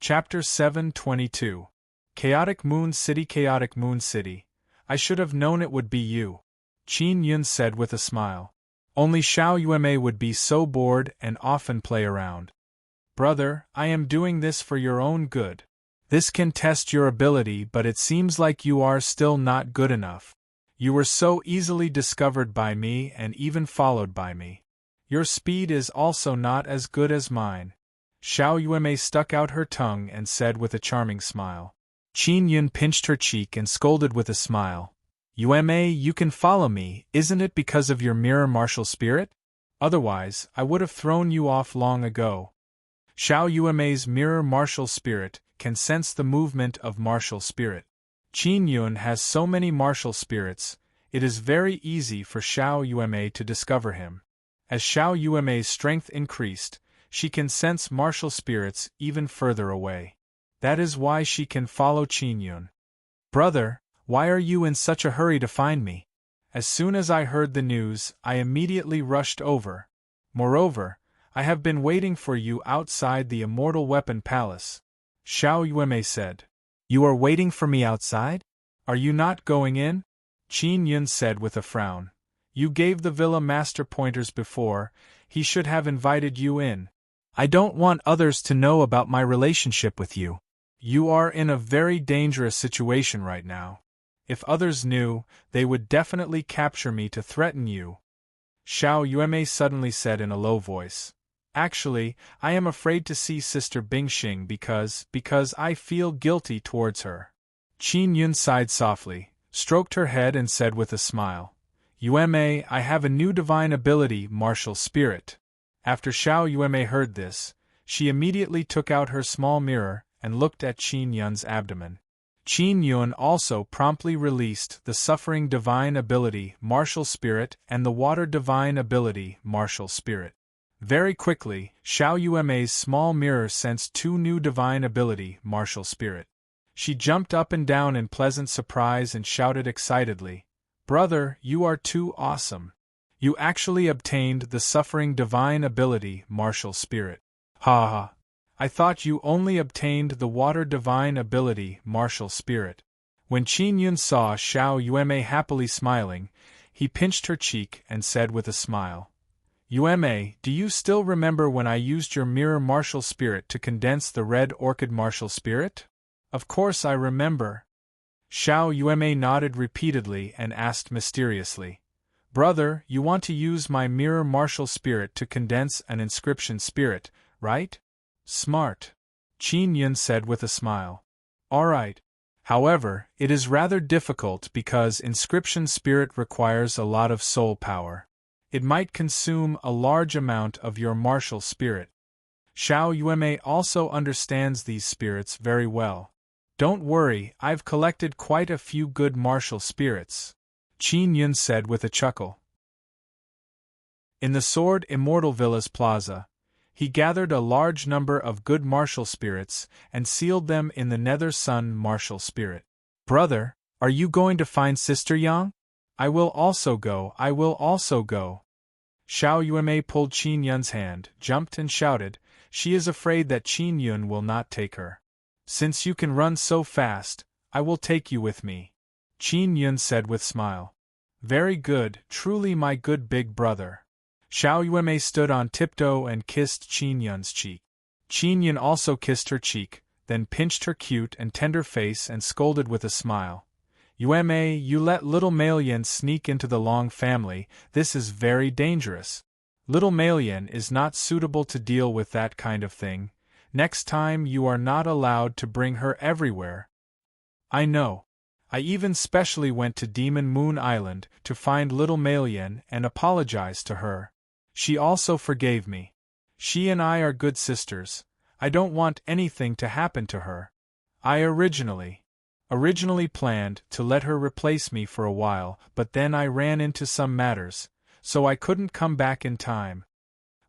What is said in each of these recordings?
Chapter 722. Chaotic Moon City. Chaotic Moon City. I should have known it would be you, Qin Yun said with a smile. Only Xiao Yueme would be so bored and often play around. Brother, I am doing this for your own good. This can test your ability, but it seems like you are still not good enough. You were so easily discovered by me and even followed by me. Your speed is also not as good as mine. Xiao Yueme stuck out her tongue and said with a charming smile. Qin Yun pinched her cheek and scolded with a smile. Yueme, you can follow me, isn't it because of your mirror martial spirit? Otherwise, I would have thrown you off long ago. Xiao Yueme's mirror martial spirit can sense the movement of martial spirit. Qin Yun has so many martial spirits, it is very easy for Xiao Yueme to discover him. As Xiao Yueme's strength increased, she can sense martial spirits even further away. That is why she can follow Qin Yun. Brother, why are you in such a hurry to find me? As soon as I heard the news, I immediately rushed over. Moreover, I have been waiting for you outside the Immortal Weapon Palace. Xiao Yueme said. You are waiting for me outside? Are you not going in? Qin Yun said with a frown. You gave the villa master pointers before, he should have invited you in. I don't want others to know about my relationship with you. You are in a very dangerous situation right now. If others knew, they would definitely capture me to threaten you. Xiao Yueme suddenly said in a low voice. Actually, I am afraid to see Sister Bingxing because I feel guilty towards her. Qin Yun sighed softly, stroked her head and said with a smile. Yueme, I have a new divine ability, martial spirit. After Xiao Yueme heard this, she immediately took out her small mirror and looked at Qin Yun's abdomen. Qin Yun also promptly released the suffering divine ability, martial spirit, and the water divine ability, martial spirit. Very quickly, Xiao Yueme's small mirror sensed two new divine ability, martial spirit. She jumped up and down in pleasant surprise and shouted excitedly, Brother, you are too awesome. You actually obtained the suffering divine ability, martial spirit. Ha ha. I thought you only obtained the water divine ability, martial spirit. When Qin Yun saw Xiao Yueme happily smiling, he pinched her cheek and said with a smile, Yueme, do you still remember when I used your mirror martial spirit to condense the red orchid martial spirit? Of course I remember. Xiao Yueme nodded repeatedly and asked mysteriously, Brother, you want to use my mirror martial spirit to condense an inscription spirit, right? Smart. Qin Yun said with a smile. Alright. However, it is rather difficult because inscription spirit requires a lot of soul power. It might consume a large amount of your martial spirit. Xiao Yueme also understands these spirits very well. Don't worry, I've collected quite a few good martial spirits, Qin Yun said with a chuckle. In the Sword Immortal Villa's plaza, he gathered a large number of good martial spirits and sealed them in the Nether Sun martial spirit. Brother, are you going to find Sister Yang? I will also go. Xiao Yueme pulled Qin Yun's hand, jumped and shouted, she is afraid that Qin Yun will not take her. Since you can run so fast, I will take you with me, Qin Yun said with smile. Very good, truly my good big brother. Xiao Yueme stood on tiptoe and kissed Qin Yun's cheek. Qin Yun also kissed her cheek, then pinched her cute and tender face and scolded with a smile. Yueme, you let little Malian sneak into the Long family, this is very dangerous. Little Malian is not suitable to deal with that kind of thing. Next time you are not allowed to bring her everywhere. I know. I even specially went to Demon Moon Island to find little Malian and apologize to her. She also forgave me. She and I are good sisters. I don't want anything to happen to her. I originally planned to let her replace me for a while, but then I ran into some matters, so I couldn't come back in time.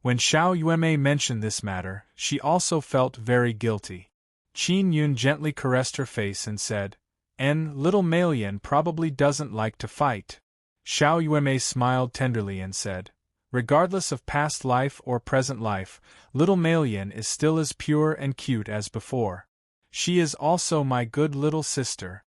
When Xiao Yueme mentioned this matter, she also felt very guilty. Qin Yun gently caressed her face and said, little Malian probably doesn't like to fight. Xiao Yueme smiled tenderly and said, Regardless of past life or present life, little Malian is still as pure and cute as before. She is also my good little sister.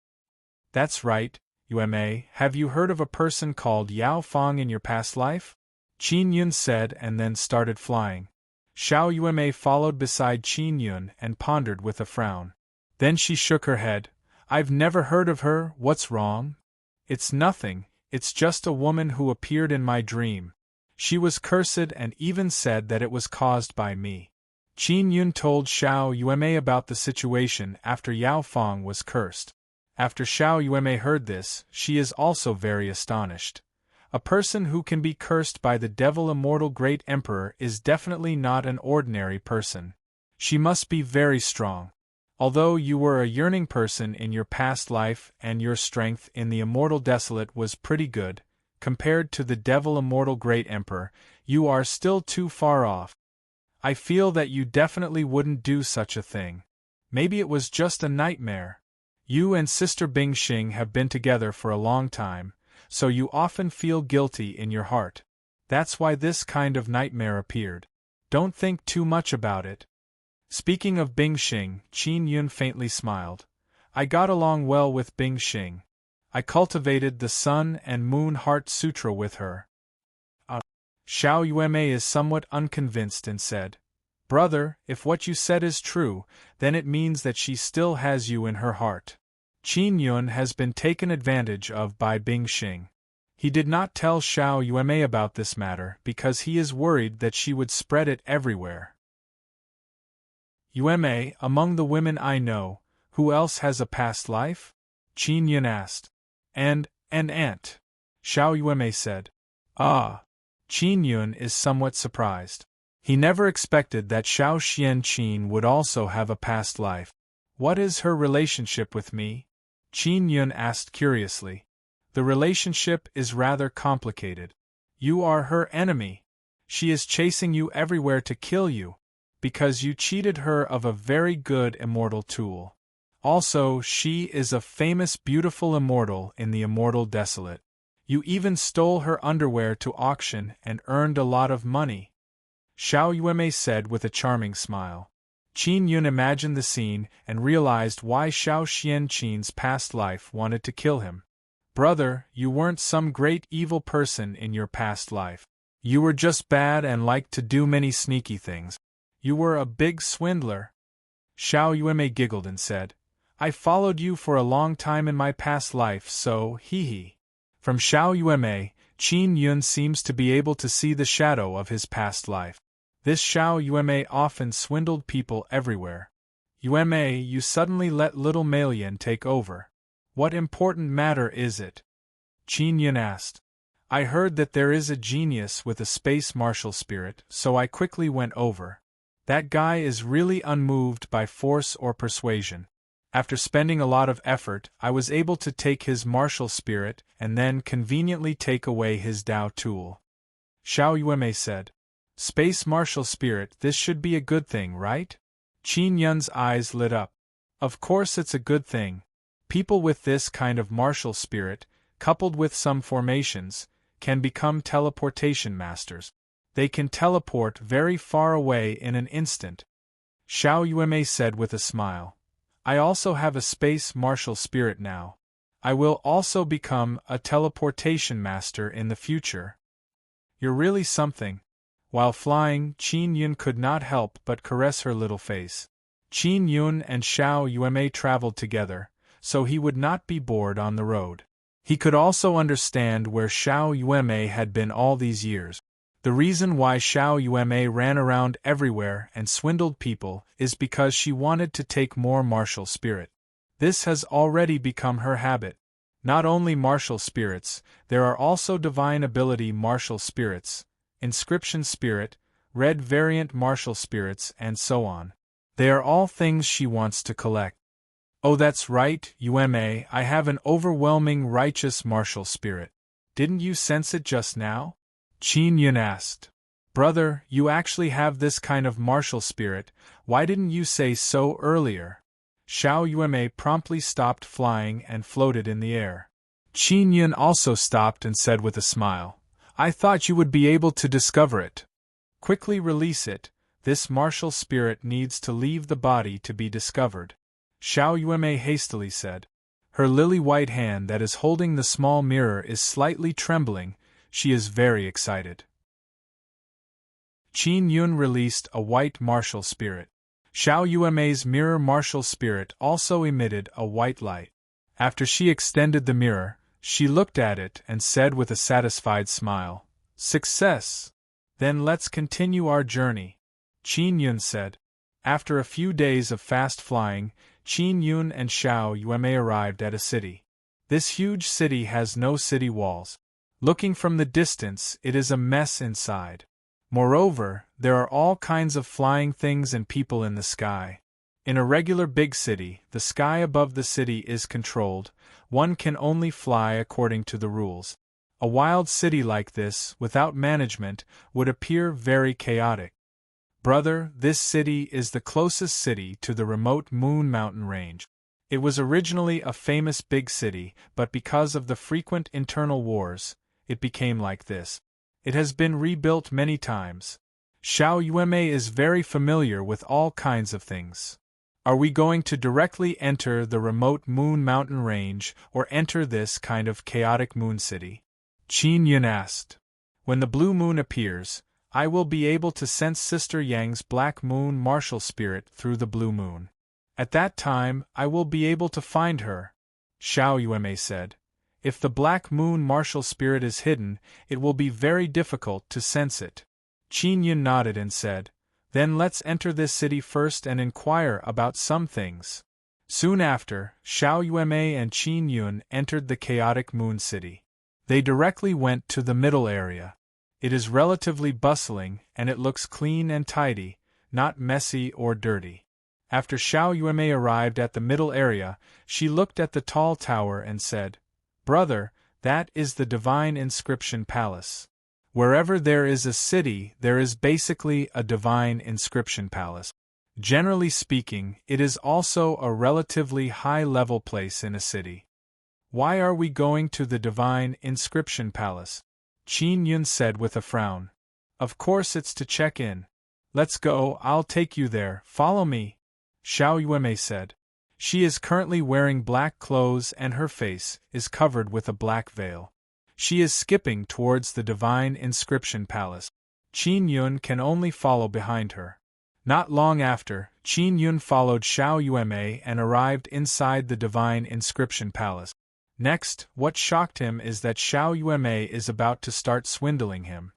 That's right, Yueme, have you heard of a person called Yao Fong in your past life? Qin Yun said and then started flying. Xiao Yueme followed beside Qin Yun and pondered with a frown. Then she shook her head. I've never heard of her, what's wrong? It's nothing, it's just a woman who appeared in my dream. She was cursed and even said that it was caused by me. Qin Yun told Xiao Yueme about the situation after Yao Fong was cursed. After Xiao Yueme heard this, she is also very astonished. A person who can be cursed by the devil immortal great emperor is definitely not an ordinary person. She must be very strong. Although you were a yearning person in your past life and your strength in the immortal desolate was pretty good, compared to the devil immortal great emperor, you are still too far off. I feel that you definitely wouldn't do such a thing. Maybe it was just a nightmare. You and Sister Bingxing have been together for a long time, so you often feel guilty in your heart. That's why this kind of nightmare appeared. Don't think too much about it. Speaking of Bingxing, Qin Yun faintly smiled. I got along well with Bingxing. I cultivated the Sun and Moon Heart Sutra with her. Xiao Yueme is somewhat unconvinced and said, Brother, if what you said is true, then it means that she still has you in her heart. Qin Yun has been taken advantage of by Bingxing. He did not tell Xiao Yueme about this matter because he is worried that she would spread it everywhere. Yueme, among the women I know, who else has a past life? Qin Yun asked. And an aunt. Xiao Yueme said. Ah. Qin Yun is somewhat surprised. He never expected that Xiao Xianqin would also have a past life. What is her relationship with me? Qin Yun asked curiously. The relationship is rather complicated. You are her enemy. She is chasing you everywhere to kill you, because you cheated her of a very good immortal tool. Also, she is a famous beautiful immortal in the immortal desolate. You even stole her underwear to auction and earned a lot of money. Xiao Yueme said with a charming smile. Qin Yun imagined the scene and realized why Xiao Xianqin's past life wanted to kill him. Brother, you weren't some great evil person in your past life. You were just bad and liked to do many sneaky things. You were a big swindler. Xiao Yueme giggled and said, I followed you for a long time in my past life, so hee. From Xiao Yueme, Qin Yun seems to be able to see the shadow of his past life. This Xiao Yueme often swindled people everywhere. Yueme, you suddenly let little Malian take over. What important matter is it? Qin Yun asked. I heard that there is a genius with a space martial spirit, so I quickly went over. That guy is really unmoved by force or persuasion. After spending a lot of effort, I was able to take his martial spirit and then conveniently take away his Dao tool. Xiao Yueme said. Space martial spirit, this should be a good thing, right? Qin Yun's eyes lit up. Of course it's a good thing. People with this kind of martial spirit, coupled with some formations, can become teleportation masters. They can teleport very far away in an instant. Xiao Yueme said with a smile. I also have a space martial spirit now. I will also become a teleportation master in the future. You're really something. While flying, Qin Yun could not help but caress her little face. Qin Yun and Xiao Yueme traveled together, so he would not be bored on the road. He could also understand where Xiao Yueme had been all these years. The reason why Xiao Yueme ran around everywhere and swindled people is because she wanted to take more martial spirit. This has already become her habit. Not only martial spirits, there are also divine ability martial spirits, inscription spirit, red variant martial spirits, and so on. They are all things she wants to collect. Oh, that's right, Yueme, I have an overwhelming righteous martial spirit. Didn't you sense it just now? Qin Yun asked. Brother, you actually have this kind of martial spirit, why didn't you say so earlier? Xiao Yueme promptly stopped flying and floated in the air. Qin Yun also stopped and said with a smile, I thought you would be able to discover it. Quickly release it, this martial spirit needs to leave the body to be discovered, Xiao Yuemei hastily said. Her lily-white hand that is holding the small mirror is slightly trembling, she is very excited. Qin Yun released a white martial spirit. Xiao Yuemei's mirror martial spirit also emitted a white light. After she extended the mirror, she looked at it and said with a satisfied smile, "Success! Then let's continue our journey," Qin Yun said. After a few days of fast flying, Qin Yun and Xiao Yuemei arrived at a city. This huge city has no city walls. Looking from the distance, it is a mess inside. Moreover, there are all kinds of flying things and people in the sky. In a regular big city, the sky above the city is controlled, one can only fly according to the rules. A wild city like this, without management, would appear very chaotic. Brother, this city is the closest city to the remote Moon Mountain range. It was originally a famous big city, but because of the frequent internal wars, it became like this. It has been rebuilt many times. Xiao Yuemei is very familiar with all kinds of things. Are we going to directly enter the remote Moon Mountain range or enter this kind of chaotic moon city? Qin Yun asked. When the blue moon appears, I will be able to sense Sister Yang's black moon martial spirit through the blue moon. At that time, I will be able to find her, Xiao Yuemei said. If the black moon martial spirit is hidden, it will be very difficult to sense it. Qin Yun nodded and said, Then let's enter this city first and inquire about some things. Soon after, Xiao Yuemei and Qin Yun entered the chaotic moon city. They directly went to the middle area. It is relatively bustling, and it looks clean and tidy, not messy or dirty. After Xiao Yuemei arrived at the middle area, she looked at the tall tower and said, Brother, that is the Divine Inscription Palace. Wherever there is a city, there is basically a Divine Inscription Palace. Generally speaking, it is also a relatively high-level place in a city. Why are we going to the Divine Inscription Palace? Qin Yun said with a frown. Of course it's to check in. Let's go, I'll take you there, follow me, Xiao Yuemei said. She is currently wearing black clothes and her face is covered with a black veil. She is skipping towards the Divine Inscription Palace. Qin Yun can only follow behind her. Not long after, Qin Yun followed Xiao Yuemei and arrived inside the Divine Inscription Palace. Next, what shocked him is that Xiao Yuemei is about to start swindling him.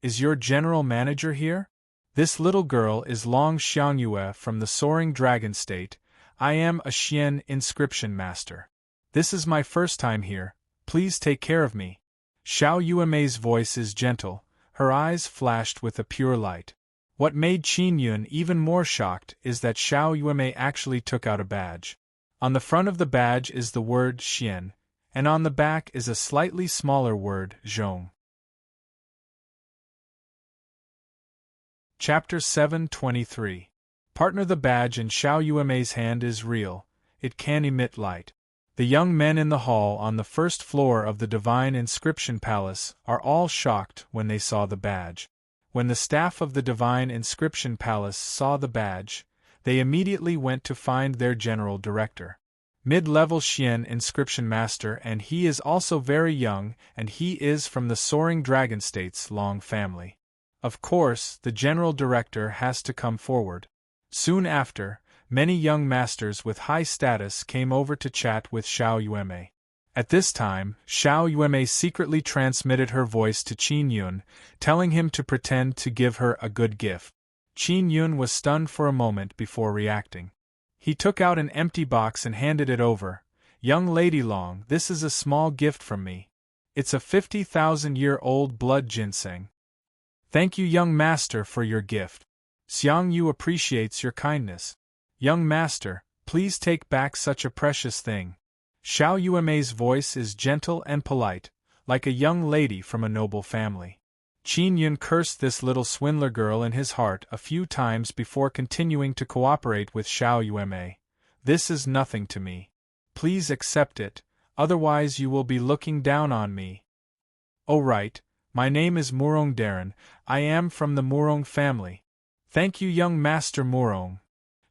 Is your general manager here? This little girl is Long Xiangyue from the Soaring Dragon State. I am a Xian inscription master. This is my first time here, please take care of me. Xiao Yuemei's voice is gentle, her eyes flashed with a pure light. What made Qin Yun even more shocked is that Xiao Yuemei actually took out a badge. On the front of the badge is the word Xian, and on the back is a slightly smaller word, Zhong. Chapter 723. Partner. The badge in Xiao Yuemei's hand is real, it can emit light. The young men in the hall on the first floor of the Divine Inscription Palace are all shocked when they saw the badge. When the staff of the Divine Inscription Palace saw the badge, they immediately went to find their general director. Mid-level Xian inscription master, and he is also very young, and he is from the Soaring Dragon State's Long family. Of course, the general director has to come forward. Soon after, many young masters with high status came over to chat with Xiao Yuemei. At this time, Xiao Yuemei secretly transmitted her voice to Qin Yun, telling him to pretend to give her a good gift. Qin Yun was stunned for a moment before reacting. He took out an empty box and handed it over. Young Lady Long, this is a small gift from me. It's a 50,000-year-old blood ginseng. Thank you, young master, for your gift. Xiang Yu appreciates your kindness. Young master, please take back such a precious thing. Xiao Yuemei's voice is gentle and polite, like a young lady from a noble family. Qin Yun cursed this little swindler girl in his heart a few times before continuing to cooperate with Xiao Yuemei. This is nothing to me. Please accept it, otherwise you will be looking down on me. Oh right, My name is Murong Darren, I am from the Murong family. Thank you, young Master Murong.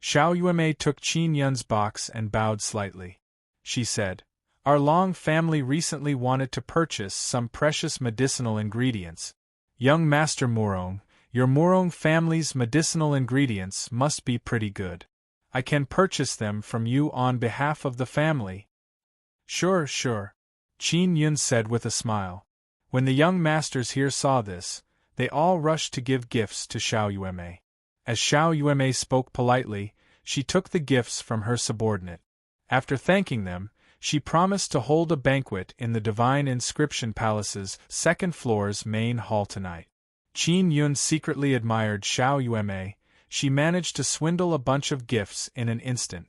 Xiao Yuemei took Qin Yun's box and bowed slightly. She said, Our Long family recently wanted to purchase some precious medicinal ingredients. Young Master Murong, your Murong family's medicinal ingredients must be pretty good. I can purchase them from you on behalf of the family. Sure. Qin Yun said with a smile. When the young masters here saw this, they all rushed to give gifts to Xiao Yuemei. As Xiao Yuemei spoke politely, she took the gifts from her subordinate. After thanking them, she promised to hold a banquet in the Divine Inscription Palace's second floor's main hall tonight. Qin Yun secretly admired Xiao Yuemei. She managed to swindle a bunch of gifts in an instant.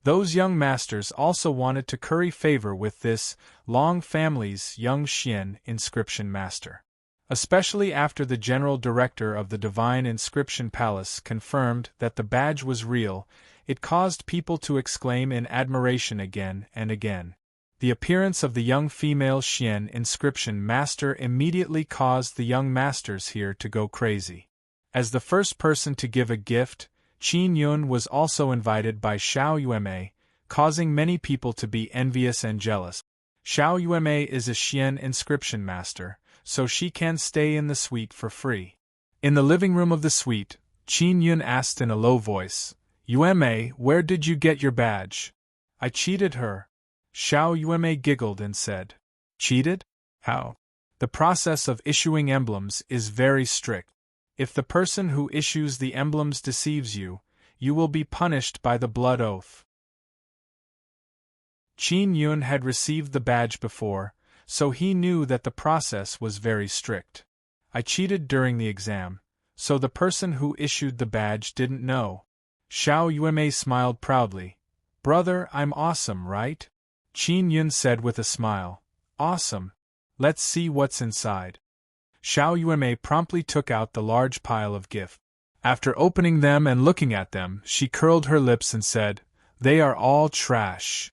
Those young masters also wanted to curry favor with this Long family's young Xian inscription master. Especially after the general director of the Divine Inscription Palace confirmed that the badge was real, it caused people to exclaim in admiration again and again. The appearance of the young female Xian inscription master immediately caused the young masters here to go crazy. As the first person to give a gift, Qin Yun was also invited by Xiao Yuemei, causing many people to be envious and jealous. Xiao Yuemei is a Xian inscription master, so she can stay in the suite for free. In the living room of the suite, Qin Yun asked in a low voice, Yuemei, where did you get your badge? I cheated her. Xiao Yuemei giggled and said, Cheated? How? The process of issuing emblems is very strict. If the person who issues the emblems deceives you, you will be punished by the blood oath. Qin Yun had received the badge before, so he knew that the process was very strict. I cheated during the exam, so the person who issued the badge didn't know. Xiao Yuemei smiled proudly. Brother, I'm awesome, right? Qin Yun said with a smile. Awesome. Let's see what's inside. Xiao Yuemei promptly took out the large pile of gifts. After opening them and looking at them, she curled her lips and said, They are all trash.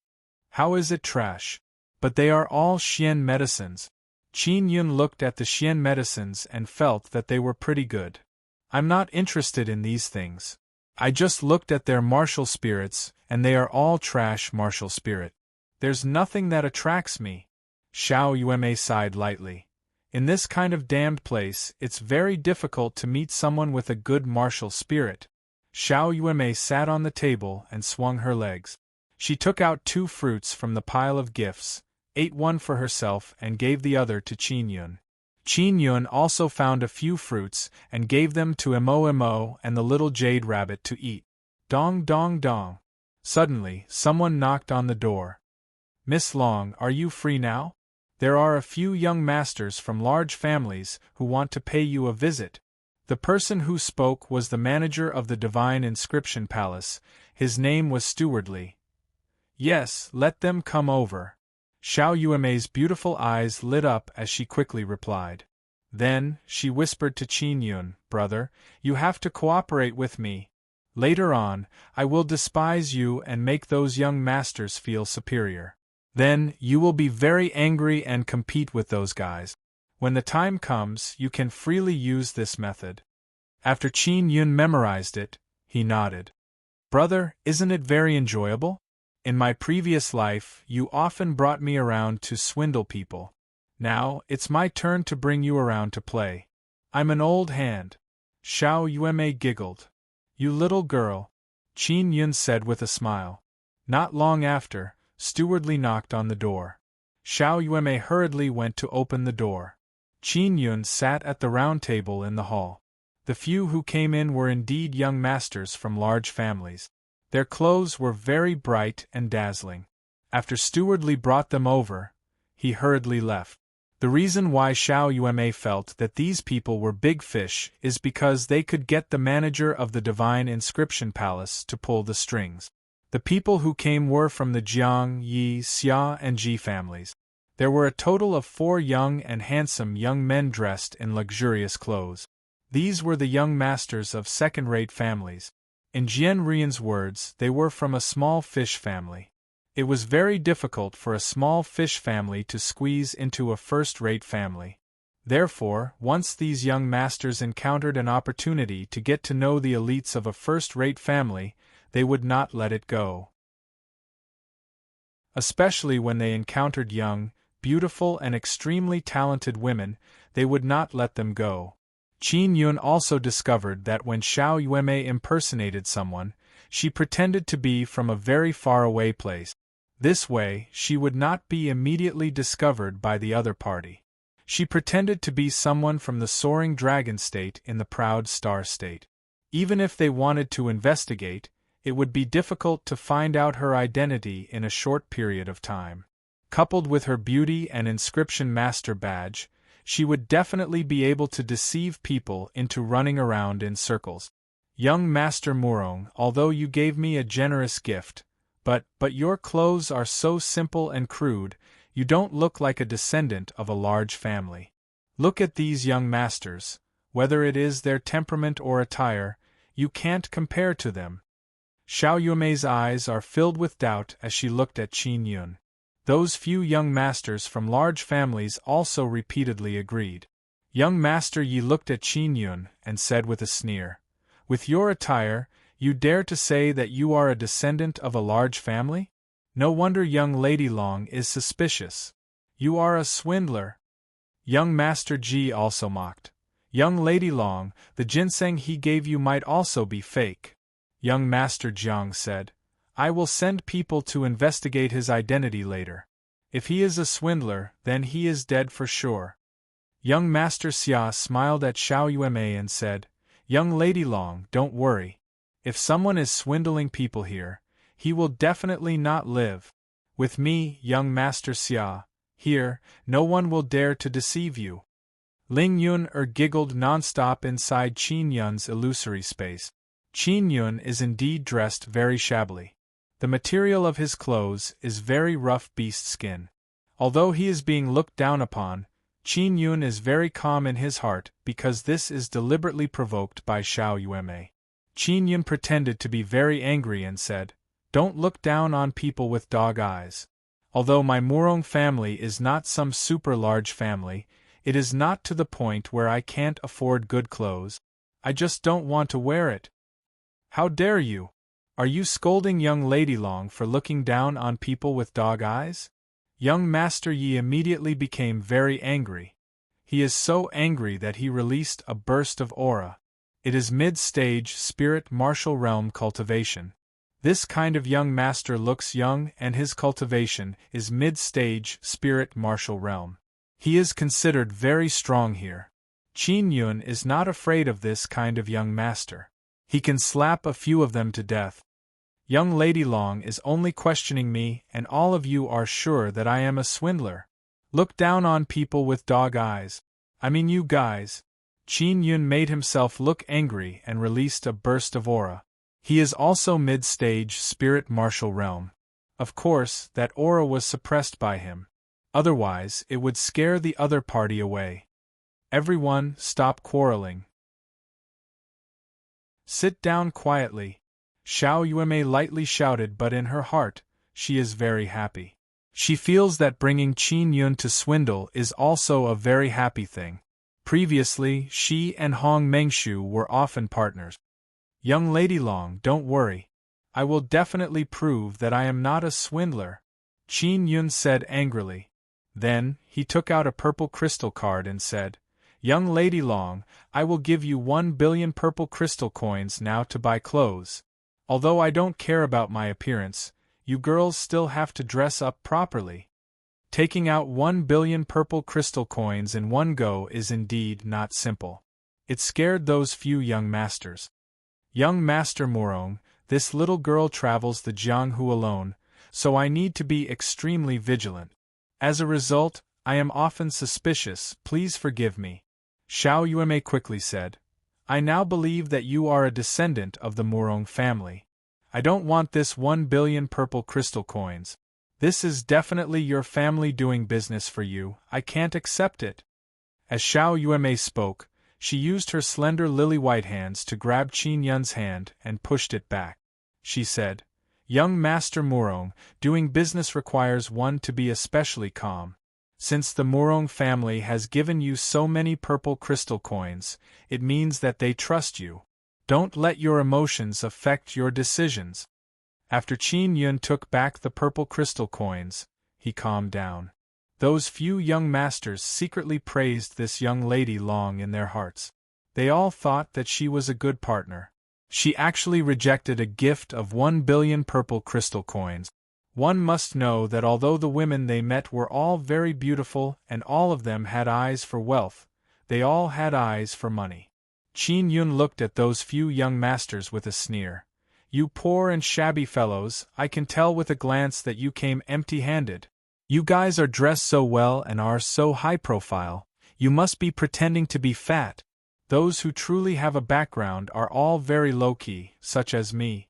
How is it trash? But they are all Xian medicines. Qin Yun looked at the Xian medicines and felt that they were pretty good. I'm not interested in these things. I just looked at their martial spirits, and they are all trash martial spirit. There's nothing that attracts me. Xiao Yuemei sighed lightly. In this kind of damned place, it's very difficult to meet someone with a good martial spirit. Xiao Yuemei sat on the table and swung her legs. She took out 2 fruits from the pile of gifts, ate one for herself and gave the other to Qin Yun. Qin Yun also found a few fruits and gave them to Emo and the little jade rabbit to eat. Dong dong dong. Suddenly, someone knocked on the door. Miss Long, are you free now? There are a few young masters from large families who want to pay you a visit. The person who spoke was the manager of the Divine Inscription Palace. His name was Stewardly. Yes, let them come over. Xiao Yuemei's beautiful eyes lit up as she quickly replied. Then, she whispered to Qin Yun, Brother, you have to cooperate with me. Later on, I will despise you and make those young masters feel superior. Then, you will be very angry and compete with those guys. When the time comes, you can freely use this method. After Qin Yun memorized it, he nodded. Brother, isn't it very enjoyable? In my previous life, you often brought me around to swindle people. Now, it's my turn to bring you around to play. I'm an old hand. Xiao Yuemei giggled. You little girl, Qin Yun said with a smile. Not long after, Stewardly knocked on the door. Xiao Yuemei hurriedly went to open the door. Qin Yun sat at the round table in the hall. The few who came in were indeed young masters from large families. Their clothes were very bright and dazzling. After Stewardly brought them over, he hurriedly left. The reason why Xiao Yuemei felt that these people were big fish is because they could get the manager of the Divine Inscription Palace to pull the strings. The people who came were from the Jiang, Yi, Xia, and Ji families. There were a total of 4 young and handsome young men dressed in luxurious clothes. These were the young masters of second-rate families. In Jian Rian's words, they were from a small fish family. It was very difficult for a small fish family to squeeze into a first-rate family. Therefore, once these young masters encountered an opportunity to get to know the elites of a first-rate family, they would not let it go. Especially when they encountered young, beautiful and extremely talented women, they would not let them go. Qin Yun also discovered that when Xiao Yuemei impersonated someone, she pretended to be from a very far-away place. This way, she would not be immediately discovered by the other party. She pretended to be someone from the soaring dragon state in the proud star state. Even if they wanted to investigate, it would be difficult to find out her identity in a short period of time. Coupled with her beauty and inscription master badge, she would definitely be able to deceive people into running around in circles. Young Master Murong, although you gave me a generous gift, but your clothes are so simple and crude, you don't look like a descendant of a large family. Look at these young masters, whether it is their temperament or attire, you can't compare to them. Xiao Yuemei's eyes are filled with doubt as she looked at Qin Yun. Those few young masters from large families also repeatedly agreed. Young Master Yi looked at Qin Yun and said with a sneer, "With your attire, you dare to say that you are a descendant of a large family? No wonder young Lady Long is suspicious. You are a swindler." Young Master Ji also mocked. "Young Lady Long, the ginseng he gave you might also be fake." Young Master Jiang said, "I will send people to investigate his identity later. If he is a swindler, then he is dead for sure." Young Master Xia smiled at Xiao Yuemei and said, "Young Lady Long, don't worry. If someone is swindling people here, he will definitely not live. With me, young Master Xia, here, no one will dare to deceive you." Ling Yun giggled non-stop inside Qin Yun's illusory space. Qin Yun is indeed dressed very shabbily. The material of his clothes is very rough beast skin. Although he is being looked down upon, Qin Yun is very calm in his heart because this is deliberately provoked by Xiao Yuemei. Qin Yun pretended to be very angry and said, "Don't look down on people with dog eyes. Although my Murong family is not some super large family, it is not to the point where I can't afford good clothes. I just don't want to wear it." "How dare you? Are you scolding young Lady Long for looking down on people with dog eyes?" Young Master Yi immediately became very angry. He is so angry that he released a burst of aura. It is mid-stage spirit martial realm cultivation. This kind of young master looks young and his cultivation is mid-stage spirit martial realm. He is considered very strong here. Qin Yun is not afraid of this kind of young master. He can slap a few of them to death. Young Lady Long is only questioning me and all of you are sure that I am a swindler. Look down on people with dog eyes. I mean you guys. Qin Yun made himself look angry and released a burst of aura. He is also mid-stage spirit martial realm. Of course, that aura was suppressed by him. Otherwise, it would scare the other party away. Everyone, stop quarreling. Sit down quietly. Xiao Yuemei lightly shouted, but in her heart, she is very happy. She feels that bringing Qin Yun to swindle is also a very happy thing. Previously, she and Hong Mengshu were often partners. "Young Lady Long, don't worry. I will definitely prove that I am not a swindler," Qin Yun said angrily. Then, he took out a purple crystal card and said, "Young Lady Long, I will give you 1 billion purple crystal coins now to buy clothes. Although I don't care about my appearance, you girls still have to dress up properly." Taking out 1 billion purple crystal coins in one go is indeed not simple. It scared those few young masters. "Young Master Murong, this little girl travels the Jianghu alone, so I need to be extremely vigilant. As a result, I am often suspicious, please forgive me," Xiao Yuemei quickly said. "I now believe that you are a descendant of the Murong family. I don't want this 1 billion purple crystal coins. This is definitely your family doing business for you, I can't accept it." As Xiao Yuemei spoke, she used her slender lily-white hands to grab Qin Yun's hand and pushed it back. She said, "Young Master Murong, doing business requires one to be especially calm. Since the Murong family has given you so many purple crystal coins, it means that they trust you. Don't let your emotions affect your decisions. After Qin Yun took back the purple crystal coins, he calmed down. Those few young masters secretly praised this young lady long in their hearts. They all thought that she was a good partner. She actually rejected a gift of 1 billion purple crystal coins. One must know that although the women they met were all very beautiful and all of them had eyes for wealth, they all had eyes for money. Qin Yun looked at those few young masters with a sneer. You poor and shabby fellows, I can tell with a glance that you came empty-handed. You guys are dressed so well and are so high-profile, you must be pretending to be fat. Those who truly have a background are all very low-key, such as me.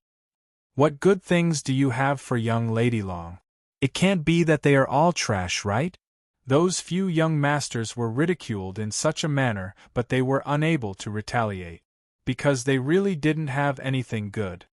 What good things do you have for young Lady Long? It can't be that they are all trash, right? Those few young masters were ridiculed in such a manner, but they were unable to retaliate. Because they really didn't have anything good.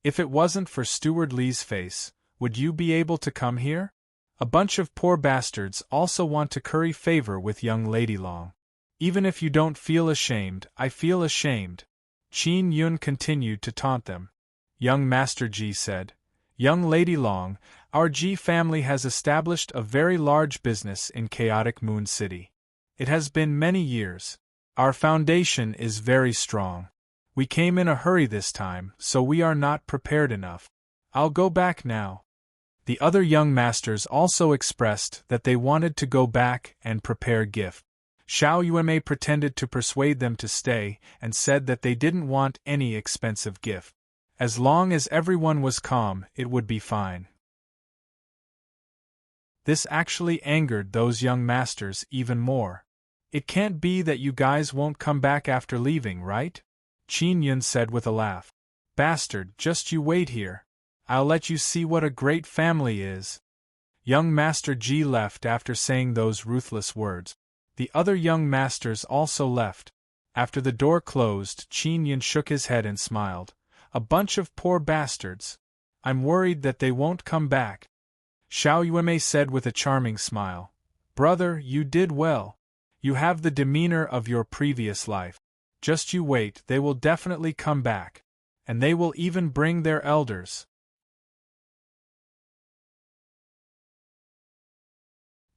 If it wasn't for Steward Lee's face, would you be able to come here? A bunch of poor bastards also want to curry favor with young Lady Long. Even if you don't feel ashamed, I feel ashamed. Qin Yun continued to taunt them. Young Master Ji said, Young Lady Long, our Ji family has established a very large business in chaotic Moon City. It has been many years. Our foundation is very strong. We came in a hurry this time, so we are not prepared enough. I'll go back now. The other young masters also expressed that they wanted to go back and prepare gift. Xiao Yuanmei pretended to persuade them to stay and said that they didn't want any expensive gift. As long as everyone was calm, it would be fine. This actually angered those young masters even more. It can't be that you guys won't come back after leaving, right? Qin Yun said with a laugh. Bastard, just you wait here. I'll let you see what a great family is. Young Master Ji left after saying those ruthless words. The other young masters also left. After the door closed, Qin Yun shook his head and smiled. A bunch of poor bastards. I'm worried that they won't come back. Xiao Yuanmei said with a charming smile. Brother, you did well. You have the demeanor of your previous life. Just you wait, they will definitely come back. And they will even bring their elders.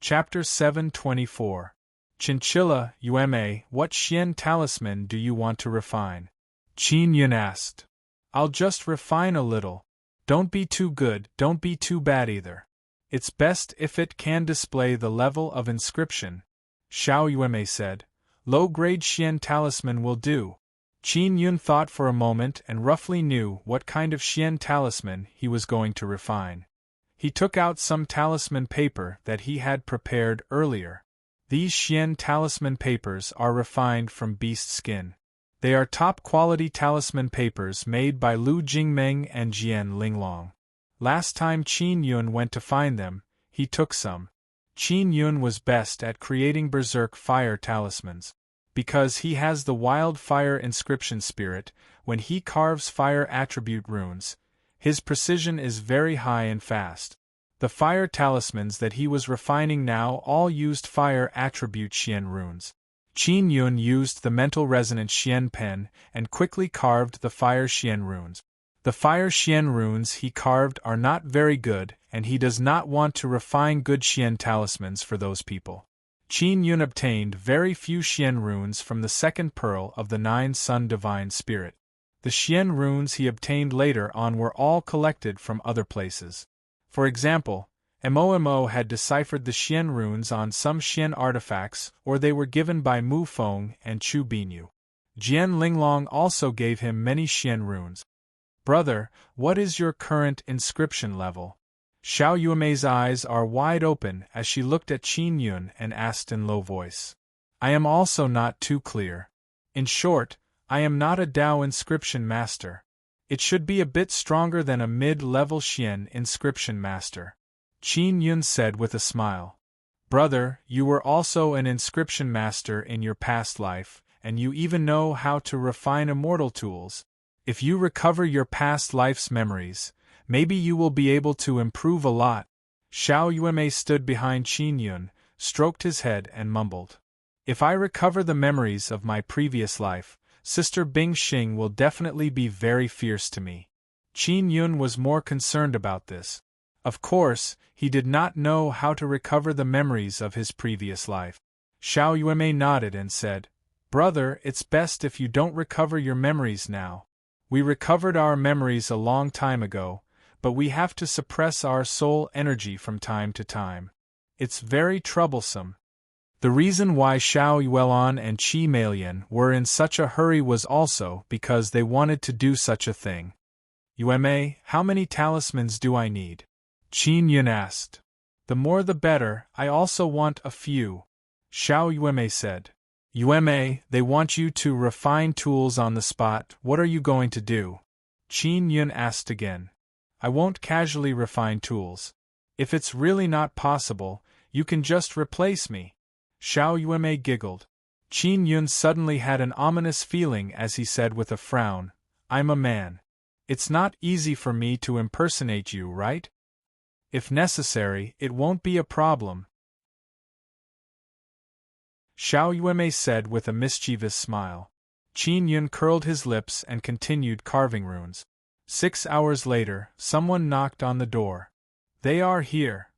Chapter 724. Chinchilla, Yuanmei, what Xian talisman do you want to refine? Qin Yun asked. I'll just refine a little. Don't be too good, don't be too bad either. It's best if it can display the level of inscription. Xiao Yuanmei said. Low-grade Xian talisman will do. Qin Yun thought for a moment and roughly knew what kind of Xian talisman he was going to refine. He took out some talisman paper that he had prepared earlier. These Xian talisman papers are refined from beast skin. They are top-quality talisman papers made by Lu Jingmeng and Jian Linglong. Last time Qin Yun went to find them, he took some. Qin Yun was best at creating berserk fire talismans. Because he has the wild fire inscription spirit, when he carves fire attribute runes, his precision is very high and fast. The fire talismans that he was refining now all used fire attribute Xian runes. Qin Yun used the mental resonance Xian pen and quickly carved the fire Xian runes. The fire Xian runes he carved are not very good, and he does not want to refine good Xian talismans for those people. Qin Yun obtained very few Xian runes from the second pearl of the Nine Sun Divine Spirit. The Xian runes he obtained later on were all collected from other places. For example, Mo had deciphered the Xian runes on some Xian artifacts, or they were given by Mu Feng and Chu Binyu. Jian Linglong also gave him many Xian runes. Brother, what is your current inscription level? Xiao Yuanmei's eyes are wide open as she looked at Qin Yun and asked in low voice. I am also not too clear. In short, I am not a Dao inscription master. It should be a bit stronger than a mid-level Xian inscription master. Qin Yun said with a smile. Brother, you were also an inscription master in your past life, and you even know how to refine immortal tools. If you recover your past life's memories, maybe you will be able to improve a lot. Xiao Yuanmei stood behind Qin Yun, stroked his head and mumbled. If I recover the memories of my previous life, Sister Bing Xing will definitely be very fierce to me. Qin Yun was more concerned about this. Of course, he did not know how to recover the memories of his previous life. Xiao Yuemei nodded and said, "Brother, it's best if you don't recover your memories now. We recovered our memories a long time ago, but we have to suppress our soul energy from time to time. It's very troublesome." The reason why Xiao Yuelon and Qi Meilian were in such a hurry was also because they wanted to do such a thing. "Yuemei, how many talismans do I need?" Qin Yun asked. "The more the better, I also want a few," Xiao Yuemei said. "Yuemei, they want you to refine tools on the spot. What are you going to do?" Qin Yun asked again. "I won't casually refine tools. If it's really not possible, you can just replace me." Xiao Yuemei giggled. Qin Yun suddenly had an ominous feeling as he said with a frown, "I'm a man. It's not easy for me to impersonate you, right? If necessary, it won't be a problem." Xiao Yuemei said with a mischievous smile. Qin Yun curled his lips and continued carving runes. 6 hours later, someone knocked on the door. "They are here,"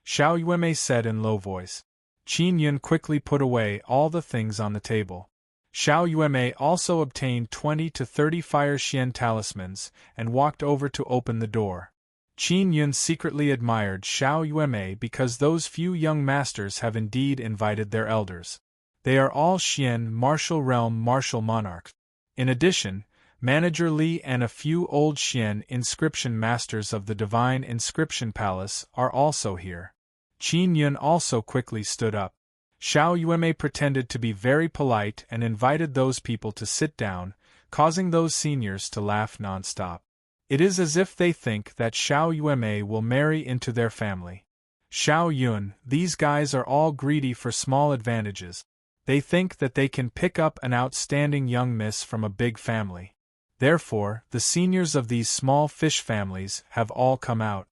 Xiao Yuemei said in low voice. Qin Yun quickly put away all the things on the table. Xiao Yuemei also obtained 20 to 30 Fire Xian talismans and walked over to open the door. Qin Yun secretly admired Xiao Yuemei because those few young masters have indeed invited their elders. They are all Xian martial realm martial monarchs. In addition, Manager Li and a few old Xian inscription masters of the Divine Inscription Palace are also here. Qin Yun also quickly stood up. Xiao Yuemei pretended to be very polite and invited those people to sit down, causing those seniors to laugh non-stop. It is as if they think that Xiao Yuemei will marry into their family. Xiao Yun, these guys are all greedy for small advantages. They think that they can pick up an outstanding young miss from a big family. Therefore, the seniors of these small fish families have all come out.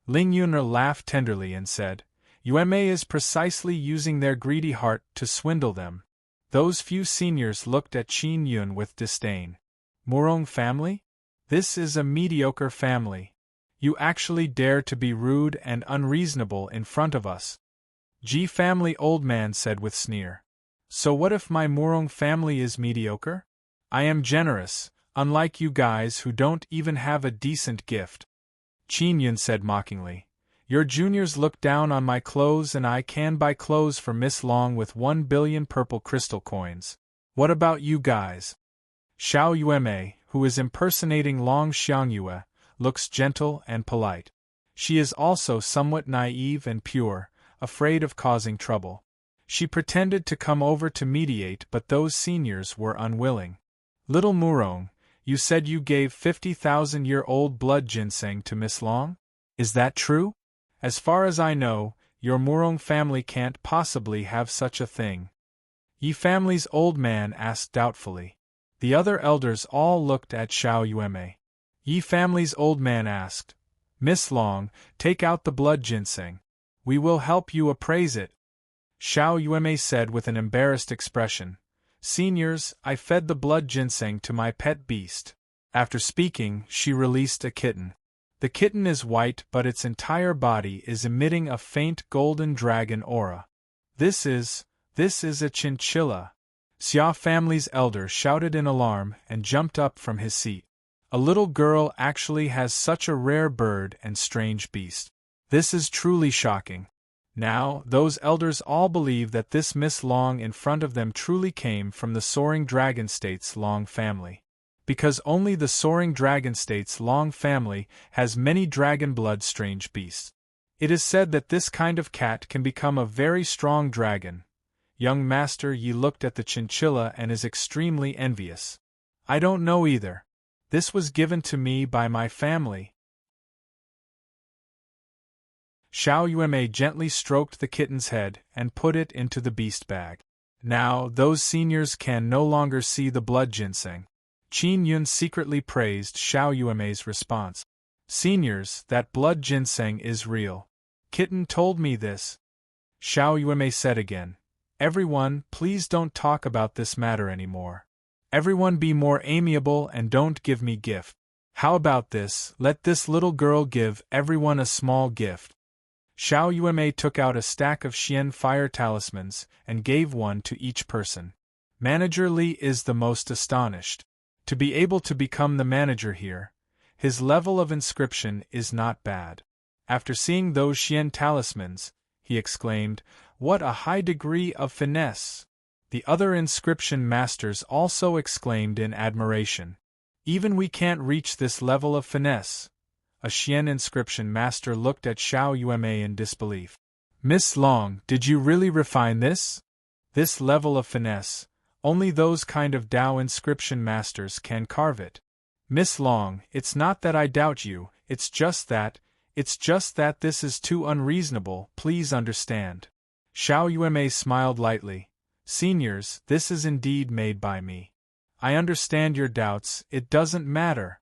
Ling Yun'er laughed tenderly and said, "Yuemei is precisely using their greedy heart to swindle them." Those few seniors looked at Qin Yun with disdain. "Murong family? This is a mediocre family. You actually dare to be rude and unreasonable in front of us." Ji family old man said with sneer. "So what if my Murong family is mediocre? I am generous, unlike you guys who don't even have a decent gift." Qin Yun said mockingly, "Your juniors look down on my clothes and I can buy clothes for Miss Long with 1 billion purple crystal coins. What about you guys?" Xiao Yuemei, who is impersonating Long Xiangyue, looks gentle and polite. She is also somewhat naive and pure, afraid of causing trouble. She pretended to come over to mediate, but those seniors were unwilling. "Little Murong, you said you gave 50,000-year-old blood ginseng to Miss Long? Is that true? As far as I know, your Murong family can't possibly have such a thing." Yi family's old man asked doubtfully. The other elders all looked at Xiao Yuemei. Yi family's old man asked, "Miss Long, take out the blood ginseng. We will help you appraise it." Xiao Yuemei said with an embarrassed expression, "Seniors, I fed the blood ginseng to my pet beast." After speaking, she released a kitten. The kitten is white but its entire body is emitting a faint golden dragon aura. This is a chinchilla." Xia family's elder shouted in alarm and jumped up from his seat. A little girl actually has such a rare bird and strange beast. This is truly shocking. Now, those elders all believe that this Miss Long in front of them truly came from the Soaring Dragon State's Long family. Because only the Soaring Dragon State's Long family has many dragon blood strange beasts. It is said that this kind of cat can become a very strong dragon. Young Master Yi looked at the chinchilla and is extremely envious. "I don't know either. This was given to me by my family." Xiao Yuemei gently stroked the kitten's head and put it into the beast bag. Now, those seniors can no longer see the blood ginseng. Qin Yun secretly praised Xiao Yuemei's response. "Seniors, that blood ginseng is real. Kitten told me this." Xiao Yuemei said again. Everyone, please don't talk about this matter anymore. Everyone be more amiable and don't give me gift. How about this, let this little girl give everyone a small gift. Xiao Yuemei took out a stack of Xian fire talismans and gave one to each person. Manager Li is the most astonished. To be able to become the manager here, his level of inscription is not bad. After seeing those Xian talismans, he exclaimed, "What a high degree of finesse!" The other inscription masters also exclaimed in admiration. Even we can't reach this level of finesse. A Xian inscription master looked at Xiao Yuemei in disbelief. Miss Long, did you really refine this? This level of finesse, only those kind of Dao inscription masters can carve it. Miss Long, it's not that I doubt you, it's just that this is too unreasonable, please understand. Xiao Yuemei smiled lightly. Seniors, this is indeed made by me. I understand your doubts, it doesn't matter.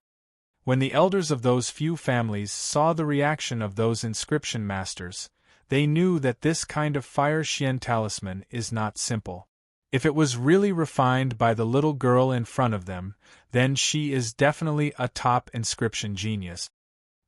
When the elders of those few families saw the reaction of those inscription masters, they knew that this kind of fire Xian talisman is not simple. If it was really refined by the little girl in front of them, then she is definitely a top inscription genius.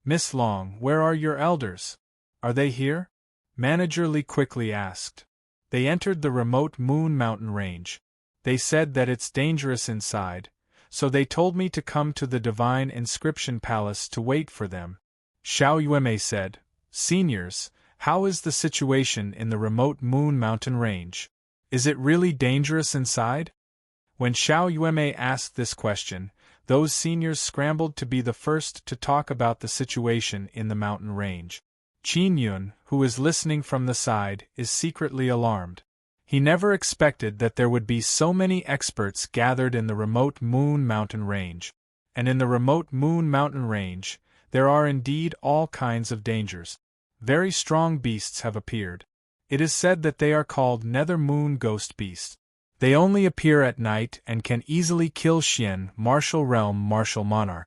Miss Long, where are your elders? Are they here? Manager Li quickly asked. They entered the remote Moon Mountain range. They said that it's dangerous inside, so they told me to come to the Divine Inscription Palace to wait for them. Xiao Yuemei said, Seniors, how is the situation in the remote Moon Mountain range? Is it really dangerous inside? When Xiao Yuemei asked this question, those seniors scrambled to be the first to talk about the situation in the mountain range. Qin Yun, who is listening from the side, is secretly alarmed. He never expected that there would be so many experts gathered in the remote Moon Mountain range. And in the remote Moon Mountain range, there are indeed all kinds of dangers. Very strong beasts have appeared. It is said that they are called Nether Moon Ghost Beasts. They only appear at night and can easily kill Xian, martial realm martial monarch.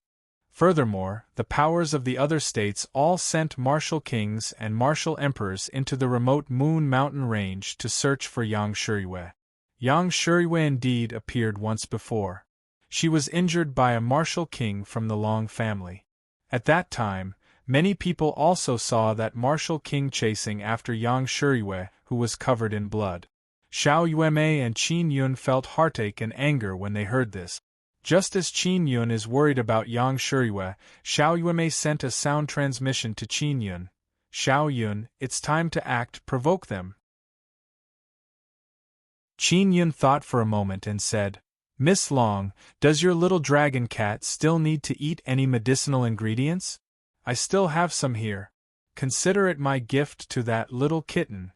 Furthermore, the powers of the other states all sent martial kings and martial emperors into the remote Moon Mountain range to search for Yang Shiyue. Yang Shiyue indeed appeared once before. She was injured by a martial king from the Long family. At that time, many people also saw that martial king chasing after Yang Shiyue, who was covered in blood. Xiao Yuemei and Qin Yun felt heartache and anger when they heard this. Just as Qin Yun is worried about Yang Shiyue, Xiao Yuemei sent a sound transmission to Qin Yun. Xiao Yun, it's time to act, provoke them. Qin Yun thought for a moment and said, Miss Long, does your little dragon cat still need to eat any medicinal ingredients? I still have some here. Consider it my gift to that little kitten.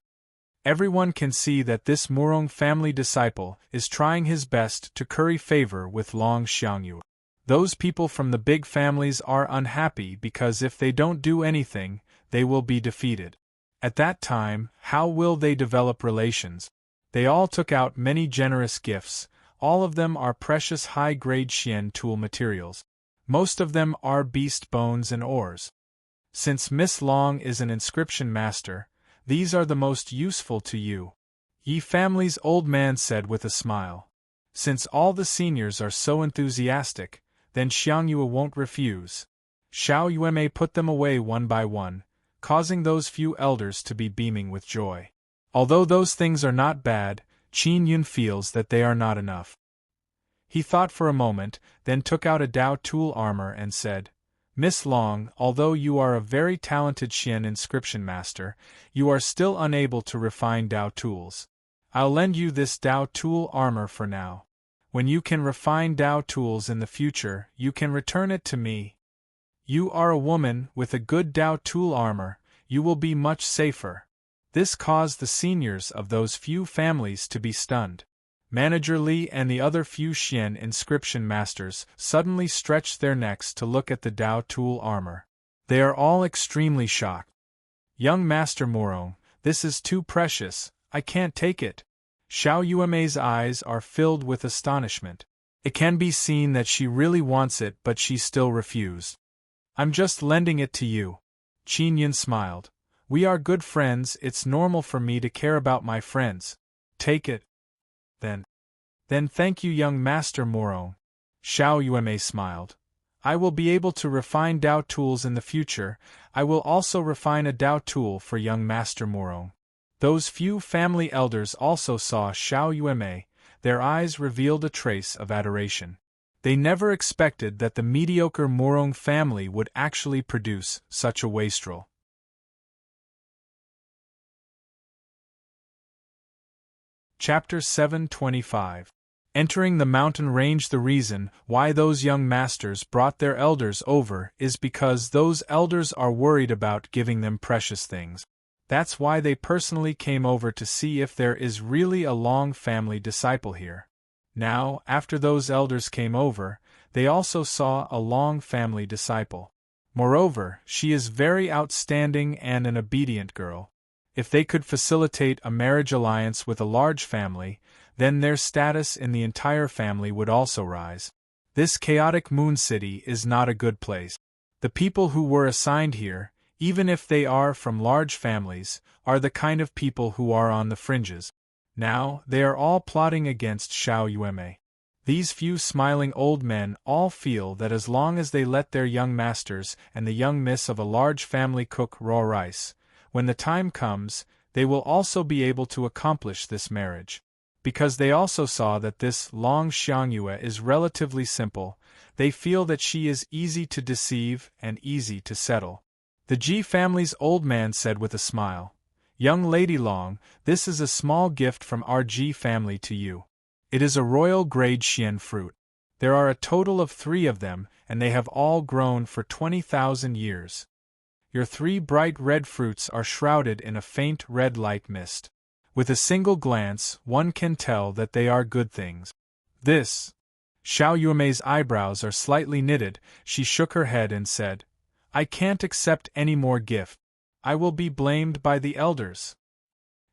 Everyone can see that this Murong family disciple is trying his best to curry favor with Long Xiangyu. Those people from the big families are unhappy because if they don't do anything, they will be defeated. At that time, how will they develop relations? They all took out many generous gifts, all of them are precious high-grade Xian tool materials. Most of them are beast bones and ores. Since Miss Long is an inscription master, these are the most useful to you. Yi family's old man said with a smile. Since all the seniors are so enthusiastic, then Xiangyue won't refuse. Xiao Yuemei put them away one by one, causing those few elders to be beaming with joy. Although those things are not bad, Qin Yun feels that they are not enough. He thought for a moment, then took out a Dao tool armor and said, Miss Long, although you are a very talented Xian inscription master, you are still unable to refine Dao tools. I'll lend you this Dao tool armor for now. When you can refine Dao tools in the future, you can return it to me. You are a woman, with a good Dao tool armor, you will be much safer. This caused the seniors of those few families to be stunned. Manager Li and the other few Xian inscription masters suddenly stretched their necks to look at the Dao tool armor. They are all extremely shocked. Young Master Murong, this is too precious, I can't take it. Xiao Yuemei's eyes are filled with astonishment. It can be seen that she really wants it but she still refused. I'm just lending it to you. Qin Yun smiled. We are good friends, it's normal for me to care about my friends. Take it. Then thank you, young Master Morong. Xiao Yueme smiled. I will be able to refine Dao tools in the future. I will also refine a Dao tool for young Master Morong. Those few family elders also saw Xiao Yueme. Their eyes revealed a trace of adoration. They never expected that the mediocre Morong family would actually produce such a wastrel. Chapter 725. Entering the mountain range. The reason why those young masters brought their elders over is because those elders are worried about giving them precious things. That's why they personally came over to see if there is really a long family disciple here. Now, after those elders came over, they also saw a long family disciple. Moreover, she is very outstanding and an obedient girl. If they could facilitate a marriage alliance with a large family, then their status in the entire family would also rise. This chaotic moon city is not a good place. The people who were assigned here, even if they are from large families, are the kind of people who are on the fringes. Now, they are all plotting against Xiao Yueme. These few smiling old men all feel that as long as they let their young masters and the young miss of a large family cook raw rice, when the time comes, they will also be able to accomplish this marriage. Because they also saw that this Long Xiangyue is relatively simple, they feel that she is easy to deceive and easy to settle. The Ji family's old man said with a smile, "Young Lady Long, this is a small gift from our Ji family to you. It is a royal grade Xian fruit. There are a total of 3 of them, and they have all grown for 20,000 years. Your 3 bright red fruits are shrouded in a faint red light mist. With a single glance, one can tell that they are good things." This. Xiao Yueme's eyebrows are slightly knitted. She shook her head and said, "I can't accept any more gift. I will be blamed by the elders."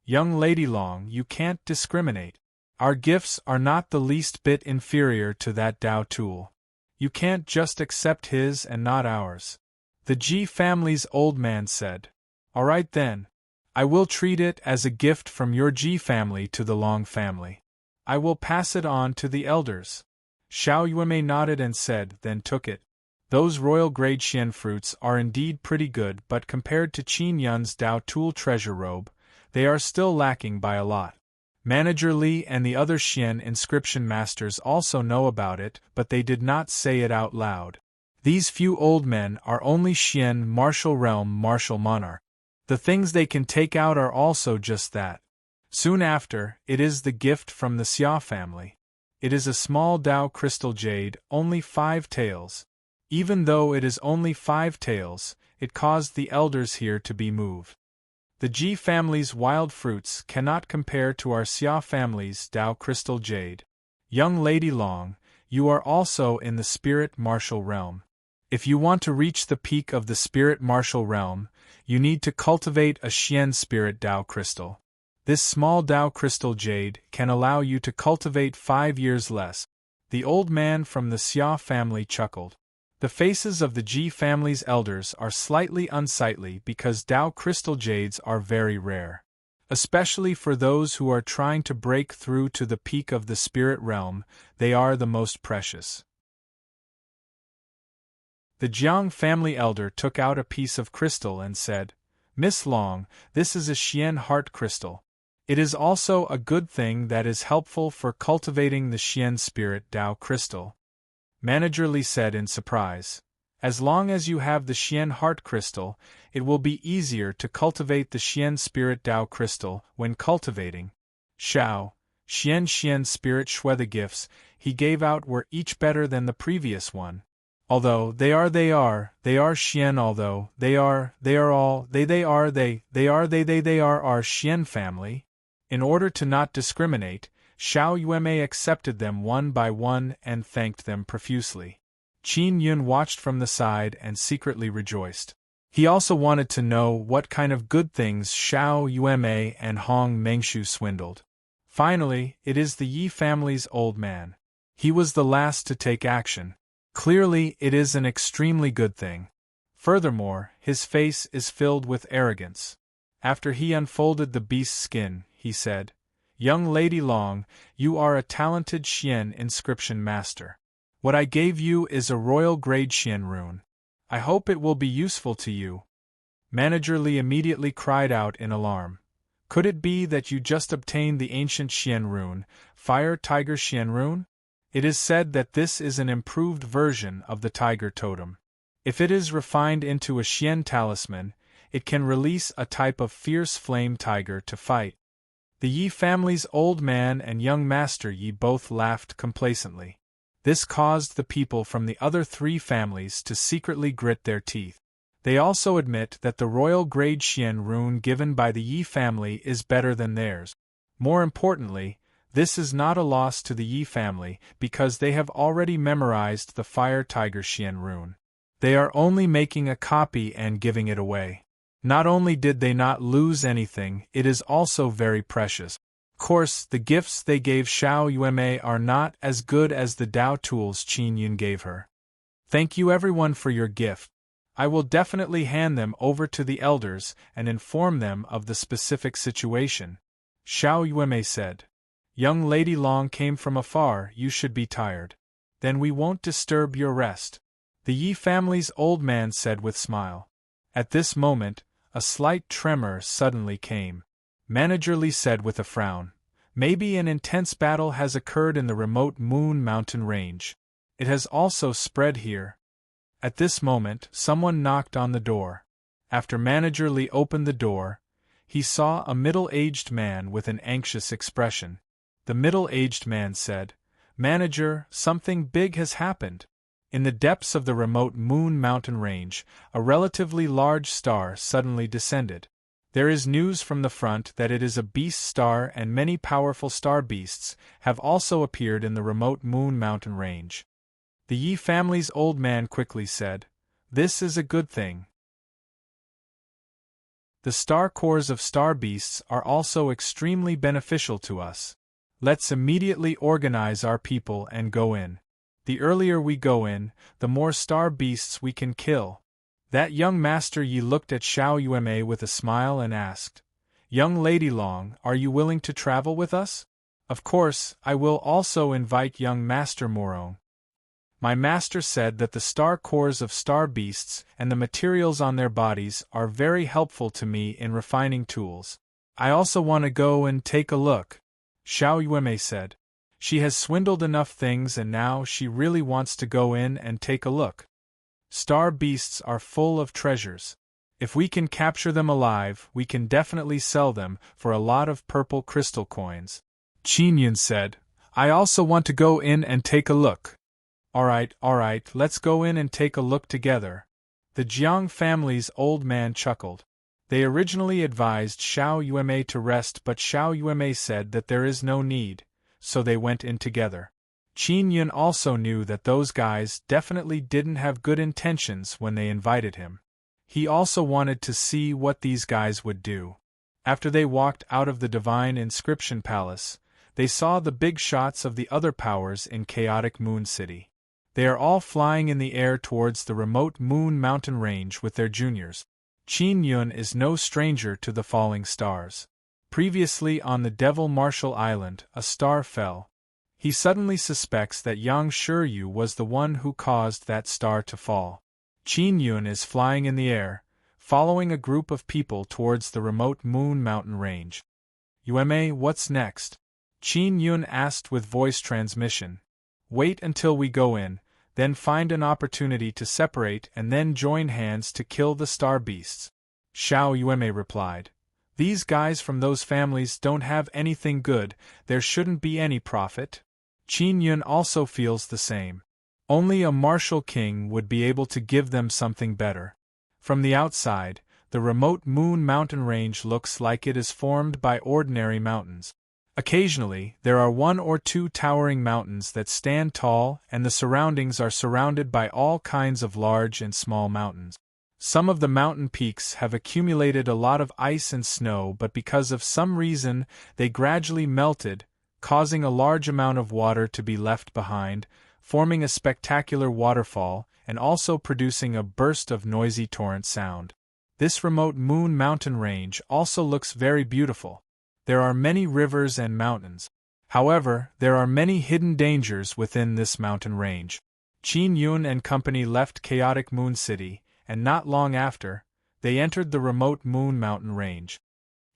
"Young Lady Long, you can't discriminate. Our gifts are not the least bit inferior to that Dao tool. You can't just accept his and not ours." The Ji family's old man said, "All right then. I will treat it as a gift from your Ji family to the Long family. I will pass it on to the elders." Xiao Yueme nodded and said, then took it. Those royal grade Xian fruits are indeed pretty good, but compared to Qin Yun's Dao tool treasure robe, they are still lacking by a lot. Manager Li and the other Xian inscription masters also know about it, but they did not say it out loud. These few old men are only Xian martial realm martial monarch. The things they can take out are also just that. Soon after, it is the gift from the Xia family. It is a small Dao crystal jade, only 5 taels. Even though it is only 5 taels, it caused the elders here to be moved. The Ji family's wild fruits cannot compare to our Xia family's Dao crystal jade. Young Lady Long, you are also in the spirit martial realm. If you want to reach the peak of the spirit martial realm, you need to cultivate a Xian spirit Dao crystal. This small Dao crystal jade can allow you to cultivate 5 years less. The old man from the Xia family chuckled. The faces of the Ji family's elders are slightly unsightly because Dao crystal jades are very rare. Especially for those who are trying to break through to the peak of the spirit realm, they are the most precious. The Jiang family elder took out a piece of crystal and said, "Miss Long, this is a Xian heart crystal. It is also a good thing that is helpful for cultivating the Xian spirit Dao crystal." Manager Li said in surprise, "As long as you have the Xian heart crystal, it will be easier to cultivate the Xian spirit Dao crystal when cultivating." Xian spirit Shui. The gifts he gave out were each better than the previous one. Although they are Xian, although they are our Xian family. In order to not discriminate, Xiao Yueme accepted them one by one and thanked them profusely. Qin Yun watched from the side and secretly rejoiced. He also wanted to know what kind of good things Xiao Yueme and Hong Mengshu swindled. Finally, it is the Yi family's old man. He was the last to take action. Clearly, it is an extremely good thing. Furthermore, his face is filled with arrogance. After he unfolded the beast's skin, he said, "Young Lady Long, you are a talented Xian inscription master. What I gave you is a royal grade Xian rune. I hope it will be useful to you." Manager Li immediately cried out in alarm. "Could it be that you just obtained the ancient Xian rune, Fire Tiger Xian rune? It is said that this is an improved version of the tiger totem. If it is refined into a Xian talisman, it can release a type of fierce flame tiger to fight." The Yi family's old man and young master Yi both laughed complacently. This caused the people from the other three families to secretly grit their teeth. They also admit that the royal grade Xian rune given by the Yi family is better than theirs. More importantly, this is not a loss to the Yi family because they have already memorized the Fire Tiger Xian rune. They are only making a copy and giving it away. Not only did they not lose anything, it is also very precious. Of course, the gifts they gave Xiao Yueme are not as good as the Dao tools Qin Yun gave her. Thank you everyone for your gift. I will definitely hand them over to the elders and inform them of the specific situation, Xiao Yueme said. Young Lady Long came from afar, you should be tired. Then we won't disturb your rest, the Yi family's old man said with smile. At this moment, a slight tremor suddenly came. Manager Li said with a frown, "Maybe an intense battle has occurred in the remote Moon Mountain range. It has also spread here." At this moment, someone knocked on the door. After Manager Li opened the door, he saw a middle-aged man with an anxious expression. The middle-aged man said, "Manager, something big has happened." In the depths of the remote Moon Mountain range, a relatively large star suddenly descended. There is news from the front that it is a beast star, and many powerful star beasts have also appeared in the remote Moon Mountain range. The Yi family's old man quickly said, "This is a good thing. The star cores of star beasts are also extremely beneficial to us. Let's immediately organize our people and go in. The earlier we go in, the more star beasts we can kill." That young Master Yi looked at Xiao Yueme with a smile and asked, "Young Lady Long, are you willing to travel with us?" "Of course, I will also invite young Master Morong. My master said that the star cores of star beasts and the materials on their bodies are very helpful to me in refining tools. I also want to go and take a look," Xiao Yueme said. She has swindled enough things and now she really wants to go in and take a look. Star beasts are full of treasures. If we can capture them alive, we can definitely sell them for a lot of purple crystal coins. Qin Yun said, "I also want to go in and take a look." All right, let's go in and take a look together. The Jiang family's old man chuckled. They originally advised Xiao Yueme to rest, but Xiao Yueme said that there is no need, so they went in together. Qin Yun also knew that those guys definitely didn't have good intentions when they invited him. He also wanted to see what these guys would do. After they walked out of the Divine Inscription Palace, they saw the big shots of the other powers in Chaotic Moon City. They are all flying in the air towards the remote Moon Mountain range with their juniors. Qin Yun is no stranger to the falling stars. Previously on the Devil Marshal Island, a star fell. He suddenly suspects that Yang Shiryu was the one who caused that star to fall. Qin Yun is flying in the air, following a group of people towards the remote Moon Mountain range. "Yueme, what's next?" Qin Yun asked with voice transmission. "Wait until we go in, then find an opportunity to separate and then join hands to kill the star beasts," Xiao Yueme replied. "These guys from those families don't have anything good, there shouldn't be any profit." Qin Yun also feels the same. Only a martial king would be able to give them something better. From the outside, the remote Moon Mountain range looks like it is formed by ordinary mountains. Occasionally, there are one or two towering mountains that stand tall, and the surroundings are surrounded by all kinds of large and small mountains. Some of the mountain peaks have accumulated a lot of ice and snow, but because of some reason, they gradually melted, causing a large amount of water to be left behind, forming a spectacular waterfall, and also producing a burst of noisy torrent sound. This remote moon mountain range also looks very beautiful. There are many rivers and mountains. However, there are many hidden dangers within this mountain range. Qin Yun and company left chaotic Moon City, and not long after, they entered the remote Moon Mountain range.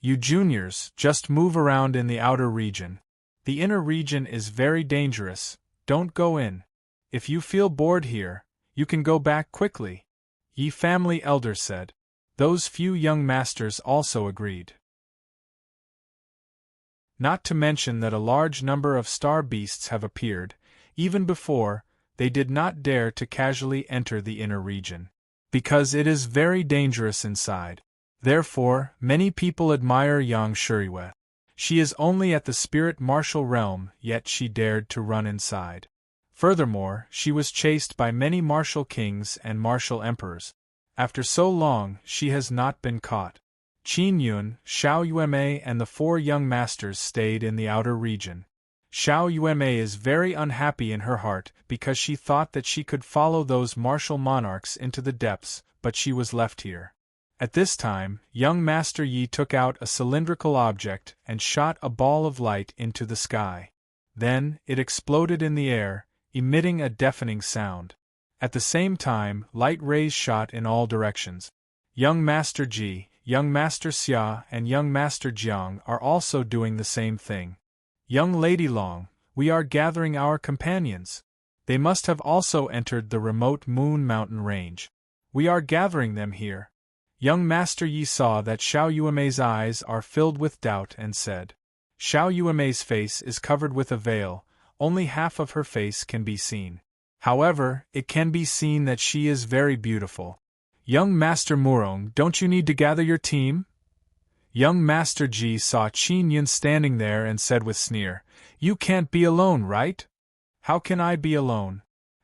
You juniors, just move around in the outer region. The inner region is very dangerous, don't go in. If you feel bored here, you can go back quickly, Yi family elders said. Those few young masters also agreed. Not to mention that a large number of star beasts have appeared, even before, they did not dare to casually enter the inner region, because it is very dangerous inside. Therefore, many people admire young Shuriwe. She is only at the spirit martial realm, yet she dared to run inside. Furthermore, she was chased by many martial kings and martial emperors. After so long, she has not been caught. Qin Yun, Xiao Yueme and the 4 young masters stayed in the outer region. Xiao Yueme is very unhappy in her heart because she thought that she could follow those martial monarchs into the depths, but she was left here. At this time, young Master Yi took out a cylindrical object and shot a ball of light into the sky. Then, it exploded in the air, emitting a deafening sound. At the same time, light rays shot in all directions. Young Master Ji, Young Master Xia and Young Master Jiang are also doing the same thing. Young Lady Long, we are gathering our companions. They must have also entered the remote Moon Mountain range. We are gathering them here. Young Master Yi saw that Xiao Yueme's eyes are filled with doubt and said. Xiao Yueme's face is covered with a veil, only half of her face can be seen. However, it can be seen that she is very beautiful. Young Master Murong, don't you need to gather your team? Young Master Ji saw Qin Yun standing there and said with sneer, You can't be alone, right? How can I be alone?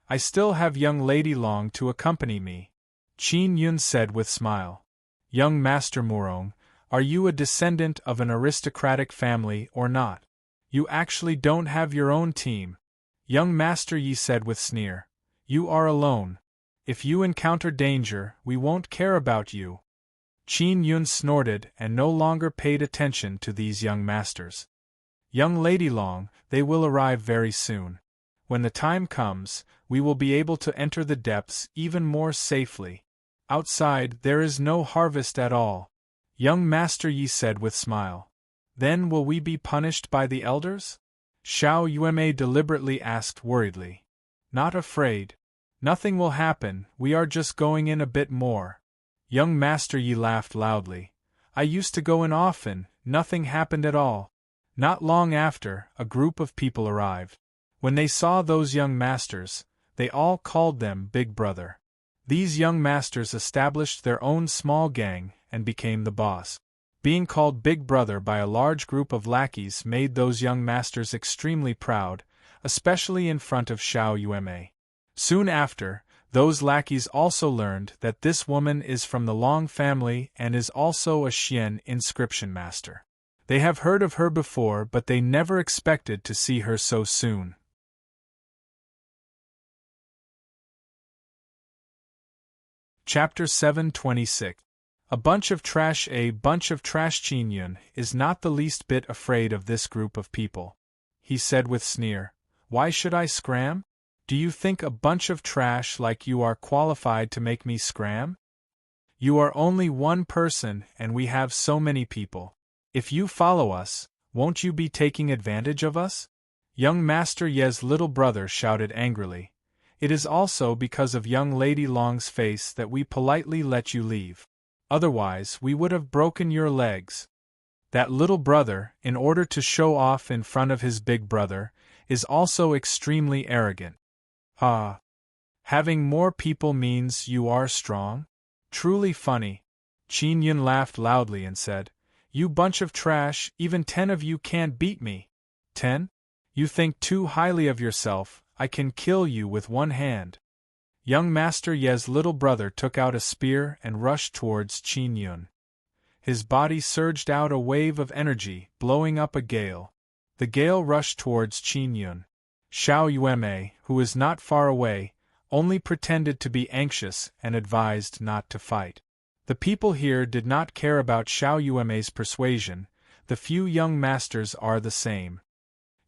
I still have young Lady Long to accompany me. Qin Yun said with smile. Young Master Murong, are you a descendant of an aristocratic family or not? You actually don't have your own team. Young Master Yi said with sneer. You are alone. If you encounter danger, we won't care about you. Qin Yun snorted and no longer paid attention to these young masters. Young Lady Long, they will arrive very soon. When the time comes, we will be able to enter the depths even more safely. Outside, there is no harvest at all. Young Master Yi said with smile. Then will we be punished by the elders? Xiao Yueme deliberately asked worriedly. Not afraid. Nothing will happen, we are just going in a bit more. Young Master Yi laughed loudly. I used to go in often, nothing happened at all. Not long after, a group of people arrived. When they saw those young masters, they all called them Big Brother. These young masters established their own small gang and became the boss. Being called Big Brother by a large group of lackeys made those young masters extremely proud, especially in front of Xiao Yueme. Soon after, those lackeys also learned that this woman is from the Long family and is also a Xian inscription master. They have heard of her before, but they never expected to see her so soon. Chapter 726. A bunch of trash. A bunch of trash. Qin Yun is not the least bit afraid of this group of people. He said with sneer, Why should I scram? Do you think a bunch of trash like you are qualified to make me scram? You are only one person and we have so many people. If you follow us, won't you be taking advantage of us? Young Master Ye's little brother shouted angrily. It is also because of young Lady Long's face that we politely let you leave. Otherwise we would have broken your legs. That little brother, in order to show off in front of his big brother, is also extremely arrogant. Ah. Having more people means you are strong? Truly funny. Qin Yun laughed loudly and said, You bunch of trash, even 10 of you can't beat me. 10? You think too highly of yourself, I can kill you with one hand. Young Master Ye's little brother took out a spear and rushed towards Qin Yun. His body surged out a wave of energy, blowing up a gale. The gale rushed towards Qin Yun. Xiao Yueme, who is not far away, only pretended to be anxious and advised not to fight. The people here did not care about Xiao Yuemei's persuasion. The few young masters are the same.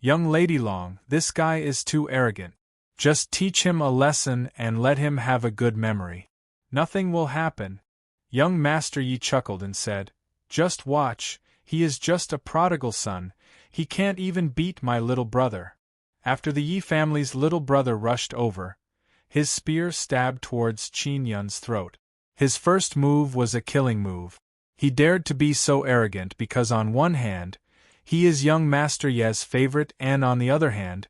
Young Lady Long, this guy is too arrogant. Just teach him a lesson and let him have a good memory. Nothing will happen. Young Master Yi chuckled and said, Just watch, he is just a prodigal son, he can't even beat my little brother. After the Yi family's little brother rushed over, his spear stabbed towards Qin Yun's throat. His first move was a killing move. He dared to be so arrogant because on one hand, he is young Master Ye's favorite and on the other hand,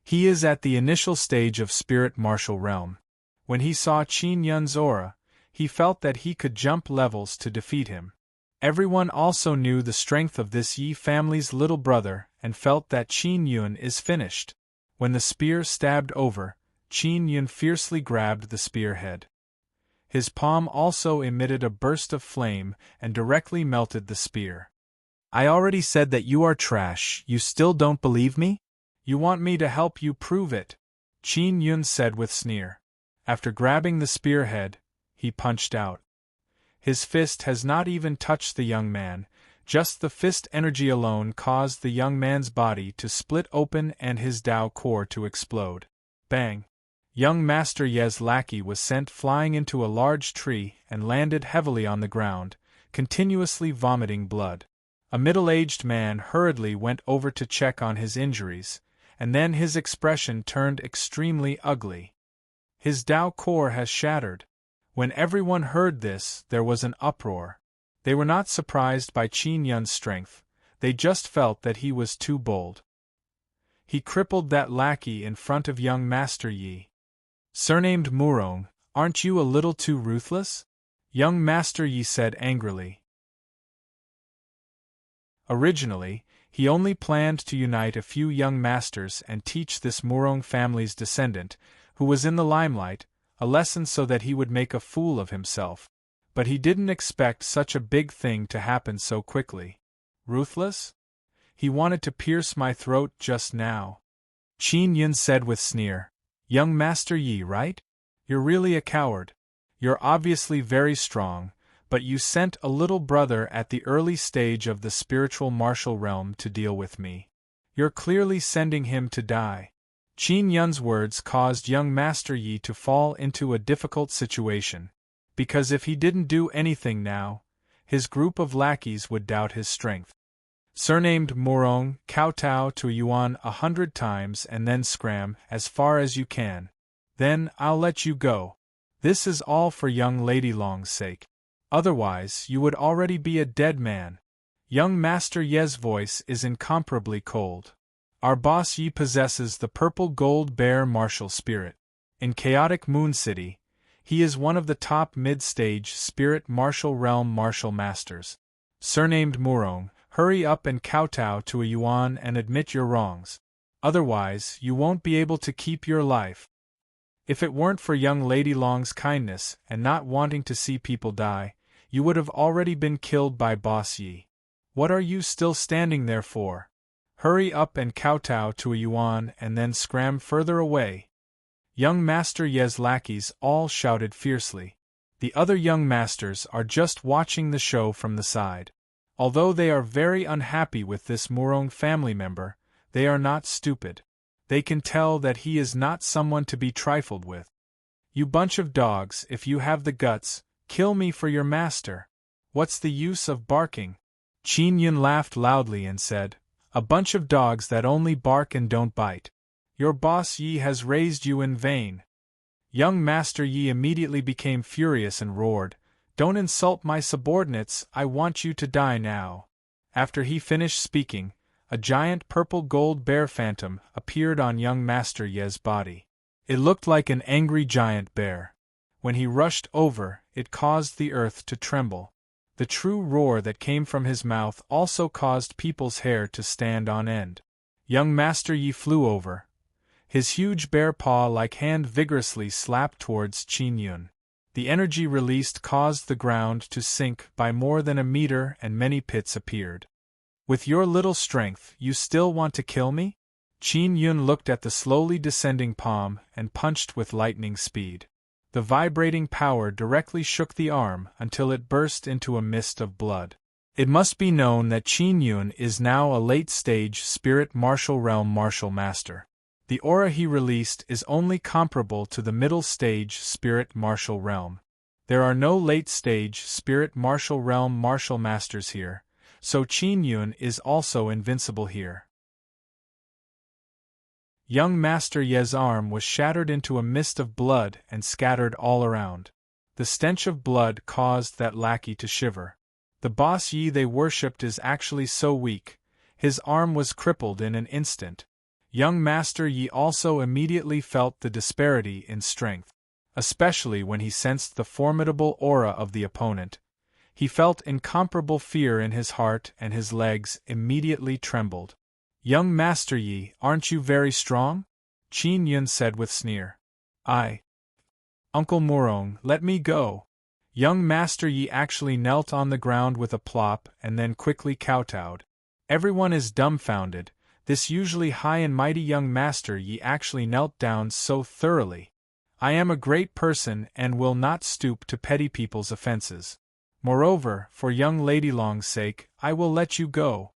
he is at the initial stage of spirit martial realm. When he saw Qin Yun's aura, he felt that he could jump levels to defeat him. Everyone also knew the strength of this Yi family's little brother and felt that Qin Yun is finished. When the spear stabbed over, Qin Yun fiercely grabbed the spearhead. His palm also emitted a burst of flame and directly melted the spear. I already said that you are trash, you still don't believe me? You want me to help you prove it? Qin Yun said with sneer. After grabbing the spearhead, he punched out. His fist has not even touched the young man, just the fist energy alone caused the young man's body to split open and his Dao core to explode. Bang! Young Master Ye's lackey was sent flying into a large tree and landed heavily on the ground, continuously vomiting blood. A middle-aged man hurriedly went over to check on his injuries, and then his expression turned extremely ugly. His Dao core has shattered. When everyone heard this, there was an uproar. They were not surprised by Qin Yun's strength, they just felt that he was too bold. He crippled that lackey in front of young Master Yi. Surnamed Murong, aren't you a little too ruthless? Young Master Yi said angrily. Originally, he only planned to unite a few young masters and teach this Murong family's descendant, who was in the limelight, a lesson so that he would make a fool of himself. But he didn't expect such a big thing to happen so quickly. Ruthless? He wanted to pierce my throat just now. Qin Yun said with sneer. Young Master Yi, right? You're really a coward. You're obviously very strong, but you sent a little brother at the early stage of the spiritual martial realm to deal with me. You're clearly sending him to die. Qin Yun's words caused young Master Yi to fall into a difficult situation, because if he didn't do anything now, his group of lackeys would doubt his strength. Surnamed Murong, kowtow to Yuan 100 times and then scram as far as you can. Then I'll let you go. This is all for young Lady Long's sake. Otherwise, you would already be a dead man. Young Master Ye's voice is incomparably cold. Our boss Yi possesses the purple gold bear martial spirit. In Chaotic Moon City, he is one of the top mid-stage spirit martial realm martial masters. Surnamed Murong, hurry up and kowtow to a Yuan and admit your wrongs. Otherwise, you won't be able to keep your life. If it weren't for young Lady Long's kindness and not wanting to see people die, you would have already been killed by Boss Yi. What are you still standing there for? Hurry up and kowtow to a Yuan and then scram further away. Young Master Ye's lackeys all shouted fiercely. The other young masters are just watching the show from the side. Although they are very unhappy with this Murong family member, they are not stupid. They can tell that he is not someone to be trifled with. You bunch of dogs, if you have the guts, kill me for your master. What's the use of barking? Qin Yun laughed loudly and said, A bunch of dogs that only bark and don't bite. Your boss Yi has raised you in vain. Young Master Yi immediately became furious and roared, Don't insult my subordinates, I want you to die now. After he finished speaking, a giant purple gold bear phantom appeared on young Master Ye's body. It looked like an angry giant bear. When he rushed over, it caused the earth to tremble. The true roar that came from his mouth also caused people's hair to stand on end. Young Master Yi flew over. His huge bear paw-like hand vigorously slapped towards Qin Yun. The energy released caused the ground to sink by more than a meter and many pits appeared. With your little strength, you still want to kill me? Qin Yun looked at the slowly descending palm and punched with lightning speed. The vibrating power directly shook the arm until it burst into a mist of blood. It must be known that Qin Yun is now a late-stage spirit martial realm martial master. The aura he released is only comparable to the middle-stage spirit martial realm. There are no late-stage spirit martial realm martial masters here, so Qin Yun is also invincible here. Young Master Ye's arm was shattered into a mist of blood and scattered all around. The stench of blood caused that lackey to shiver. The boss Yi they worshipped is actually so weak, his arm was crippled in an instant. Young Master Yi also immediately felt the disparity in strength, especially when he sensed the formidable aura of the opponent. He felt incomparable fear in his heart and his legs immediately trembled. Young Master Yi, aren't you very strong? Qin Yun said with sneer. Uncle Murong, let me go. Young Master Yi actually knelt on the ground with a plop and then quickly kowtowed. Everyone is dumbfounded. This usually high and mighty young Master Yi actually knelt down so thoroughly. I am a great person and will not stoop to petty people's offenses. Moreover, for young Lady Long's sake, I will let you go.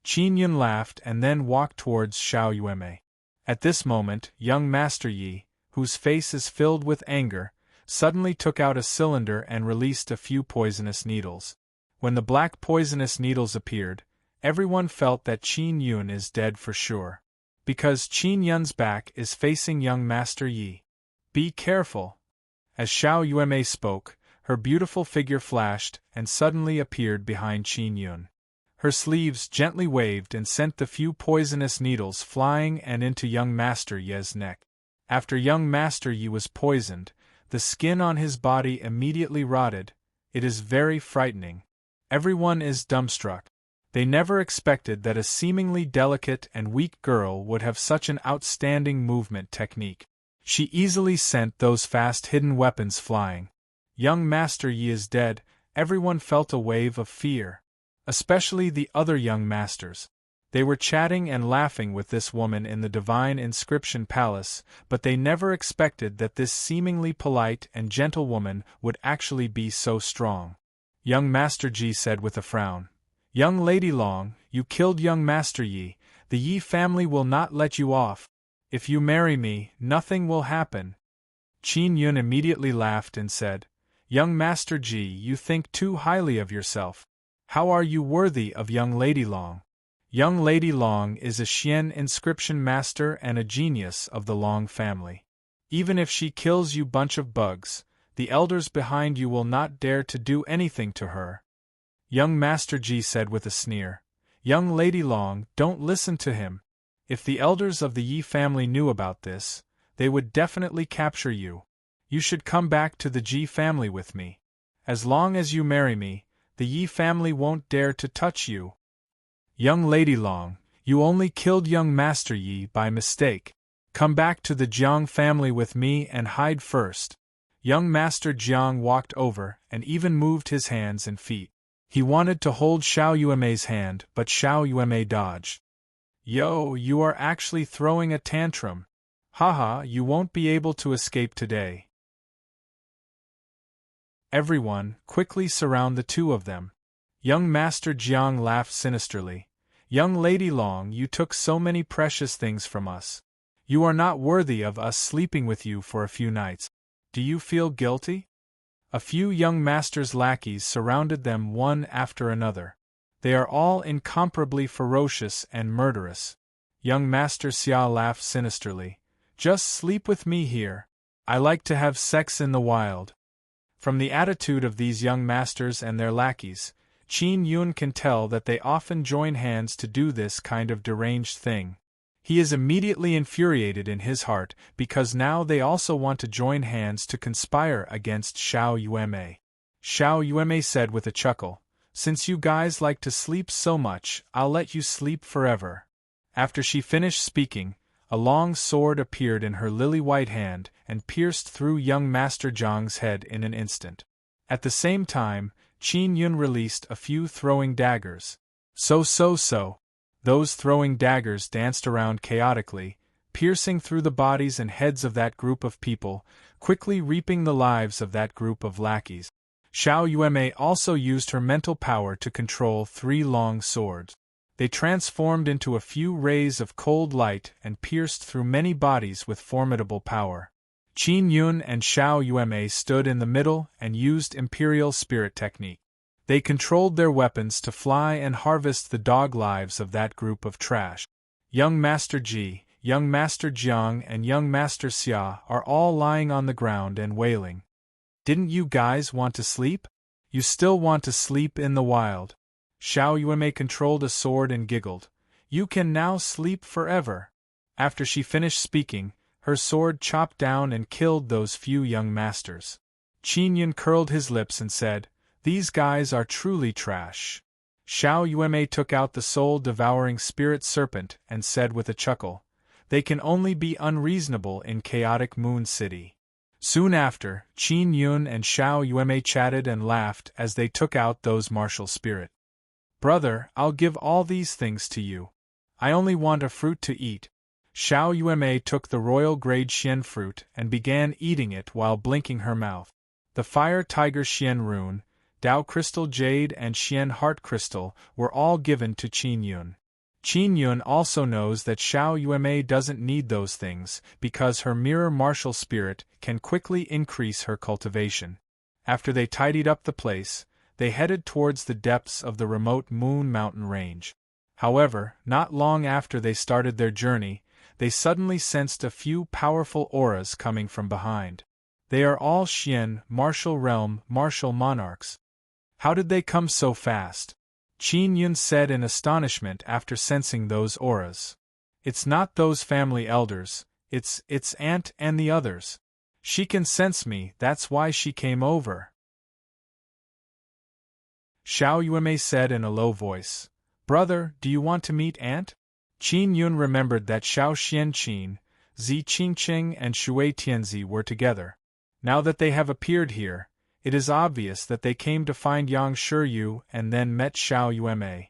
Qin Yun laughed and then walked towards Xiao Yuemei. At this moment, young Master Yi, whose face is filled with anger, suddenly took out a cylinder and released a few poisonous needles. When the black poisonous needles appeared, everyone felt that Qin Yun is dead for sure. Because Qin Yun's back is facing young Master Yi. Be careful. As Xiao Yuemei spoke, her beautiful figure flashed and suddenly appeared behind Qin Yun. Her sleeves gently waved and sent the few poisonous needles flying and into young Master Yi's neck. After young Master Yi was poisoned, the skin on his body immediately rotted. It is very frightening. Everyone is dumbstruck. They never expected that a seemingly delicate and weak girl would have such an outstanding movement technique. She easily sent those fast hidden weapons flying. Young Master Yi is dead. Everyone felt a wave of fear. Especially the other young masters. They were chatting and laughing with this woman in the Divine Inscription Palace, but they never expected that this seemingly polite and gentle woman would actually be so strong. Young Master Ji said with a frown. Young Lady Long, you killed young Master Yi. The Yi family will not let you off. If you marry me, nothing will happen. Qin Yun immediately laughed and said, Young Master Ji, you think too highly of yourself. How are you worthy of young Lady Long? Young Lady Long is a Xian inscription master and a genius of the Long family. Even if she kills you bunch of bugs, the elders behind you will not dare to do anything to her. Young Master Ji said with a sneer. Young Lady Long, don't listen to him. If the elders of the Yi family knew about this, they would definitely capture you. You should come back to the Ji family with me. As long as you marry me, the Yi family won't dare to touch you. Young Lady Long, you only killed young Master Yi by mistake. Come back to the Jiang family with me and hide first. Young Master Jiang walked over and even moved his hands and feet. He wanted to hold Xiao Yuemei's hand, but Xiao Yuemei dodged. Yo, you are actually throwing a tantrum. Haha, you won't be able to escape today. Everyone, quickly surround the two of them. Young Master Jiang laughed sinisterly. Young Lady Long, you took so many precious things from us. You are not worthy of us sleeping with you for a few nights. Do you feel guilty? A few young master's lackeys surrounded them one after another. They are all incomparably ferocious and murderous. Young Master Xia laughed sinisterly. Just sleep with me here. I like to have sex in the wild. From the attitude of these young masters and their lackeys, Qin Yun can tell that they often join hands to do this kind of deranged thing. He is immediately infuriated in his heart because now they also want to join hands to conspire against Xiao Yuemei. Xiao Yuemei said with a chuckle, Since you guys like to sleep so much, I'll let you sleep forever. After she finished speaking, a long sword appeared in her lily-white hand and pierced through young Master Jiang's head in an instant. At the same time, Qin Yun released a few throwing daggers. So. Those throwing daggers danced around chaotically, piercing through the bodies and heads of that group of people, quickly reaping the lives of that group of lackeys. Xiao Yuemei also used her mental power to control 3 long swords. They transformed into a few rays of cold light and pierced through many bodies with formidable power. Qin Yun and Xiao Yuemei stood in the middle and used Imperial Spirit technique. They controlled their weapons to fly and harvest the dog lives of that group of trash. Young Master Ji, Young Master Jiang and Young Master Xia are all lying on the ground and wailing. Didn't you guys want to sleep? You still want to sleep in the wild. Xiao Yuemei controlled a sword and giggled. You can now sleep forever. After she finished speaking, her sword chopped down and killed those few young masters. Qin Yun curled his lips and said, These guys are truly trash. Xiao Yuemei took out the soul-devouring spirit serpent and said with a chuckle, They can only be unreasonable in chaotic Moon City. Soon after, Qin Yun and Xiao Yuemei chatted and laughed as they took out those martial spirit. Brother, I'll give all these things to you. I only want a fruit to eat. Xiao Yuemei took the royal grade Xian fruit and began eating it while blinking her mouth. The fire tiger Xian rune, Dao crystal jade and Xian heart crystal were all given to Qin Yun. Qin Yun also knows that Xiao Yuemei doesn't need those things because her mirror martial spirit can quickly increase her cultivation. After they tidied up the place, they headed towards the depths of the remote Moon Mountain range. However, not long after they started their journey, they suddenly sensed a few powerful auras coming from behind. They are all Xian, martial realm, martial monarchs. How did they come so fast? Qin Yun said in astonishment after sensing those auras. It's not those family elders, it's Aunt and the others. She can sense me, that's why she came over. Xiao Yuemei said in a low voice, Brother, do you want to meet Aunt? Qin Yun remembered that Xiao Xianqin, Zi Qingqing and Shui Tianzi were together. Now that they have appeared here, it is obvious that they came to find Yang Shiyu and then met Xiao Yuemei.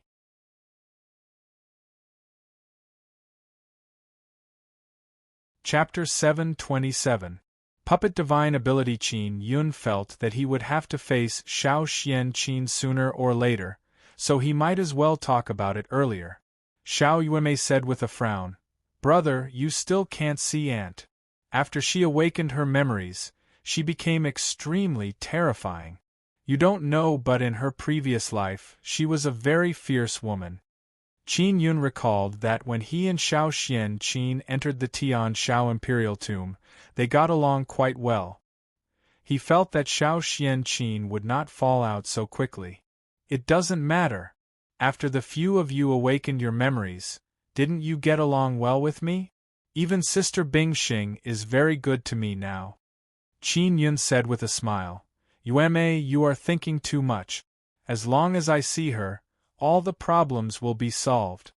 Chapter 727. Puppet Divine Ability. Qin Yun felt that he would have to face Xiao Xianqin sooner or later, so he might as well talk about it earlier. Xiao Yuemei said with a frown, Brother, you still can't see Aunt. After she awakened her memories, she became extremely terrifying. You don't know, but in her previous life, she was a very fierce woman. Qin Yun recalled that when he and Xiao Xianqin entered the Tian Shao Imperial Tomb, they got along quite well. He felt that Xiao Xianqin would not fall out so quickly. It doesn't matter. After the few of you awakened your memories, didn't you get along well with me? Even Sister Bingxing is very good to me now. Qin Yun said with a smile, Yuemei, you are thinking too much. As long as I see her, all the problems will be solved.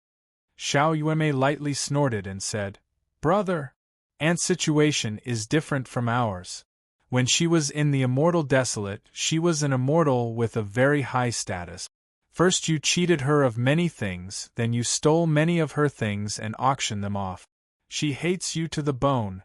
Xiao Yuemei lightly snorted and said, Brother, Aunt's situation is different from ours. When she was in the Immortal Desolate, she was an immortal with a very high status. First you cheated her of many things, then you stole many of her things and auctioned them off. She hates you to the bone.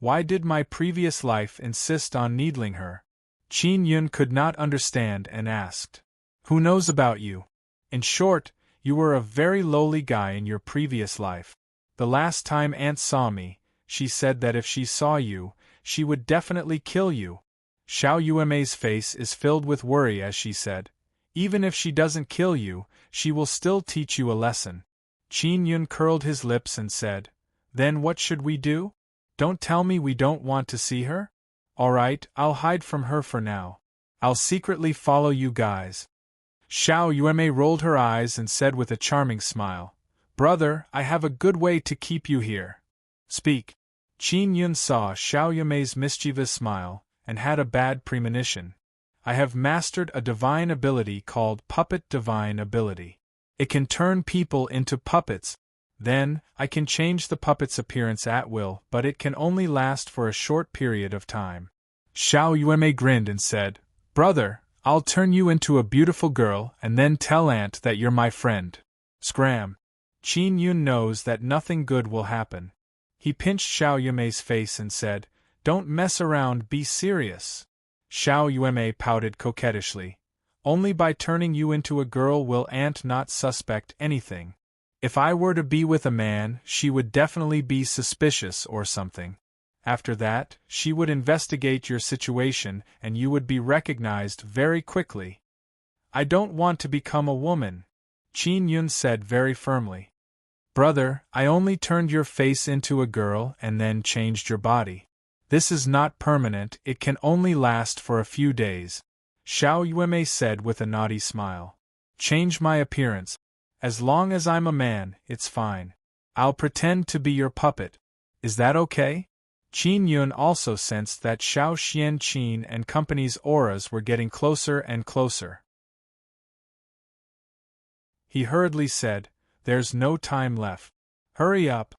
Why did my previous life insist on needling her? Qin Yun could not understand and asked, Who knows about you? In short, you were a very lowly guy in your previous life. The last time Aunt saw me, she said that if she saw you, she would definitely kill you. Xiao Yuemei's face is filled with worry as she said, Even if she doesn't kill you, she will still teach you a lesson. Qin Yun curled his lips and said, Then what should we do? Don't tell me we don't want to see her? All right, I'll hide from her for now. I'll secretly follow you guys. Xiao Yuemei rolled her eyes and said with a charming smile, Brother, I have a good way to keep you here. Speak. Qin Yun saw Xiao Yuemei's mischievous smile, and had a bad premonition. I have mastered a divine ability called Puppet Divine Ability. It can turn people into puppets. Then, I can change the puppet's appearance at will, but it can only last for a short period of time. Xiao Yuemei grinned and said, Brother, I'll turn you into a beautiful girl and then tell Aunt that you're my friend. Scram. Qin Yun knows that nothing good will happen. He pinched Xiao Yuemei's face and said, Don't mess around, be serious. Xiao Yueme pouted coquettishly. Only by turning you into a girl will Aunt not suspect anything. If I were to be with a man, she would definitely be suspicious or something. After that, she would investigate your situation and you would be recognized very quickly. I don't want to become a woman, Qin Yun said very firmly. Brother, I only turned your face into a girl and then changed your body. This is not permanent, it can only last for a few days, Xiao Yueme said with a naughty smile. Change my appearance. As long as I'm a man, it's fine. I'll pretend to be your puppet. Is that okay? Qin Yun also sensed that Xiao Xianqin and company's auras were getting closer and closer. He hurriedly said, There's no time left. Hurry up.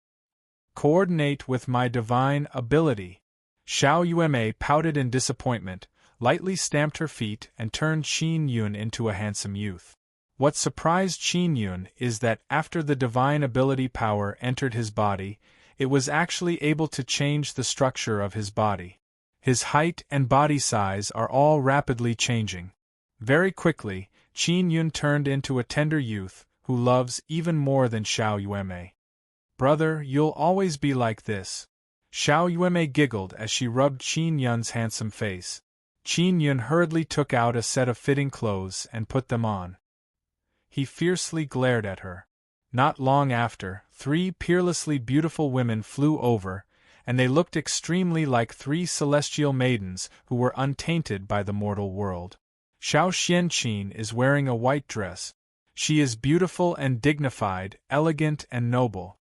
Coordinate with my divine ability. Xiao Yueme pouted in disappointment, lightly stamped her feet and turned Qin Yun into a handsome youth. What surprised Qin Yun is that after the divine ability power entered his body, it was actually able to change the structure of his body. His height and body size are all rapidly changing. Very quickly, Qin Yun turned into a tender youth, who loves even more than Xiao Yueme. Brother, you'll always be like this. Xiao Yueme giggled as she rubbed Qin Yun's handsome face. Qin Yun hurriedly took out a set of fitting clothes and put them on. He fiercely glared at her. Not long after, 3 peerlessly beautiful women flew over, and they looked extremely like 3 celestial maidens who were untainted by the mortal world. Xiao Xianqin is wearing a white dress. She is beautiful and dignified, elegant and noble.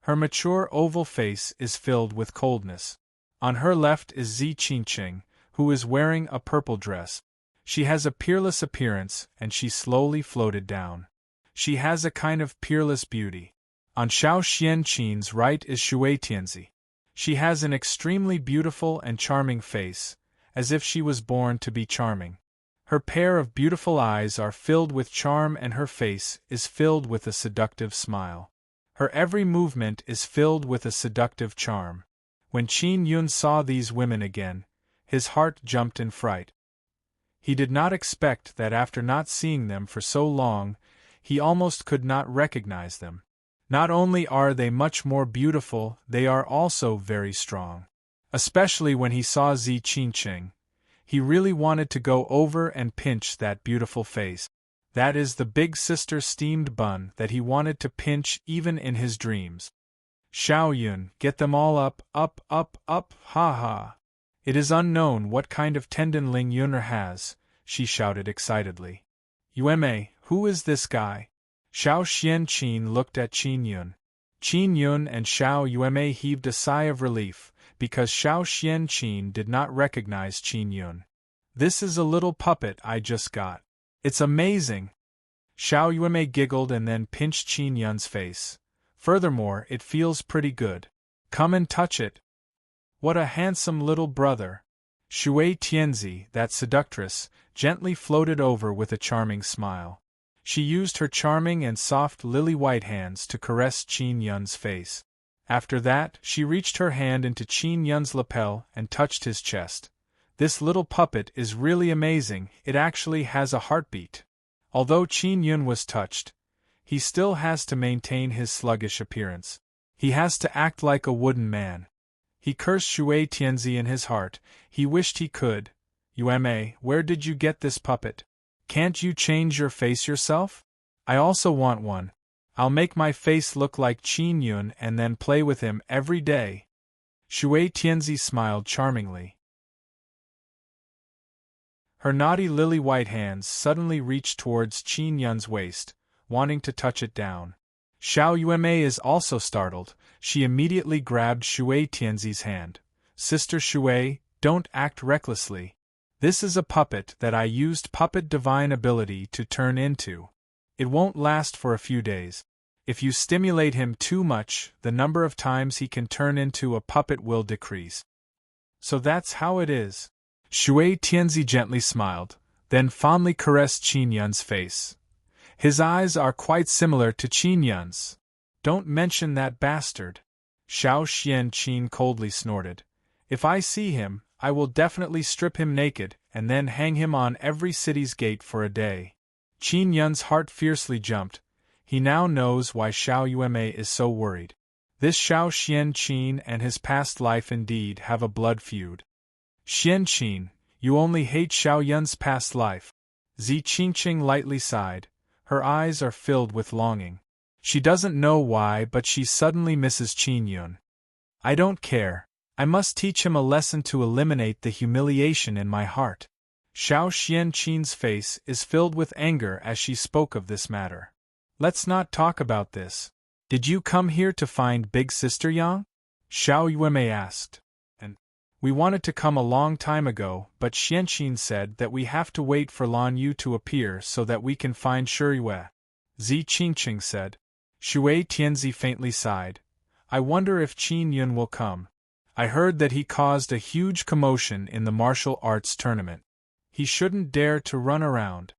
Her mature oval face is filled with coldness. On her left is Zi Qingqing, who is wearing a purple dress. She has a peerless appearance, and she slowly floated down. She has a kind of peerless beauty. On Xiao Xianqin's right is Shui Tianzi. She has an extremely beautiful and charming face, as if she was born to be charming. Her pair of beautiful eyes are filled with charm and her face is filled with a seductive smile. Her every movement is filled with a seductive charm. When Qin Yun saw these women again, his heart jumped in fright. He did not expect that after not seeing them for so long, he almost could not recognize them. Not only are they much more beautiful, they are also very strong. Especially when he saw Zi Qingqing. He really wanted to go over and pinch that beautiful face. That is the big sister steamed bun that he wanted to pinch even in his dreams. Xiao Yun, get them all up, up, up, up, ha ha. It is unknown what kind of tendon Ling Yuner has, she shouted excitedly. Yueme, who is this guy? Xiao Xianqin looked at Qin Yun. Qin Yun and Xiao Yueme heaved a sigh of relief, because Xiao Xianqin did not recognize Qin Yun. This is a little puppet I just got. It's amazing! Xiao Yueme giggled and then pinched Qin Yun's face. Furthermore, it feels pretty good. Come and touch it. What a handsome little brother! Shui Tianzi, that seductress, gently floated over with a charming smile. She used her charming and soft lily-white hands to caress Qin Yun's face. After that, she reached her hand into Qin Yun's lapel and touched his chest. This little puppet is really amazing, it actually has a heartbeat. Although Qin Yun was touched, he still has to maintain his sluggish appearance. He has to act like a wooden man. He cursed Shui Tianzi in his heart, he wished he could. Yueme, where did you get this puppet? Can't you change your face yourself? I also want one. I'll make my face look like Qin Yun and then play with him every day. Shui Tianzi smiled charmingly. Her naughty lily-white hands suddenly reached towards Qin Yun's waist, wanting to touch it down. Xiao Yueme is also startled. She immediately grabbed Shui Tianzi's hand. Sister Shui, don't act recklessly. This is a puppet that I used puppet divine ability to turn into. It won't last for a few days. If you stimulate him too much, the number of times he can turn into a puppet will decrease. So that's how it is. Shui Tianzi gently smiled, then fondly caressed Qin Yun's face. His eyes are quite similar to Qin Yun's. Don't mention that bastard. Xiao Xianqin coldly snorted. If I see him, I will definitely strip him naked, and then hang him on every city's gate for a day. Qin Yun's heart fiercely jumped. He now knows why Xiao Yuemei is so worried. This Xiao Xianqin and his past life indeed have a blood feud. Xianqin, you only hate Xiao Yun's past life. Zi Qingqing lightly sighed. Her eyes are filled with longing. She doesn't know why, but she suddenly misses Qin Yun. I don't care. I must teach him a lesson to eliminate the humiliation in my heart. Xiao Xianqin's face is filled with anger as she spoke of this matter. Let's not talk about this. Did you come here to find Big Sister Yang? Xiao Yuemei asked. We wanted to come a long time ago, but Xianqin said that we have to wait for Lan Yu to appear so that we can find Shiyue. Zi Qingqing said. Shui Tianzi faintly sighed. I wonder if Qin Yun will come. I heard that he caused a huge commotion in the martial arts tournament. He shouldn't dare to run around.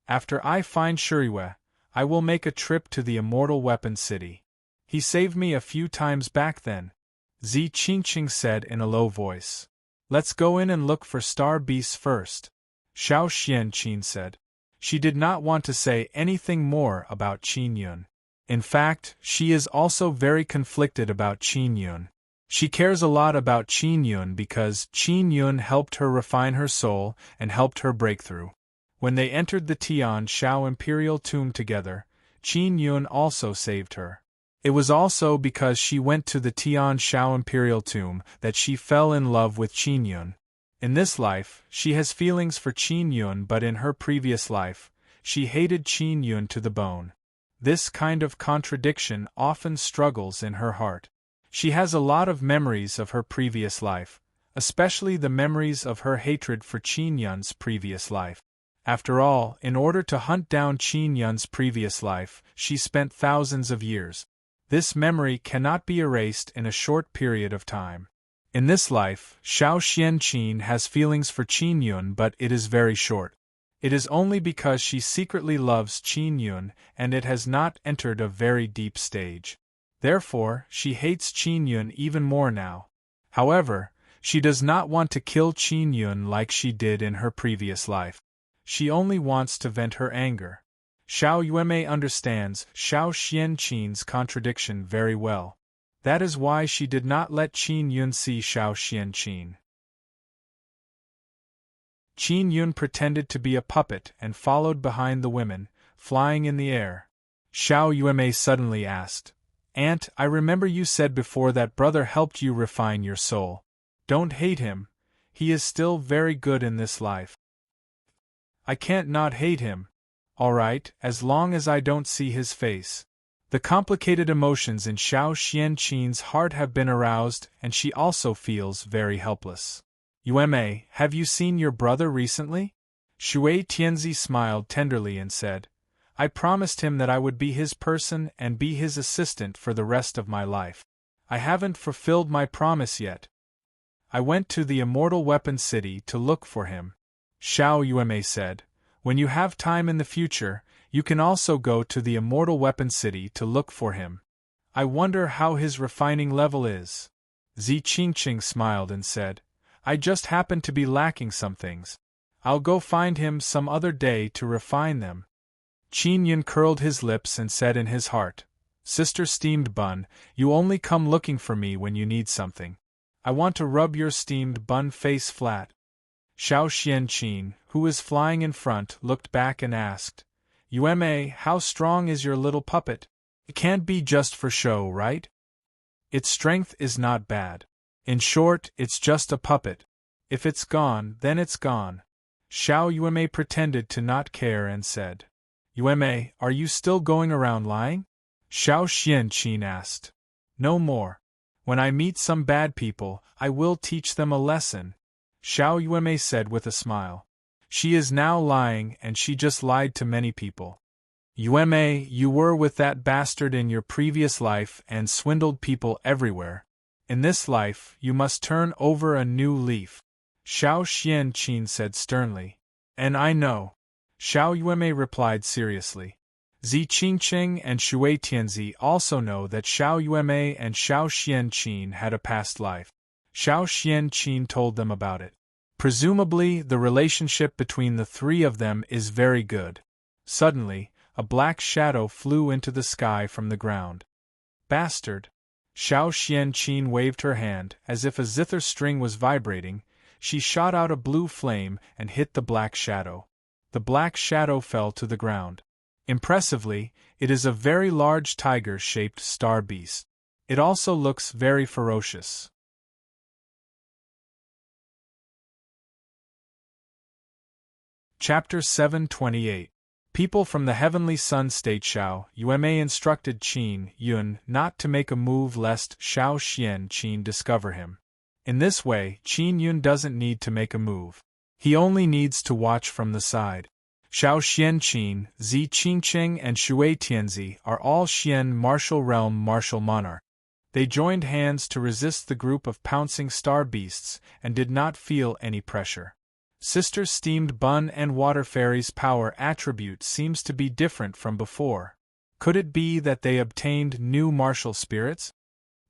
After I find Shiyue, I will make a trip to the Immortal Weapon City. He saved me a few times back then. Zi Qingqing said in a low voice. Let's go in and look for star beasts first. Xiao Xianqin said. She did not want to say anything more about Qin Yun. In fact, she is also very conflicted about Qin Yun. She cares a lot about Qin Yun because Qin Yun helped her refine her soul and helped her break through. When they entered the Tian Shao Imperial Tomb together, Qin Yun also saved her. It was also because she went to the Tian Shao Imperial Tomb that she fell in love with Qin Yun. In this life, she has feelings for Qin Yun, but in her previous life, she hated Qin Yun to the bone. This kind of contradiction often struggles in her heart. She has a lot of memories of her previous life, especially the memories of her hatred for Qin Yun's previous life. After all, in order to hunt down Qin Yun's previous life, she spent thousands of years. This memory cannot be erased in a short period of time. In this life, Xiao Xianqin has feelings for Qin Yun, but it is very short. It is only because she secretly loves Qin Yun, and it has not entered a very deep stage. Therefore, she hates Qin Yun even more now. However, she does not want to kill Qin Yun like she did in her previous life. She only wants to vent her anger. Xiao Yuemei understands Xiao Xianqin's contradiction very well. That is why she did not let Qin Yun see Xiao Xianqin. Qin Yun pretended to be a puppet and followed behind the women, flying in the air. Xiao Yuemei suddenly asked, Aunt, I remember you said before that brother helped you refine your soul. Don't hate him. He is still very good in this life. I can't not hate him. All right, as long as I don't see his face. The complicated emotions in Xiao Xianqin's heart have been aroused, and she also feels very helpless. Yuemei, have you seen your brother recently? Shui Tianzi smiled tenderly and said, I promised him that I would be his person and be his assistant for the rest of my life. I haven't fulfilled my promise yet. I went to the Immortal Weapon City to look for him. Xiao Yuemei said, When you have time in the future, you can also go to the Immortal Weapon City to look for him. I wonder how his refining level is. Zi Qingqing smiled and said, I just happen to be lacking some things. I'll go find him some other day to refine them. Qin Yun curled his lips and said in his heart, Sister Steamed Bun, you only come looking for me when you need something. I want to rub your steamed bun face flat. Xiao Xianqin, who was flying in front, looked back and asked, Yuemei, how strong is your little puppet? It can't be just for show, right? Its strength is not bad. In short, it's just a puppet. If it's gone, then it's gone. Xiao Yuemei pretended to not care and said, Yuemei, are you still going around lying? Xiao Xianqin asked. No more. When I meet some bad people, I will teach them a lesson. Xiao Yuemei said with a smile. She is now lying, and she just lied to many people. Yuemei, you were with that bastard in your previous life and swindled people everywhere. In this life, you must turn over a new leaf. Xiao Xianqin said sternly. And I know. Xiao Yuemei replied seriously. Zi Qingqing and Shui Tianzi also know that Xiao Yuemei and Xiao Xianqin had a past life. Xiao Xianqin told them about it. Presumably, the relationship between the three of them is very good. Suddenly, a black shadow flew into the sky from the ground. Bastard! Xiao Xianqin waved her hand, as if a zither string was vibrating. She shot out a blue flame and hit the black shadow. The black shadow fell to the ground. Impressively, it is a very large tiger-shaped star beast. It also looks very ferocious. Chapter 728. People from the Heavenly Sun State. Xiao Yuanmei instructed Qin Yun not to make a move lest Xiao Xianqin discover him. In this way, Qin Yun doesn't need to make a move. He only needs to watch from the side. Xiao Xianqin, Zi Qingqing and Shui Tianzi are all Xian martial realm martial monarch. They joined hands to resist the group of pouncing star beasts and did not feel any pressure. Sister Steamed Bun and Water Fairy's power attribute seems to be different from before. Could it be that they obtained new martial spirits?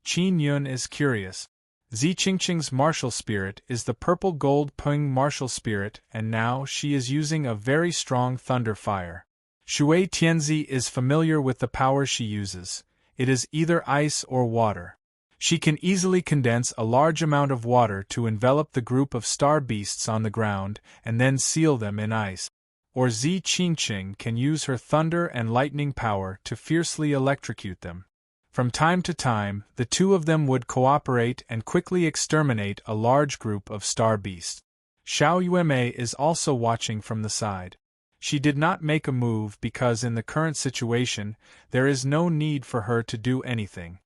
Qin Yun is curious. Zi Qingqing's martial spirit is the purple gold Peng martial spirit, and now she is using a very strong thunder fire. Shui Tianzi is familiar with the power she uses. It is either ice or water. She can easily condense a large amount of water to envelop the group of star beasts on the ground and then seal them in ice. Or Zi Qingqing can use her thunder and lightning power to fiercely electrocute them. From time to time, the two of them would cooperate and quickly exterminate a large group of star beasts. Xiao Yuanmei is also watching from the side. She did not make a move because in the current situation, there is no need for her to do anything.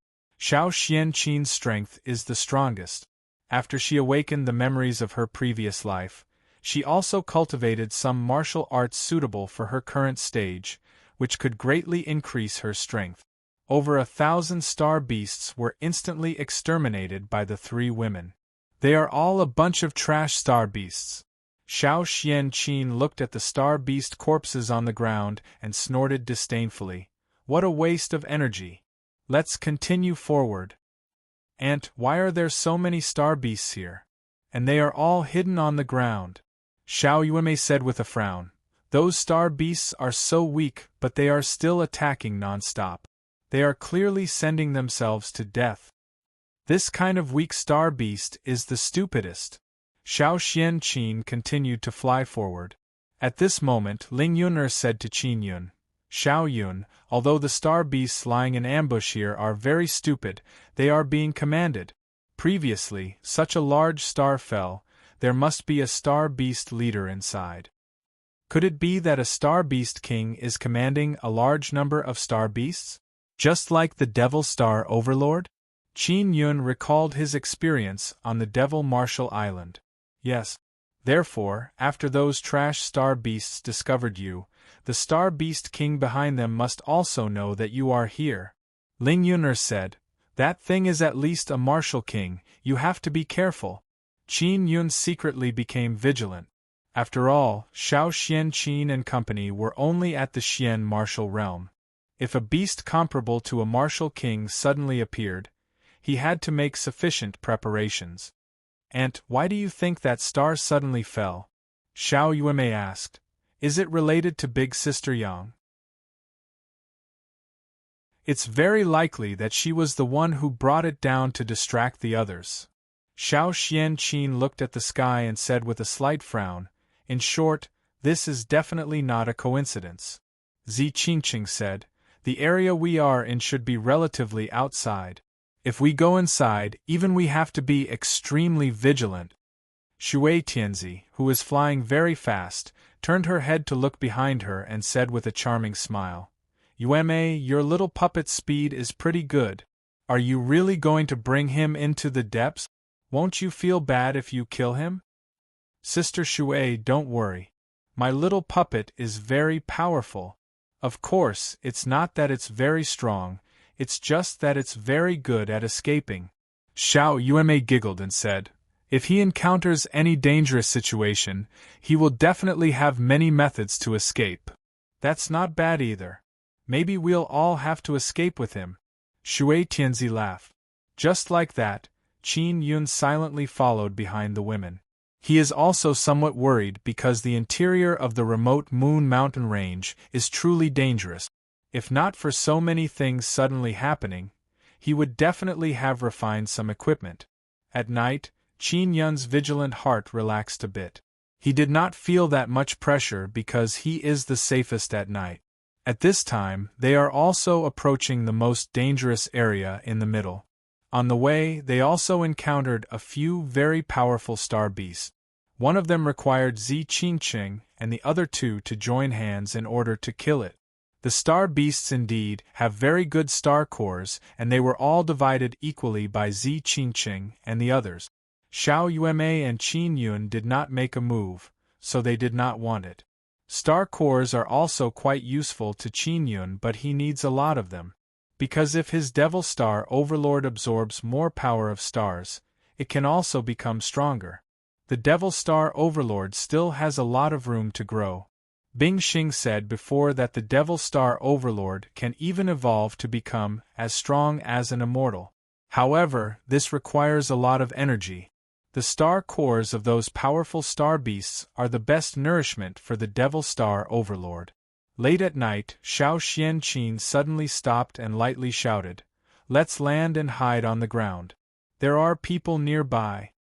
Xiao Xianqin's strength is the strongest. After she awakened the memories of her previous life, she also cultivated some martial arts suitable for her current stage, which could greatly increase her strength. Over 1,000 star beasts were instantly exterminated by the three women. They are all a bunch of trash star beasts. Xiao Xianqin looked at the star beast corpses on the ground and snorted disdainfully. What a waste of energy! Let's continue forward. Aunt, why are there so many star beasts here? And they are all hidden on the ground. Xiao Yuanmei said with a frown. Those star beasts are so weak, but they are still attacking non-stop. They are clearly sending themselves to death. This kind of weak star beast is the stupidest. Xiao Xianqin continued to fly forward. At this moment, Ling Yuner said to Qin Yun, Xiao Yun, although the star beasts lying in ambush here are very stupid, they are being commanded. Previously, such a large star fell, there must be a star beast leader inside. Could it be that a star beast king is commanding a large number of star beasts? Just like the Devil Star Overlord? Qin Yun recalled his experience on the Devil Marshal Island. Yes. Therefore, after those trash star beasts discovered you, the star beast king behind them must also know that you are here. Ling Yuner said, That thing is at least a martial king, you have to be careful. Qin Yun secretly became vigilant. After all, Xiao Xianqin and company were only at the Xian martial realm. If a beast comparable to a martial king suddenly appeared, he had to make sufficient preparations. Aunt, why do you think that star suddenly fell? Xiao Yuanmei asked. Is it related to Big Sister Yang? It's very likely that she was the one who brought it down to distract the others. Xiao Xianqin looked at the sky and said with a slight frown, In short, this is definitely not a coincidence. Zi Qingqing said, The area we are in should be relatively outside. If we go inside, even we have to be extremely vigilant. Shui Tianzi, who is flying very fast, turned her head to look behind her and said with a charming smile, Yuanmei, your little puppet's speed is pretty good. Are you really going to bring him into the depths? Won't you feel bad if you kill him? Sister Shui, don't worry. My little puppet is very powerful. Of course, it's not that it's very strong, it's just that it's very good at escaping. Xiao Yuanmei giggled and said, If he encounters any dangerous situation, he will definitely have many methods to escape. That's not bad either. Maybe we'll all have to escape with him. Shui Tianzi laughed. Just like that, Qin Yun silently followed behind the women. He is also somewhat worried because the interior of the remote Moon Mountain range is truly dangerous. If not for so many things suddenly happening, he would definitely have refined some equipment. At night, Qin Yun's vigilant heart relaxed a bit. He did not feel that much pressure because he is the safest at night. At this time, they are also approaching the most dangerous area in the middle. On the way, they also encountered a few very powerful star beasts. One of them required Zi Qingqing and the other two to join hands in order to kill it. The star beasts indeed have very good star cores, and they were all divided equally by Zi Qingqing and the others. Xiao Yuemei and Qin Yun did not make a move, so they did not want it. Star cores are also quite useful to Qin Yun, but he needs a lot of them. Because if his Devil Star Overlord absorbs more power of stars, it can also become stronger. The Devil Star Overlord still has a lot of room to grow. Bing Xing said before that the Devil Star Overlord can even evolve to become as strong as an immortal. However, this requires a lot of energy. The star cores of those powerful star beasts are the best nourishment for the Devil Star Overlord. Late at night, Xiao Xianqin suddenly stopped and lightly shouted, "Let's land and hide on the ground. There are people nearby."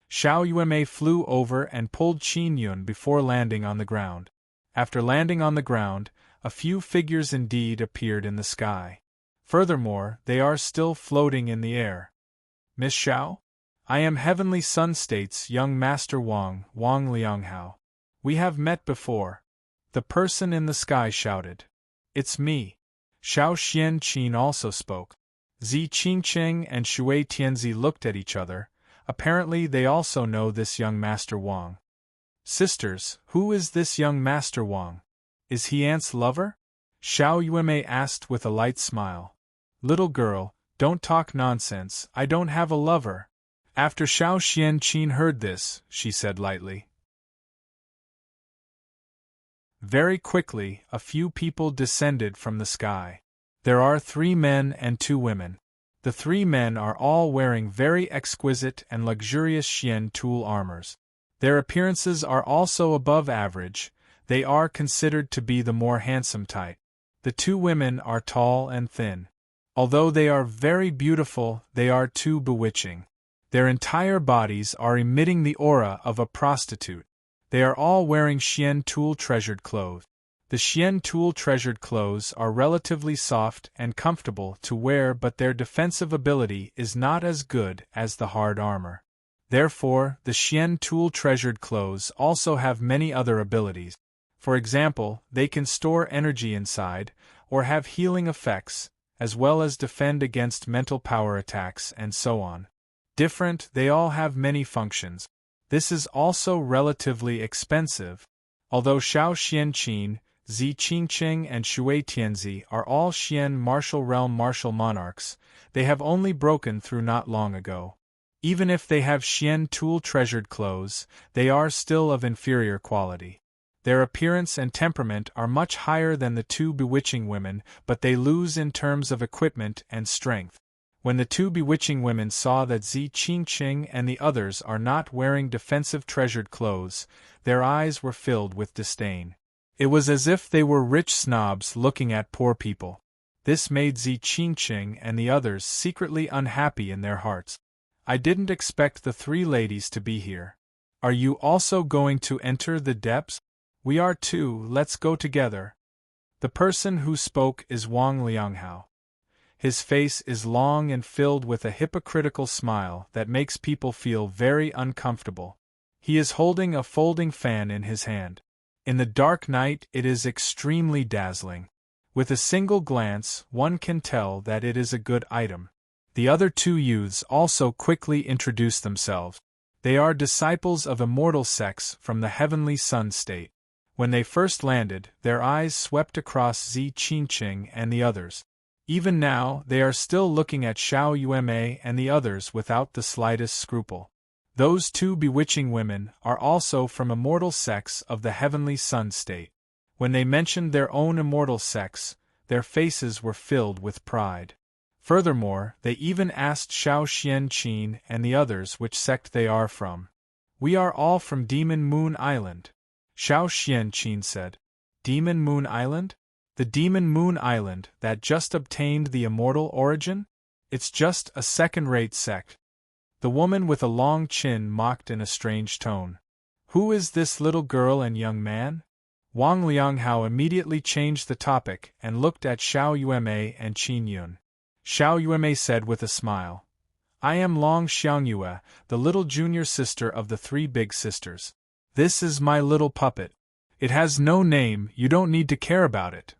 Xiao Yuemei flew over and pulled Qin Yun before landing on the ground. After landing on the ground, a few figures indeed appeared in the sky. Furthermore, they are still floating in the air. "Miss Xiao? I am Heavenly Sun State's young Master Wang Lianghao. We have met before." The person in the sky shouted. "It's me." Xiao Xianqin also spoke. Zi Qingqing and Shui Tianzi looked at each other. Apparently they also know this young Master Wang. "Sisters, who is this young Master Wang? Is he Aunt's lover?" Xiao Yuemei asked with a light smile. "Little girl, don't talk nonsense, I don't have a lover." After Xiao Xianqin heard this, she said lightly. Very quickly, a few people descended from the sky. There are 3 men and 2 women. The 3 men are all wearing very exquisite and luxurious Xian tool armors. Their appearances are also above average. They are considered to be the more handsome type. The 2 women are tall and thin. Although they are very beautiful, they are too bewitching. Their entire bodies are emitting the aura of a prostitute. They are all wearing Xian tool treasured clothes. The Xian tool treasured clothes are relatively soft and comfortable to wear, but their defensive ability is not as good as the hard armor. Therefore, the Xian tool treasured clothes also have many other abilities. For example, they can store energy inside, or have healing effects, as well as defend against mental power attacks and so on. Different, they all have many functions. This is also relatively expensive. Although Xiao Xianqin, Zi Qingqing and Shui Tianzi are all Xian martial realm martial monarchs, they have only broken through not long ago. Even if they have Xian tool treasured clothes, they are still of inferior quality. Their appearance and temperament are much higher than the 2 bewitching women, but they lose in terms of equipment and strength. When the 2 bewitching women saw that Zi Qingqing and the others are not wearing defensive treasured clothes, their eyes were filled with disdain. It was as if they were rich snobs looking at poor people. This made Zi Qingqing and the others secretly unhappy in their hearts. "I didn't expect the 3 ladies to be here. Are you also going to enter the depths?" "We are too, let's go together." The person who spoke is Wang Lianghao. His face is long and filled with a hypocritical smile that makes people feel very uncomfortable. He is holding a folding fan in his hand. In the dark night it is extremely dazzling. With a single glance, one can tell that it is a good item. The other 2 youths also quickly introduce themselves. They are disciples of immortal sects from the Heavenly Sun State. When they first landed, their eyes swept across Zi Qingqing and the others. Even now, they are still looking at Xiao Yuemei and the others without the slightest scruple. Those 2 bewitching women are also from immortal sects of the Heavenly Sun State. When they mentioned their own immortal sects, their faces were filled with pride. Furthermore, they even asked Xiao Xianqin and the others which sect they are from. We are all from Demon Moon Island, Xiao Xianqin said. Demon Moon Island? The Demon Moon Island that just obtained the immortal origin? It's just a second-rate sect. The woman with a long chin mocked in a strange tone. Who is this little girl and young man? Wang Lianghao immediately changed the topic and looked at Xiao Yuemei and Qin Yun. Xiao Yuemei said with a smile, I am Long Xiangyue, the little junior sister of the three big sisters. This is my little puppet. It has no name, you don't need to care about it.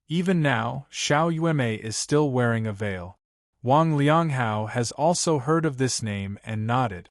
Even now, Xiao Yuemei is still wearing a veil. Wang Lianghao has also heard of this name and nodded.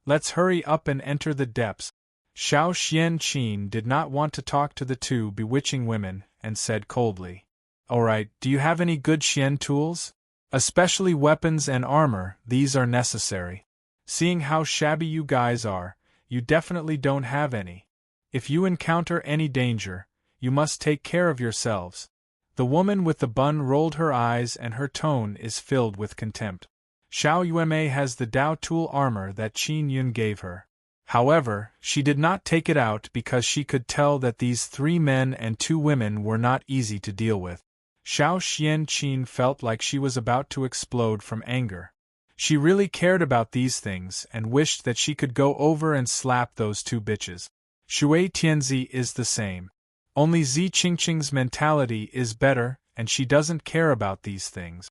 Let's hurry up and enter the depths. Xiao Xianqin did not want to talk to the two bewitching women, and said coldly, Alright, do you have any good Xian tools? Especially weapons and armor, these are necessary. Seeing how shabby you guys are, you definitely don't have any. If you encounter any danger, you must take care of yourselves. The woman with the bun rolled her eyes and her tone is filled with contempt. Xiao Yuemei has the Dao tool armor that Qin Yun gave her. However, she did not take it out because she could tell that these 3 men and 2 women were not easy to deal with. Xiao Xianqin felt like she was about to explode from anger. She really cared about these things and wished that she could go over and slap those 2 bitches. Shui Tianzi is the same. Only Zi Qingqing's mentality is better, and she doesn't care about these things.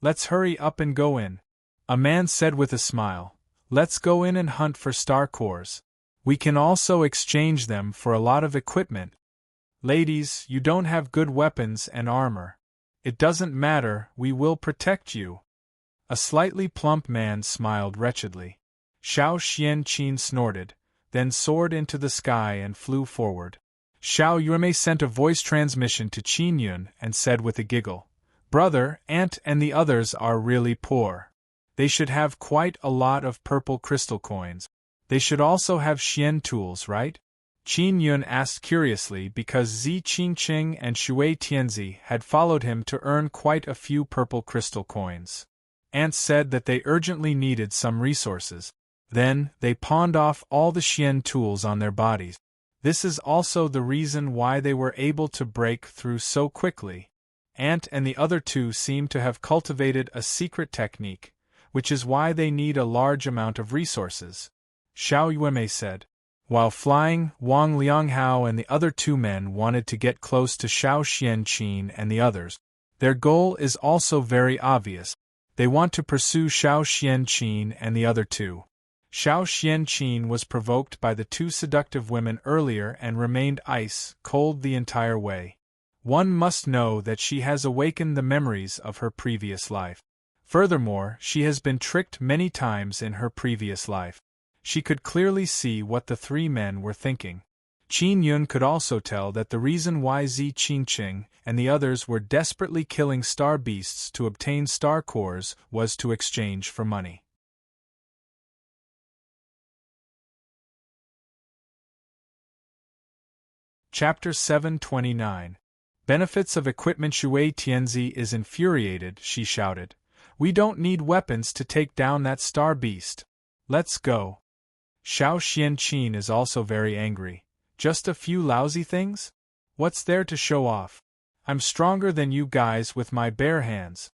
Let's hurry up and go in. A man said with a smile. Let's go in and hunt for star cores. We can also exchange them for a lot of equipment. Ladies, you don't have good weapons and armor. It doesn't matter, we will protect you. A slightly plump man smiled wretchedly. Xiao Xianqin snorted, then soared into the sky and flew forward. Xiao Yuemei sent a voice transmission to Qin Yun and said with a giggle, Brother, Aunt and the others are really poor. They should have quite a lot of purple crystal coins. They should also have Xian tools, right? Qin Yun asked curiously because Zi Qingqing and Shui Tianzi had followed him to earn quite a few purple crystal coins. Aunt said that they urgently needed some resources. Then, they pawned off all the Xian tools on their bodies. This is also the reason why they were able to break through so quickly. Aunt and the other 2 seem to have cultivated a secret technique, which is why they need a large amount of resources. Xiao Yuemei said. While flying, Wang Lianghao and the other 2 men wanted to get close to Xiao Xianqin and the others. Their goal is also very obvious. They want to pursue Xiao Xianqin and the other 2. Xiao Xianqin was provoked by the 2 seductive women earlier and remained ice-cold the entire way. One must know that she has awakened the memories of her previous life. Furthermore, she has been tricked many times in her previous life. She could clearly see what the 3 men were thinking. Qin Yun could also tell that the reason why Zi Qingqing and the others were desperately killing star beasts to obtain star cores was to exchange for money. Chapter 729. Benefits of equipment. Shui Tianzi is infuriated, she shouted. We don't need weapons to take down that star beast. Let's go. Xiao Xianqin is also very angry. Just a few lousy things? What's there to show off? I'm stronger than you guys with my bare hands.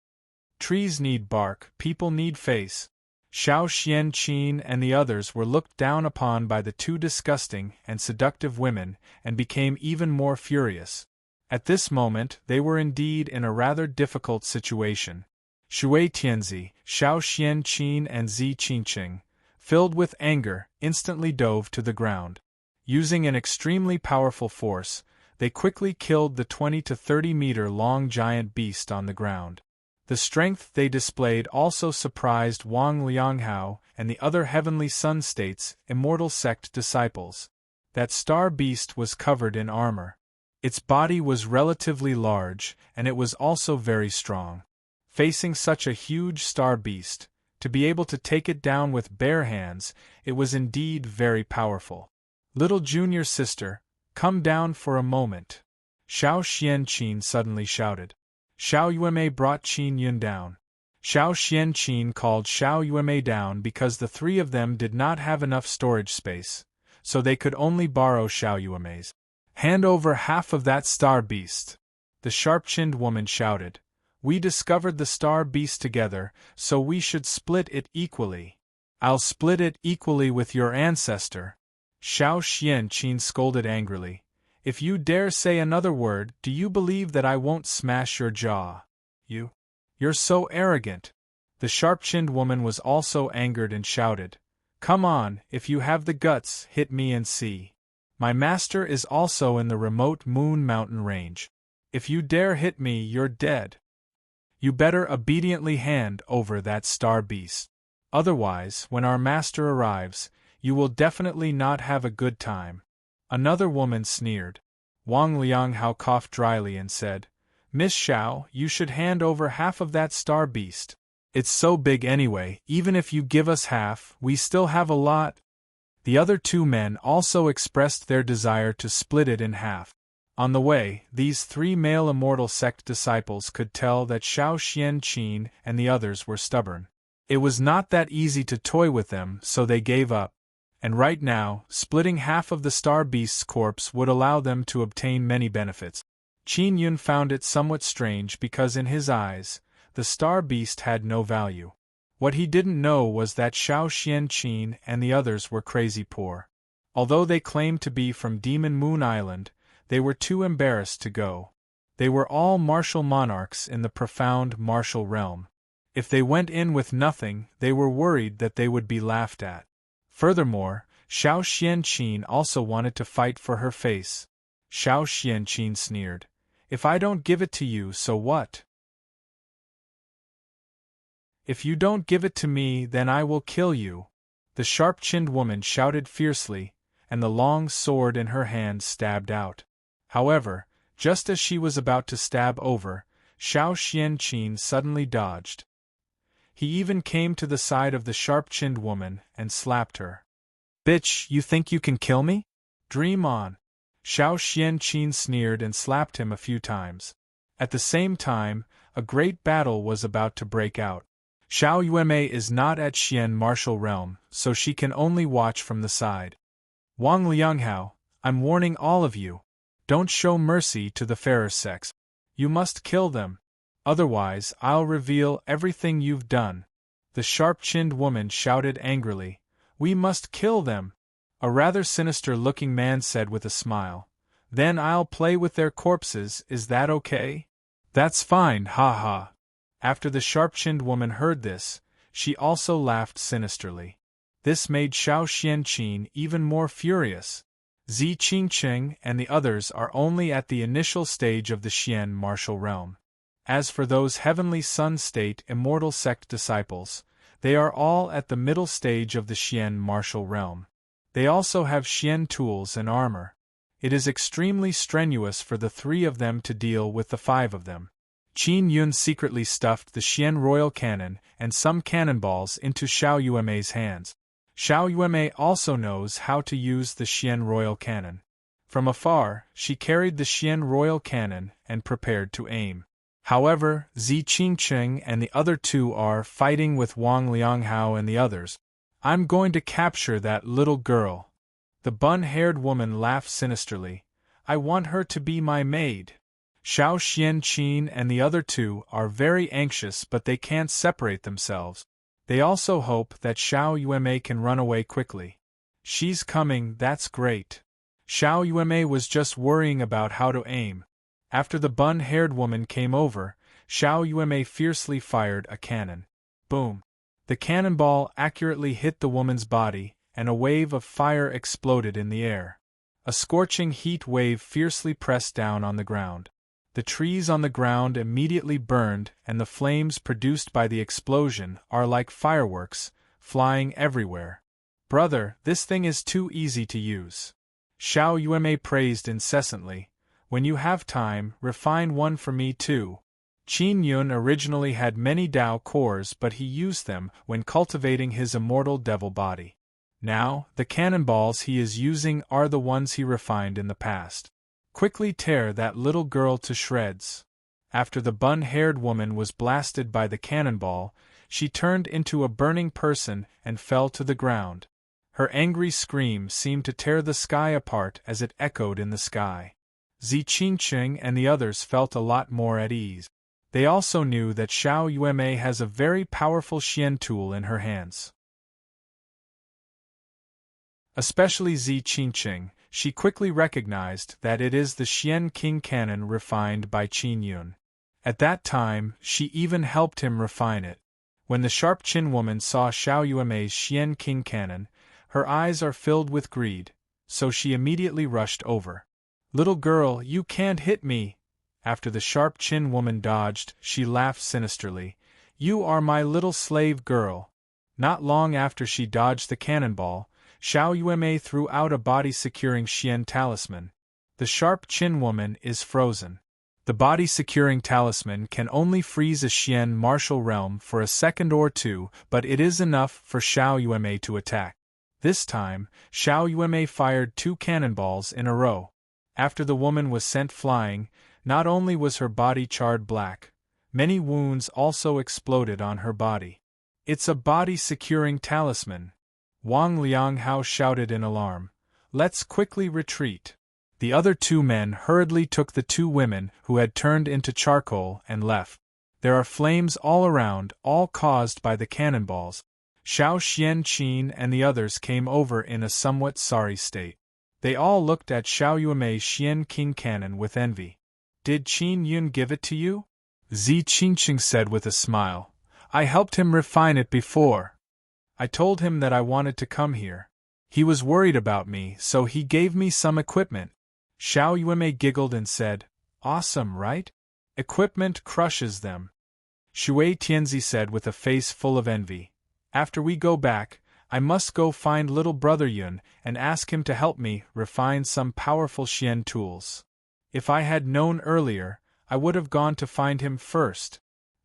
Trees need bark, people need face. Xiao Xianqin and the others were looked down upon by the 2 disgusting and seductive women and became even more furious. At this moment, they were indeed in a rather difficult situation. Shui Tianzi, Xiao Xianqin and Zi Qingqing, filled with anger, instantly dove to the ground. Using an extremely powerful force, they quickly killed the 20 to 30 meter long giant beast on the ground. The strength they displayed also surprised Wang Lianghao and the other Heavenly Sun State's immortal sect disciples. That star beast was covered in armor. Its body was relatively large, and it was also very strong. Facing such a huge star beast, to be able to take it down with bare hands, it was indeed very powerful. Little junior sister, come down for a moment. Xiao Xianqin suddenly shouted. Xiao Yuemei brought Qin Yun down. Xiao Xianqin called Xiao Yuemei down because the three of them did not have enough storage space, so they could only borrow Xiao Yuemei's. Hand over half of that star beast. The sharp-chinned woman shouted. We discovered the star beast together, so we should split it equally. I'll split it equally with your ancestor. Xiao Xianqin scolded angrily. If you dare say another word, do you believe that I won't smash your jaw? You're so arrogant. The sharp-chinned woman was also angered and shouted. Come on, if you have the guts, hit me and see. My master is also in the remote Moon Mountain range. If you dare hit me, you're dead. You better obediently hand over that star beast. Otherwise, when our master arrives, you will definitely not have a good time. Another woman sneered. Wang Lianghao coughed dryly and said, Miss Xiao, you should hand over half of that star beast. It's so big anyway, even if you give us half, we still have a lot. The other two men also expressed their desire to split it in half. On the way, these three male immortal sect disciples could tell that Xiao Xianqin and the others were stubborn. It was not that easy to toy with them, so they gave up. And right now, splitting half of the star beast's corpse would allow them to obtain many benefits. Qin Yun found it somewhat strange because in his eyes, the star beast had no value. What he didn't know was that Xiao Xianqin and the others were crazy poor. Although they claimed to be from Demon Moon Island, they were too embarrassed to go. They were all martial monarchs in the profound martial realm. If they went in with nothing, they were worried that they would be laughed at. Furthermore, Xiao Xianqin also wanted to fight for her face. Xiao Xianqin sneered. If I don't give it to you, so what? If you don't give it to me, then I will kill you. The sharp-chinned woman shouted fiercely, and the long sword in her hand stabbed out. However, just as she was about to stab over, Xiao Xianqin suddenly dodged. He even came to the side of the sharp-chinned woman and slapped her. Bitch, you think you can kill me? Dream on. Xiao Xianqin sneered and slapped him a few times. At the same time, a great battle was about to break out. Xiao Yuemei is not at Xian martial realm, so she can only watch from the side. Wang Lianghao, I'm warning all of you. Don't show mercy to the fairer sex. You must kill them. Otherwise, I'll reveal everything you've done. The sharp-chinned woman shouted angrily. We must kill them. A rather sinister-looking man said with a smile. Then I'll play with their corpses, is that okay? That's fine, ha. After the sharp-chinned woman heard this, she also laughed sinisterly. This made Xiao Xianqin even more furious. Zi Qingqing and the others are only at the initial stage of the Xian martial realm. As for those heavenly sun state immortal sect disciples, they are all at the middle stage of the Xian martial realm. They also have Xian tools and armor. It is extremely strenuous for the three of them to deal with the five of them. Qin Yun secretly stuffed the Xian royal cannon and some cannonballs into Xiao Yuemei's hands. Xiao Yuemei also knows how to use the Xian royal cannon. From afar, she carried the Xian royal cannon and prepared to aim. However, Zi Qingqing and the other two are fighting with Wang Lianghao and the others. I'm going to capture that little girl. The bun-haired woman laughed sinisterly. I want her to be my maid. Xiao Xianqin and the other two are very anxious, but they can't separate themselves. They also hope that Xiao Yuemei can run away quickly. She's coming, that's great. Xiao Yuemei was just worrying about how to aim. After the bun-haired woman came over, Xiao Yuemei fiercely fired a cannon. Boom! The cannonball accurately hit the woman's body, and a wave of fire exploded in the air. A scorching heat wave fiercely pressed down on the ground. The trees on the ground immediately burned, and the flames produced by the explosion are like fireworks, flying everywhere. Brother, this thing is too easy to use. Xiao Yuemei praised incessantly. When you have time, refine one for me too. Qin Yun originally had many Dao cores, but he used them when cultivating his immortal devil body. Now, the cannonballs he is using are the ones he refined in the past. Quickly tear that little girl to shreds. After the bun-haired woman was blasted by the cannonball, she turned into a burning person and fell to the ground. Her angry scream seemed to tear the sky apart as it echoed in the sky. Zi Qingqing and the others felt a lot more at ease. They also knew that Xiao Yuemei has a very powerful Xian tool in her hands. Especially Zi Qingqing, she quickly recognized that it is the Xian King Cannon refined by Qin Yun. At that time, she even helped him refine it. When the Sharp Chin woman saw Xiao Yuemei's Xian King Cannon, her eyes are filled with greed, so she immediately rushed over. "Little girl, you can't hit me!" After the Sharp Chin woman dodged, she laughed sinisterly. "You are my little slave girl." Not long after she dodged the cannonball, Xiao Yuemei threw out a body-securing Xian talisman. The Sharp Chin woman is frozen. The body-securing talisman can only freeze a Xian martial realm for a second or two, but it is enough for Xiao Yuemei to attack. This time, Xiao Yuemei fired 2 cannonballs in a row. After the woman was sent flying, not only was her body charred black, many wounds also exploded on her body. "It's a body-securing talisman!" Wang Lianghao shouted in alarm. "Let's quickly retreat." The other 2 men hurriedly took the 2 women who had turned into charcoal and left. There are flames all around, all caused by the cannonballs. Xiao Xianqin and the others came over in a somewhat sorry state. They all looked at Xiao Yuemei's Xian King Cannon with envy. "Did Qin Yun give it to you?" Zi Qingqing said with a smile. "I helped him refine it before. I told him that I wanted to come here. He was worried about me, so he gave me some equipment." Xiao Yuemei giggled and said, "Awesome, right? Equipment crushes them." Shui Tianzi said with a face full of envy. "After we go back, I must go find little brother Yun and ask him to help me refine some powerful Xian tools. If I had known earlier, I would have gone to find him first."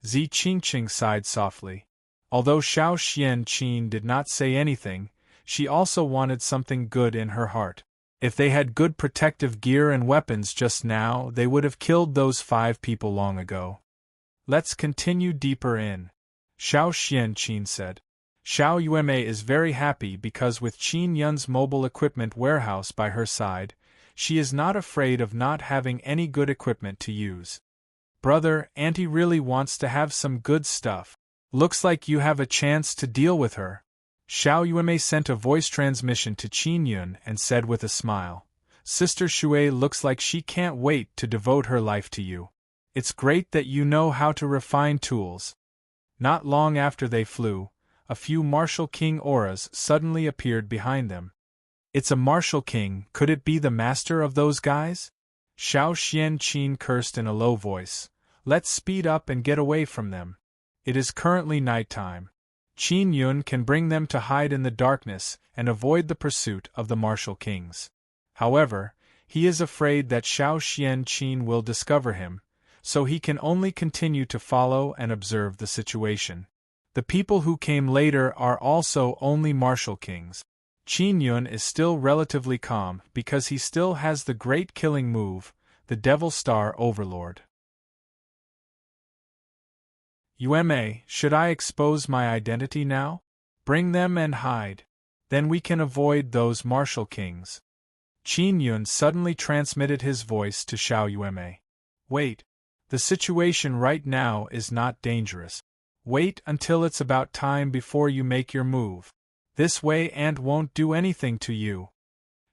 Zi Qingqing sighed softly. Although Xiao Xianqin did not say anything, she also wanted something good in her heart. If they had good protective gear and weapons just now, they would have killed those 5 people long ago. "Let's continue deeper in," Xiao Xianqin said. Xiao Yuemei is very happy because with Qin Yun's mobile equipment warehouse by her side, she is not afraid of not having any good equipment to use. "Brother, Auntie really wants to have some good stuff. Looks like you have a chance to deal with her." Xiao Yuemei sent a voice transmission to Qin Yun and said with a smile, "Sister Shui looks like she can't wait to devote her life to you. It's great that you know how to refine tools." Not long after they flew, a few Martial King auras suddenly appeared behind them. "It's a Martial King, could it be the master of those guys?" Xiao Xianqin cursed in a low voice. "Let's speed up and get away from them. It is currently nighttime. Qin Yun can bring them to hide in the darkness and avoid the pursuit of the Martial Kings. However, he is afraid that Xiao Xianqin will discover him, so he can only continue to follow and observe the situation. The people who came later are also only Martial Kings. Qin Yun is still relatively calm because he still has the great killing move, the Devil Star Overlord." "Yuemei, should I expose my identity now? Bring them and hide. Then we can avoid those Martial Kings." Qin Yun suddenly transmitted his voice to Xiao Yuemei. "Wait. The situation right now is not dangerous. Wait until it's about time before you make your move. This way Aunt won't do anything to you."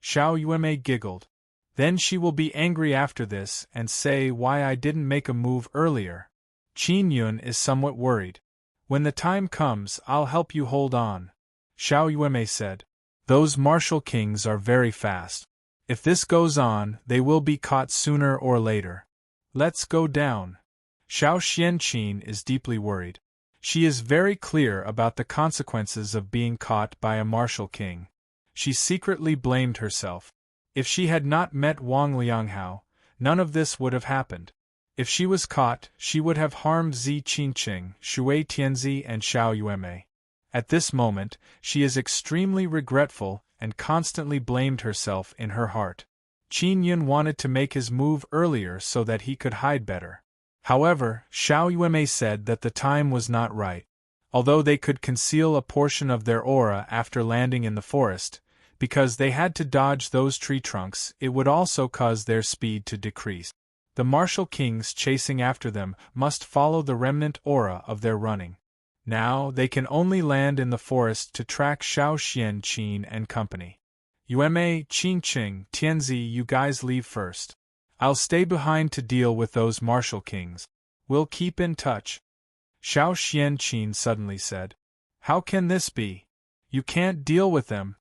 Xiao Yuemei giggled. "Then she will be angry after this and say why I didn't make a move earlier." Qin Yun is somewhat worried. "When the time comes, I'll help you hold on," Xiao Yuemei said. "Those Martial Kings are very fast. If this goes on, they will be caught sooner or later. Let's go down." Xiao Xianqin is deeply worried. She is very clear about the consequences of being caught by a Martial King. She secretly blamed herself. If she had not met Wang Lianghao, none of this would have happened. If she was caught, she would have harmed Zi Qingqing, Shui Tianzi and Xiao Yuemei. At this moment, she is extremely regretful and constantly blamed herself in her heart. Qin Yun wanted to make his move earlier so that he could hide better. However, Xiao Yuemei said that the time was not right. Although they could conceal a portion of their aura after landing in the forest, because they had to dodge those tree trunks, it would also cause their speed to decrease. The martial kings chasing after them must follow the remnant aura of their running. Now, they can only land in the forest to track Xiao Xianqin and company. Yuemei, Qingqing, Tianzi, you guys leave first. I'll stay behind to deal with those martial kings. We'll keep in touch. Xiao Xianqin suddenly said. How can this be? You can't deal with them.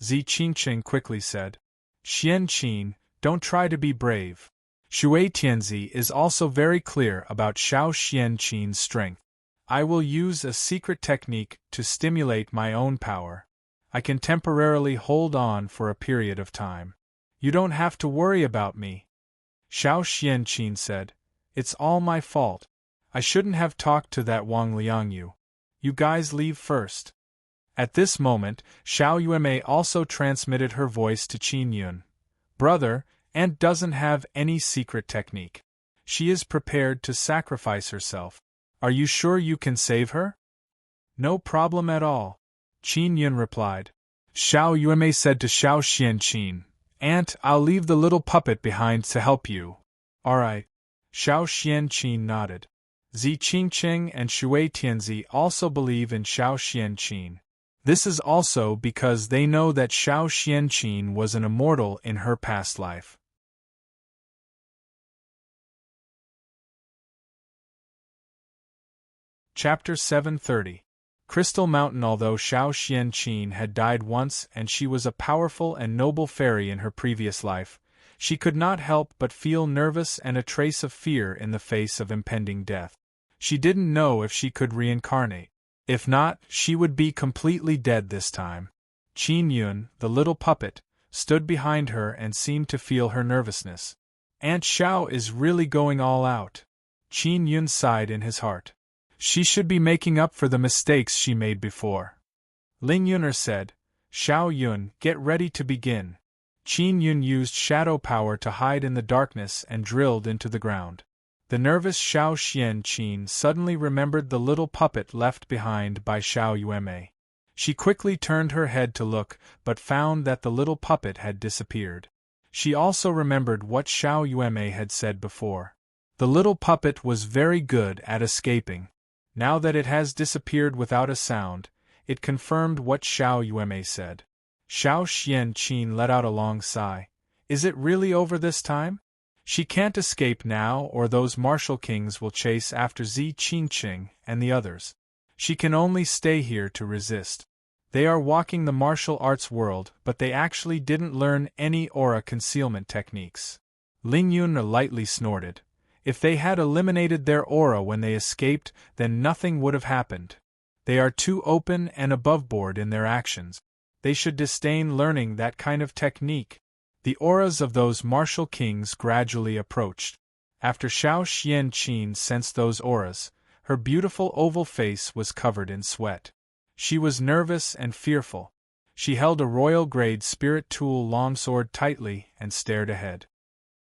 Zi Qingqing quickly said. Xianqin, don't try to be brave. Shui Tianzi is also very clear about Xiao Xianqin's strength. I will use a secret technique to stimulate my own power. I can temporarily hold on for a period of time. You don't have to worry about me. Xiao Xianqin said. It's all my fault. I shouldn't have talked to that Wang Liangyu. You guys leave first. At this moment, Xiao Yuemei also transmitted her voice to Qin Yun. Brother, Aunt doesn't have any secret technique. She is prepared to sacrifice herself. Are you sure you can save her? No problem at all. Qin Yun replied. Xiao Yuemei said to Xiao Xianqin, Aunt, I'll leave the little puppet behind to help you. All right. Xiao Xianqin nodded. Zi Qingqing and Shui Tianzi also believe in Xiao Xianqin. This is also because they know that Xiao Xianqin was an immortal in her past life. Chapter 730. Crystal Mountain. Although Xiao Xianqin had died once and she was a powerful and noble fairy in her previous life, she could not help but feel nervous and a trace of fear in the face of impending death. She didn't know if she could reincarnate. If not, she would be completely dead this time. Qin Yun, the little puppet, stood behind her and seemed to feel her nervousness. Aunt Xiao is really going all out. Qin Yun sighed in his heart. She should be making up for the mistakes she made before. Ling Yuner said, Xiao Yun, get ready to begin. Qin Yun used shadow power to hide in the darkness and drilled into the ground. The nervous Xiao Xianqin suddenly remembered the little puppet left behind by Xiao Yuemei. She quickly turned her head to look, but found that the little puppet had disappeared. She also remembered what Xiao Yuemei had said before. The little puppet was very good at escaping. Now that it has disappeared without a sound, it confirmed what Xiao Yuemei said. Xiao Xianqin let out a long sigh. Is it really over this time? She can't escape now, or those martial kings will chase after Zi Qingqing and the others. She can only stay here to resist. They are walking the martial arts world, but they actually didn't learn any aura concealment techniques. Ling Yun lightly snorted. If they had eliminated their aura when they escaped, then nothing would have happened. They are too open and aboveboard in their actions. They should disdain learning that kind of technique. The auras of those martial kings gradually approached. After Xiao Xianqin sensed those auras, her beautiful oval face was covered in sweat. She was nervous and fearful. She held a royal-grade spirit tool longsword tightly and stared ahead.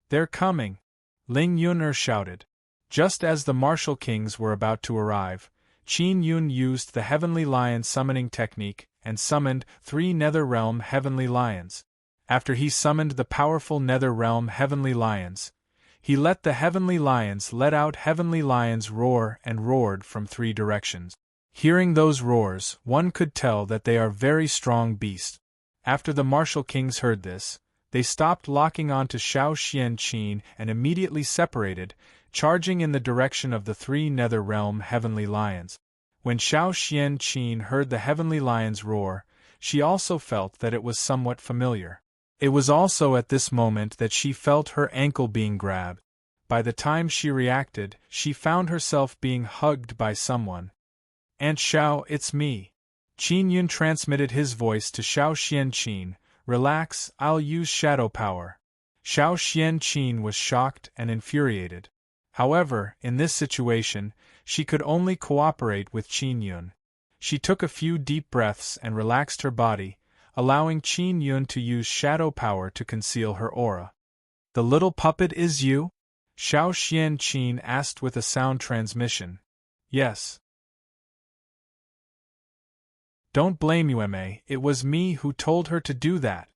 They're coming! Ling Yuner shouted. Just as the martial kings were about to arrive, Qin Yun used the Heavenly Lion summoning technique and summoned 3 Nether Realm Heavenly Lions. After he summoned the powerful Nether Realm Heavenly Lions, he let the Heavenly Lions let out Heavenly Lions roar and roared from 3 directions. Hearing those roars, one could tell that they are very strong beasts. After the martial kings heard this, they stopped locking onto Xiao Xianqin and immediately separated, charging in the direction of the 3 Nether Realm Heavenly Lions. When Xiao Xianqin heard the Heavenly Lions roar, she also felt that it was somewhat familiar. It was also at this moment that she felt her ankle being grabbed. By the time she reacted, she found herself being hugged by someone. Aunt Xiao, it's me. Qin Yun transmitted his voice to Xiao Xianqin. Relax, I'll use shadow power. Xiao Xianqin was shocked and infuriated. However, in this situation, she could only cooperate with Qin Yun. She took a few deep breaths and relaxed her body, allowing Qin Yun to use shadow power to conceal her aura. The little puppet is you? Xiao Qianqin asked with a sound transmission. Yes. Don't blame Uma, it was me who told her to do that,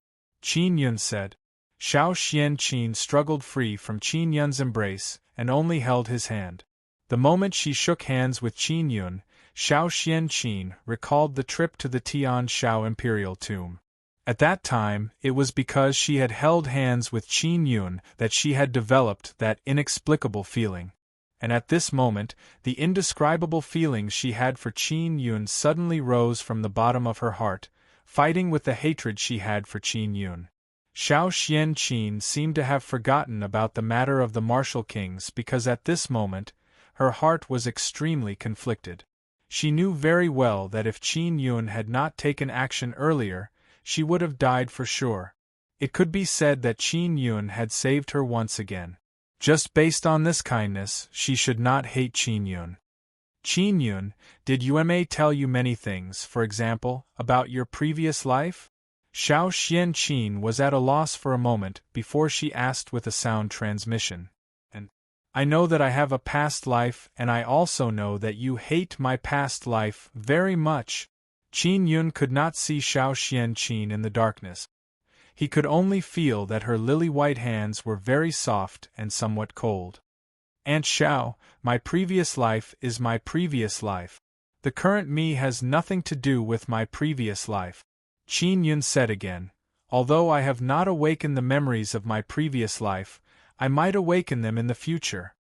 Qin Yun said. Xiao Qianqin struggled free from Qin Yun's embrace and only held his hand. The moment she shook hands with Qin Yun, Xiao Qianqin recalled the trip to the Tian Shao imperial tomb. At that time, it was because she had held hands with Qin Yun that she had developed that inexplicable feeling. And at this moment, the indescribable feeling she had for Qin Yun suddenly rose from the bottom of her heart, fighting with the hatred she had for Qin Yun. Xiao Qianqin seemed to have forgotten about the matter of the martial kings because at this moment, her heart was extremely conflicted. She knew very well that if Qin Yun had not taken action earlier, she would have died for sure. It could be said that Qin Yun had saved her once again. Just based on this kindness, she should not hate Qin Yun. Qin Yun, did Uma tell you many things, for example, about your previous life? Xiao Qianqin was at a loss for a moment before she asked with a sound transmission. And I know that I have a past life, and I also know that you hate my past life very much. Qin Yun could not see Xiao Qianqin in the darkness. He could only feel that her lily-white hands were very soft and somewhat cold. Aunt Xiao, my previous life is my previous life. The current me has nothing to do with my previous life, Qin Yun said again. Although I have not awakened the memories of my previous life, I might awaken them in the future.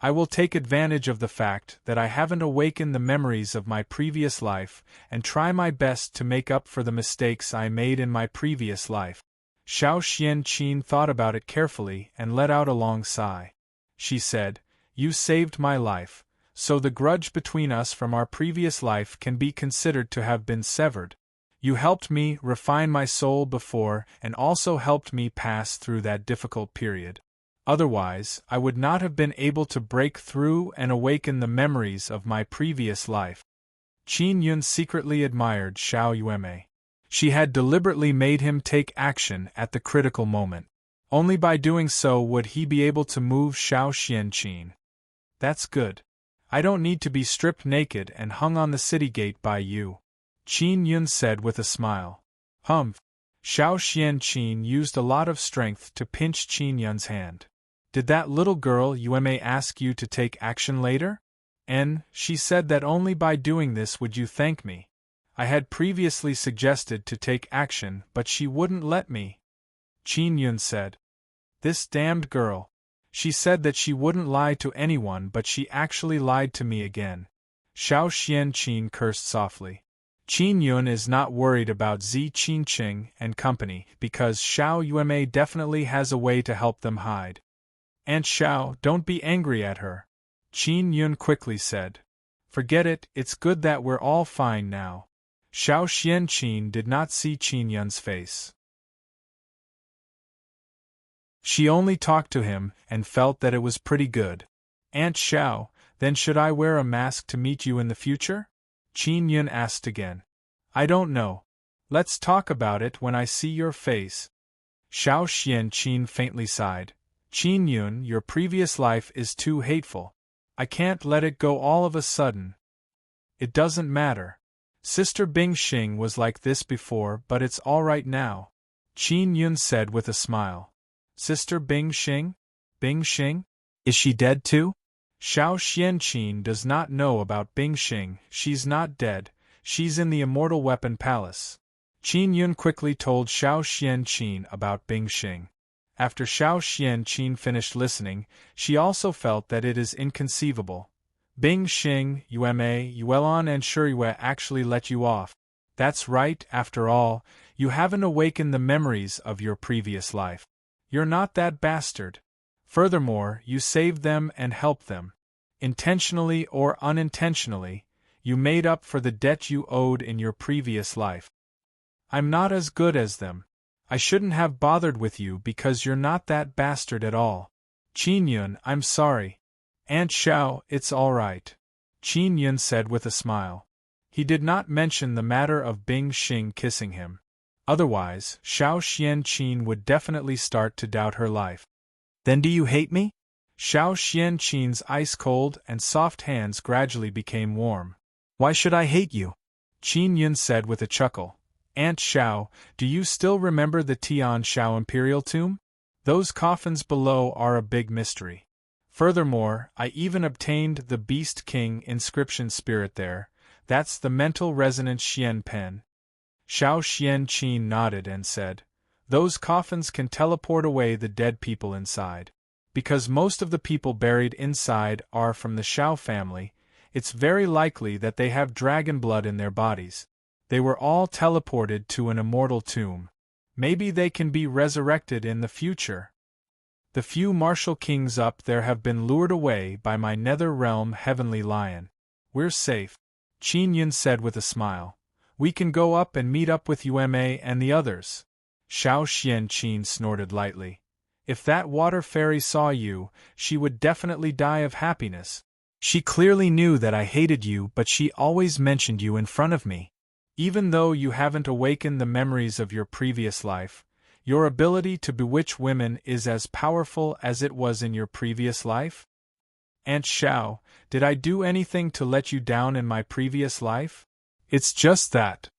I will take advantage of the fact that I haven't awakened the memories of my previous life and try my best to make up for the mistakes I made in my previous life. Xiao Qianqin thought about it carefully and let out a long sigh. She said, You saved my life, so the grudge between us from our previous life can be considered to have been severed. You helped me refine my soul before and also helped me pass through that difficult period. Otherwise, I would not have been able to break through and awaken the memories of my previous life. Qin Yun secretly admired Xiao Yueme. She had deliberately made him take action at the critical moment. Only by doing so would he be able to move Xiao Qianqin. That's good. I don't need to be stripped naked and hung on the city gate by you, Qin Yun said with a smile. Humph. Xiao Qianqin used a lot of strength to pinch Qin Yun's hand. Did that little girl Yueme ask you to take action later? And she said that only by doing this would you thank me. I had previously suggested to take action, but she wouldn't let me, Qin Yun said. This damned girl. She said that she wouldn't lie to anyone, but she actually lied to me again. Xiao Qianqin cursed softly. Qin Yun is not worried about Zi Qingqing and company because Xiao Yueme definitely has a way to help them hide. Aunt Xiao, don't be angry at her, Qin Yun quickly said. Forget it, it's good that we're all fine now. Xiao Qianqin did not see Qin Yun's face. She only talked to him and felt that it was pretty good. Aunt Xiao, then should I wear a mask to meet you in the future? Qin Yun asked again. I don't know. Let's talk about it when I see your face. Xiao Qianqin faintly sighed. Qin Yun, your previous life is too hateful. I can't let it go all of a sudden. It doesn't matter. Sister Bing Xing was like this before, but it's all right now, Qin Yun said with a smile. Sister Bing Xing? Bing Xing? Is she dead too? Xiao Qianqin does not know about Bing Xing. She's not dead, she's in the Immortal Weapon Palace. Qin Yun quickly told Xiao Qianqin about Bing Xing. After Xiao Qianqin finished listening, she also felt that it is inconceivable. Bing Xing, Yueme, Yuelon and Shuriyue actually let you off. That's right, after all, you haven't awakened the memories of your previous life. You're not that bastard. Furthermore, you saved them and helped them. Intentionally or unintentionally, you made up for the debt you owed in your previous life. I'm not as good as them. I shouldn't have bothered with you because you're not that bastard at all. Qin Yun, I'm sorry. Aunt Xiao, it's all right, Qin Yun said with a smile. He did not mention the matter of Bing Xing kissing him. Otherwise, Xiao Qianqin would definitely start to doubt her life. Then do you hate me? Xiao Xianqin's ice-cold and soft hands gradually became warm. Why should I hate you? Qin Yun said with a chuckle. Aunt Xiao, do you still remember the Tian Xiao Imperial Tomb? Those coffins below are a big mystery. Furthermore, I even obtained the Beast King inscription spirit there. That's the mental resonance Xian pen. Xiao Xianqin nodded and said, those coffins can teleport away the dead people inside. Because most of the people buried inside are from the Xiao family, it's very likely that they have dragon blood in their bodies. They were all teleported to an immortal tomb. Maybe they can be resurrected in the future. The few martial kings up there have been lured away by my nether realm heavenly lion. We're safe, Qin Yun said with a smile. We can go up and meet up with Yume and the others. Xiao Xianqin snorted lightly. If that water fairy saw you, she would definitely die of happiness. She clearly knew that I hated you, but she always mentioned you in front of me. Even though you haven't awakened the memories of your previous life, your ability to bewitch women is as powerful as it was in your previous life? Aunt Xiao, did I do anything to let you down in my previous life? It's just that.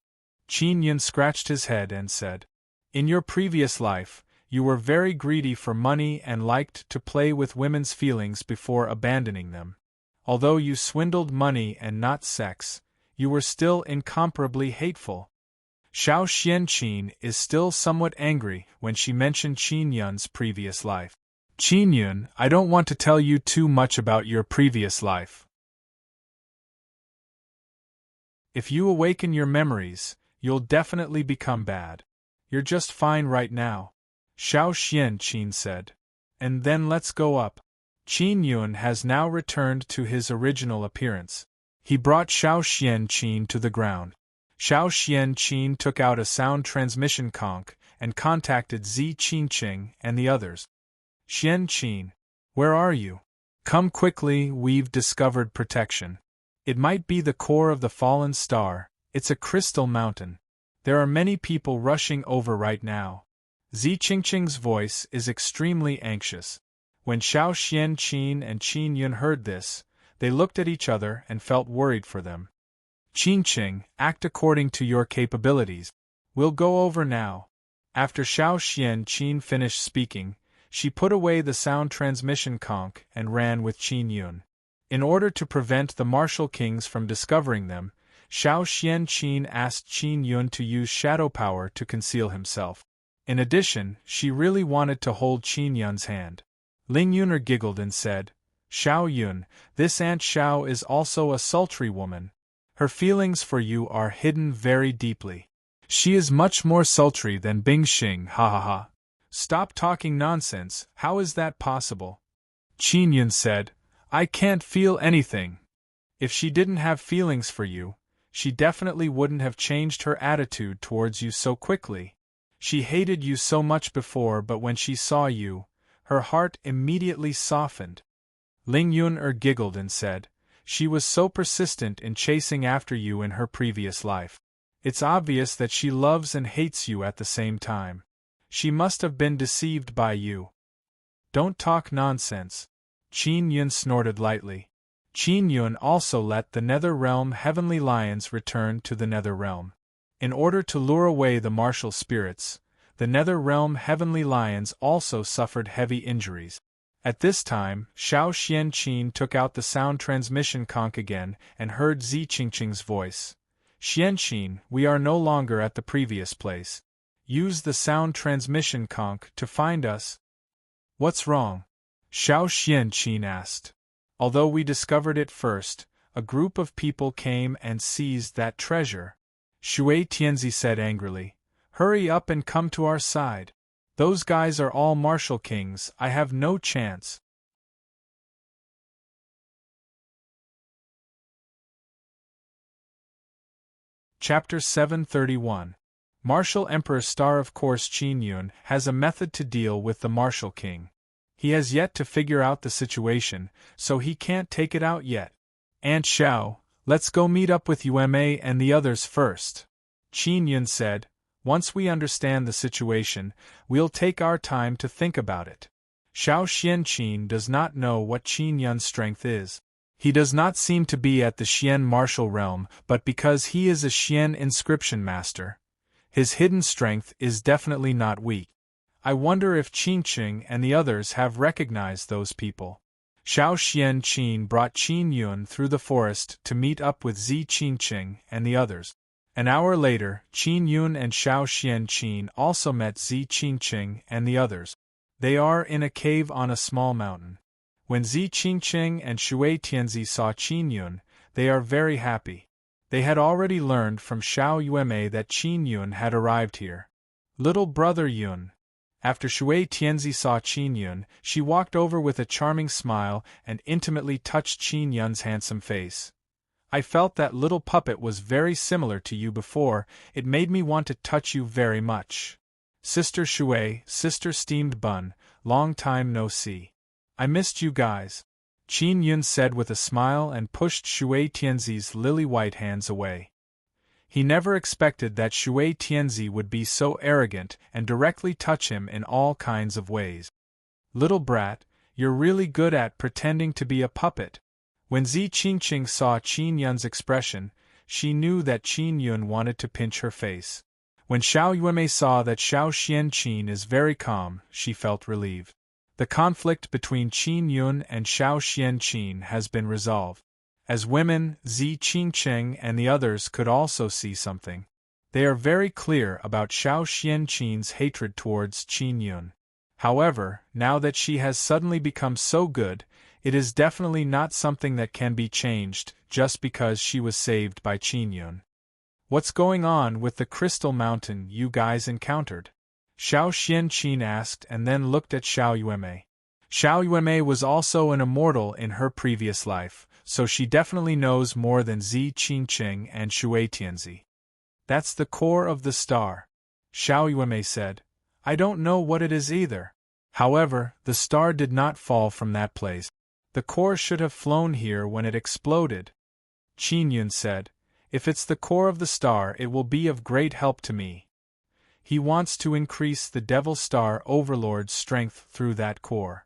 Qin Yun scratched his head and said, in your previous life, you were very greedy for money and liked to play with women's feelings before abandoning them. Although you swindled money and not sex, you were still incomparably hateful. Xiao Xianqin is still somewhat angry when she mentioned Qin Yun's previous life. Qin Yun, I don't want to tell you too much about your previous life. If you awaken your memories, you'll definitely become bad. You're just fine right now, Xiao Xianqin said. And then let's go up. Qin Yun has now returned to his original appearance. He brought Xiao Xianqin to the ground. Xiao Xianqin took out a sound transmission conch and contacted Zi Qingqing and the others. Xianqin, where are you? Come quickly, we've discovered protection. It might be the core of the fallen star, it's a crystal mountain. There are many people rushing over right now. Zi Qingqing's voice is extremely anxious. When Xiao Xianqin and Qin Yun heard this, they looked at each other and felt worried for them. Qingqing, act according to your capabilities. We'll go over now. After Xiao Xianqin finished speaking, she put away the sound transmission conch and ran with Qin Yun. In order to prevent the martial kings from discovering them, Xiao Xianqin asked Qin Yun to use shadow power to conceal himself. In addition, she really wanted to hold Qin Yun's hand. Ling Yuner giggled and said, Xiao Yun, this Aunt Xiao is also a sultry woman. Her feelings for you are hidden very deeply. She is much more sultry than Bingxing, ha ha ha. Stop talking nonsense, how is that possible? Qin Yun said, I can't feel anything. If she didn't have feelings for you, she definitely wouldn't have changed her attitude towards you so quickly. She hated you so much before, but when she saw you, her heart immediately softened. Ling Yuner giggled and said, she was so persistent in chasing after you in her previous life. It's obvious that she loves and hates you at the same time. She must have been deceived by you. Don't talk nonsense. Qin Yun snorted lightly. Qin Yun also let the Nether Realm Heavenly Lions return to the Nether Realm. In order to lure away the martial spirits, the Nether Realm Heavenly Lions also suffered heavy injuries. At this time, Xiao Xianqin took out the sound transmission conch again and heard Zi Qingqing's voice. Xianqin, we are no longer at the previous place. Use the sound transmission conch to find us. What's wrong? Xiao Xianqin asked. Although we discovered it first, a group of people came and seized that treasure. Shui Tianzi said angrily. Hurry up and come to our side. Those guys are all martial kings, I have no chance. Chapter 731. Martial Emperor Star. Of course Qin Yun has a method to deal with the martial king. He has yet to figure out the situation, so he can't take it out yet. Aunt Xiao, let's go meet up with Yume and the others first. Qin Yun said, once we understand the situation, we'll take our time to think about it. Xiao Xianqin does not know what Qin Yun's strength is. He does not seem to be at the Xian martial realm, but because he is a Xian inscription master, his hidden strength is definitely not weak. I wonder if Qingqing and the others have recognized those people. Xiao Xianqin brought Qin Yun through the forest to meet up with Zi Qingqing and the others. An hour later, Qin Yun and Xiao Xianqin also met Zi Qingqing and the others. They are in a cave on a small mountain. When Zi Qingqing and Shui Tianzi saw Qin Yun, they are very happy. They had already learned from Xiao Yuemei that Qin Yun had arrived here. Little brother Yun. After Shui Tianzi saw Qin Yun, she walked over with a charming smile and intimately touched Qin Yun's handsome face. I felt that little puppet was very similar to you before, it made me want to touch you very much. Sister Shui, Sister Steamed Bun, long time no see. I missed you guys, Qin Yun said with a smile and pushed Shui Tianzi's lily-white hands away. He never expected that Shui Tianzi would be so arrogant and directly touch him in all kinds of ways. Little brat, you're really good at pretending to be a puppet. When Zi Qingqing saw Qin Yun's expression, she knew that Qin Yun wanted to pinch her face. When Xiao Yuemei saw that Xiao Xianqin is very calm, she felt relieved. The conflict between Qin Yun and Xiao Xianqin has been resolved. As women, Zi Qingqing and the others could also see something. They are very clear about Xiao Xianqin's hatred towards Qin Yun. However, now that she has suddenly become so good, it is definitely not something that can be changed just because she was saved by Qin Yun. What's going on with the crystal mountain you guys encountered? Xiao Xianqin asked and then looked at Xiao Yuemei. Xiao Yuemei was also an immortal in her previous life, so she definitely knows more than Zi Qingqing and Shui Tianzi. That's the core of the star, Xiao Yuemei said. I don't know what it is either. However, the star did not fall from that place. The core should have flown here when it exploded, Qin Yun said. If it's the core of the star, it will be of great help to me. He wants to increase the Devil Star Overlord's strength through that core.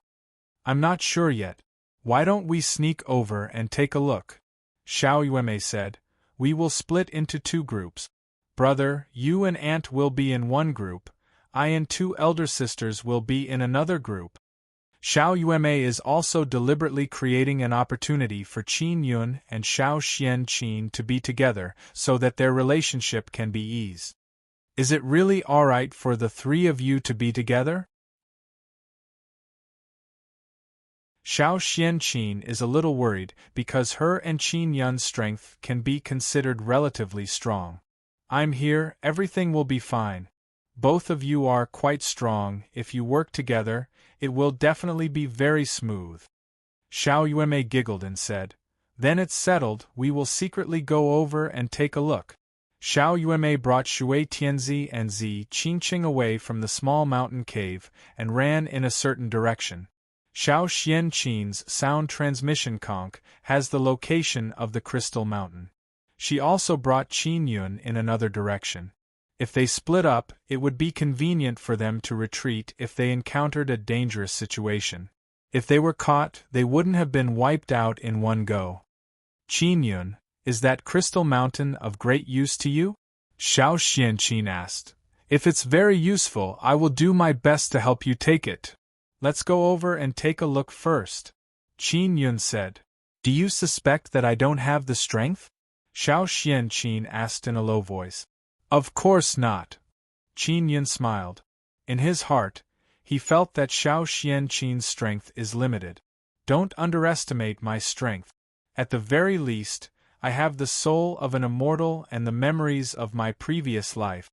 I'm not sure yet. Why don't we sneak over and take a look? Xiao Yuemei said. We will split into 2 groups. Brother, you and Aunt will be in one group. I and 2 elder sisters will be in another group. Xiao Yuemei is also deliberately creating an opportunity for Qin Yun and Xiao Xianqin to be together so that their relationship can be eased. Is it really alright for the 3 of you to be together? Xiao Xianqin is a little worried because her and Qin Yun's strength can be considered relatively strong. I'm here, everything will be fine. Both of you are quite strong. If you work together, it will definitely be very smooth. Xiao Yuemei giggled and said, Then it's settled, we will secretly go over and take a look. Xiao Yuemei brought Shui Tianzi and Zi Qingqing away from the small mountain cave and ran in a certain direction. Xiao Xianqin's sound transmission conch has the location of the crystal mountain. She also brought Qin Yun in another direction. If they split up, it would be convenient for them to retreat if they encountered a dangerous situation. If they were caught, they wouldn't have been wiped out in one go. Qin Yun, is that crystal mountain of great use to you? Xiao Xianqin asked. If it's very useful, I will do my best to help you take it. Let's go over and take a look first, Qin Yun said. Do you suspect that I don't have the strength? Xiao Xianqin asked in a low voice. Of course not. Qin Yun smiled. In his heart, he felt that Xiao Xianqin's strength is limited. Don't underestimate my strength. At the very least, I have the soul of an immortal and the memories of my previous life.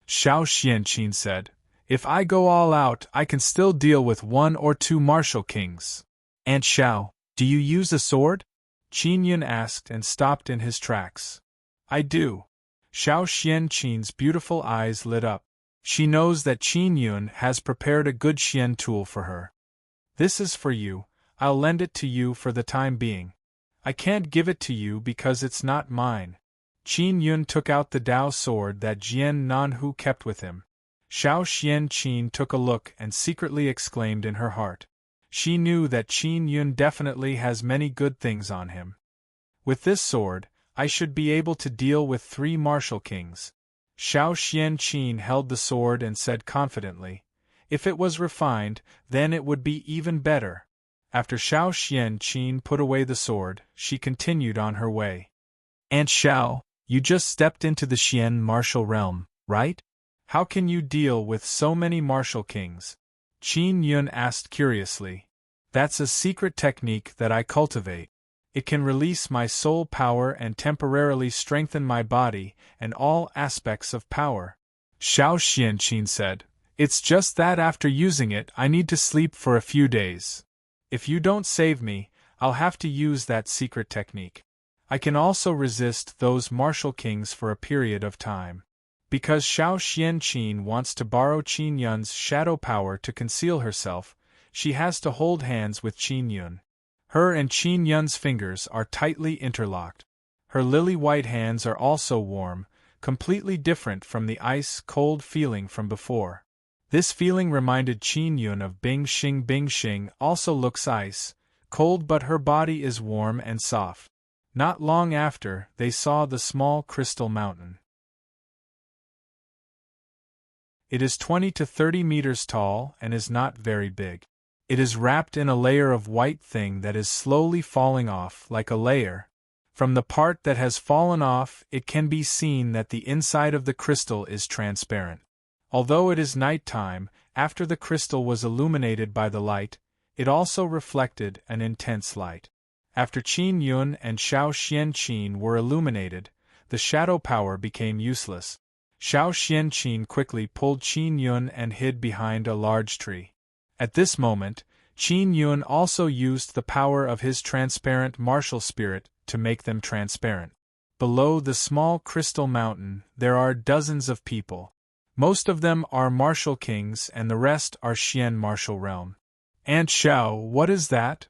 Xiao Xianqin said, If I go all out, I can still deal with 1 or 2 martial kings. Aunt Xiao, do you use a sword? Qin Yun asked and stopped in his tracks. I do. Xiao Xianqin's beautiful eyes lit up. She knows that Qin Yun has prepared a good Xian tool for her. This is for you, I'll lend it to you for the time being. I can't give it to you because it's not mine. Qin Yun took out the Dao sword that Jian Nanhu kept with him. Xiao Xianqin took a look and secretly exclaimed in her heart, She knew that Qin Yun definitely has many good things on him. With this sword, I should be able to deal with 3 martial kings. Xiao Xianqin held the sword and said confidently, if it was refined, then it would be even better. After Xiao Xianqin put away the sword, she continued on her way. Aunt Xiao, you just stepped into the Xian martial realm, right? How can you deal with so many martial kings? Qin Yun asked curiously. That's a secret technique that I cultivate. It can release my soul power and temporarily strengthen my body and all aspects of power. Xiao Xianqin said, it's just that after using it I need to sleep for a few days. If you don't save me, I'll have to use that secret technique. I can also resist those martial kings for a period of time. Because Xiao Xianqin wants to borrow Qin Yun's shadow power to conceal herself, she has to hold hands with Qin Yun. Her and Qin Yun's fingers are tightly interlocked. Her lily-white hands are also warm, completely different from the ice-cold feeling from before. This feeling reminded Qin Yun of Bing Xing. Bing Xing also looks ice-cold, but her body is warm and soft. Not long after, they saw the small crystal mountain. It is 20 to 30 meters tall and is not very big. It is wrapped in a layer of white thing that is slowly falling off like a layer. From the part that has fallen off, it can be seen that the inside of the crystal is transparent. Although it is night time, after the crystal was illuminated by the light, it also reflected an intense light. After Qin Yun and Xiao Xianqin were illuminated, the shadow power became useless. Xiao Xianqin quickly pulled Qin Yun and hid behind a large tree. At this moment, Qin Yun also used the power of his transparent martial spirit to make them transparent. Below the small crystal mountain, there are dozens of people. Most of them are martial kings and the rest are Xian martial realm. Aunt Xiao, what is that?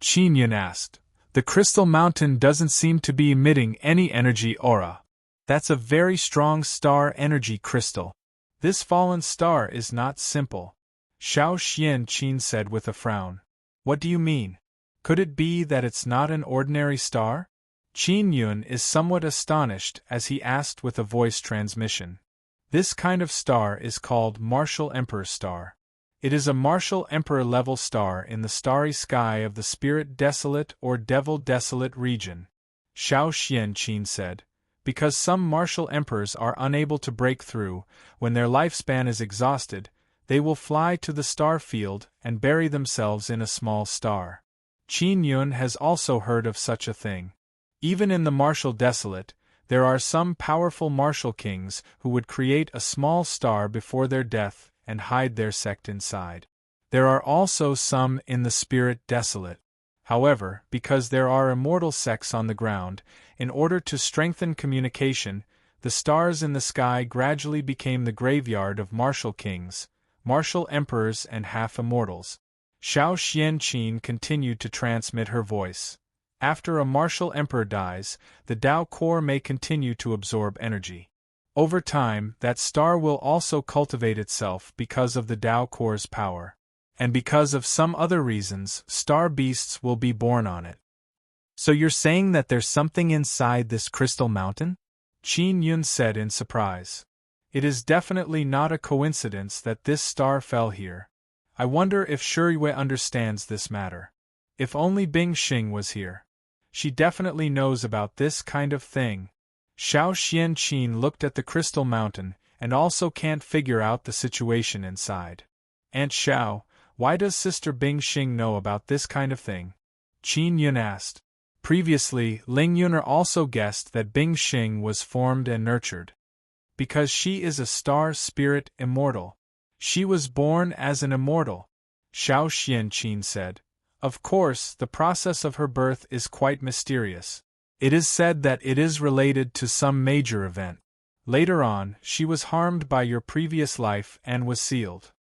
Qin Yun asked. The crystal mountain doesn't seem to be emitting any energy aura. That's a very strong star energy crystal. This fallen star is not simple. Xiao Xianqin said with a frown. What do you mean? Could it be that it's not an ordinary star? Qin Yun is somewhat astonished as he asked with a voice transmission. This kind of star is called Martial Emperor star. It is a Martial Emperor level star in the starry sky of the Spirit Desolate or Devil Desolate region. Xiao Xianqin said. Because some martial emperors are unable to break through, when their lifespan is exhausted, they will fly to the star field and bury themselves in a small star. Qin Yun has also heard of such a thing. Even in the martial desolate, there are some powerful martial kings who would create a small star before their death and hide their sect inside. There are also some in the spirit desolate. However, because there are immortal sects on the ground, in order to strengthen communication, the stars in the sky gradually became the graveyard of martial kings, martial emperors and half-immortals. Xiao Xianqin continued to transmit her voice. After a martial emperor dies, the Tao core may continue to absorb energy. Over time, that star will also cultivate itself because of the Tao core's power. And because of some other reasons, star beasts will be born on it. So you're saying that there's something inside this crystal mountain? Qin Yun said in surprise. It is definitely not a coincidence that this star fell here. I wonder if Shiyue understands this matter. If only Bing Xing was here. She definitely knows about this kind of thing. Xiao Xianqin looked at the crystal mountain and also can't figure out the situation inside. Aunt Xiao, why does Sister Bing Xing know about this kind of thing? Qin Yun asked. Previously, Ling Yuner also guessed that Bing Xing was formed and nurtured. Because she is a star spirit immortal. She was born as an immortal, Xiao Xianqin said. Of course, the process of her birth is quite mysterious. It is said that it is related to some major event. Later on, she was harmed by your previous life and was sealed.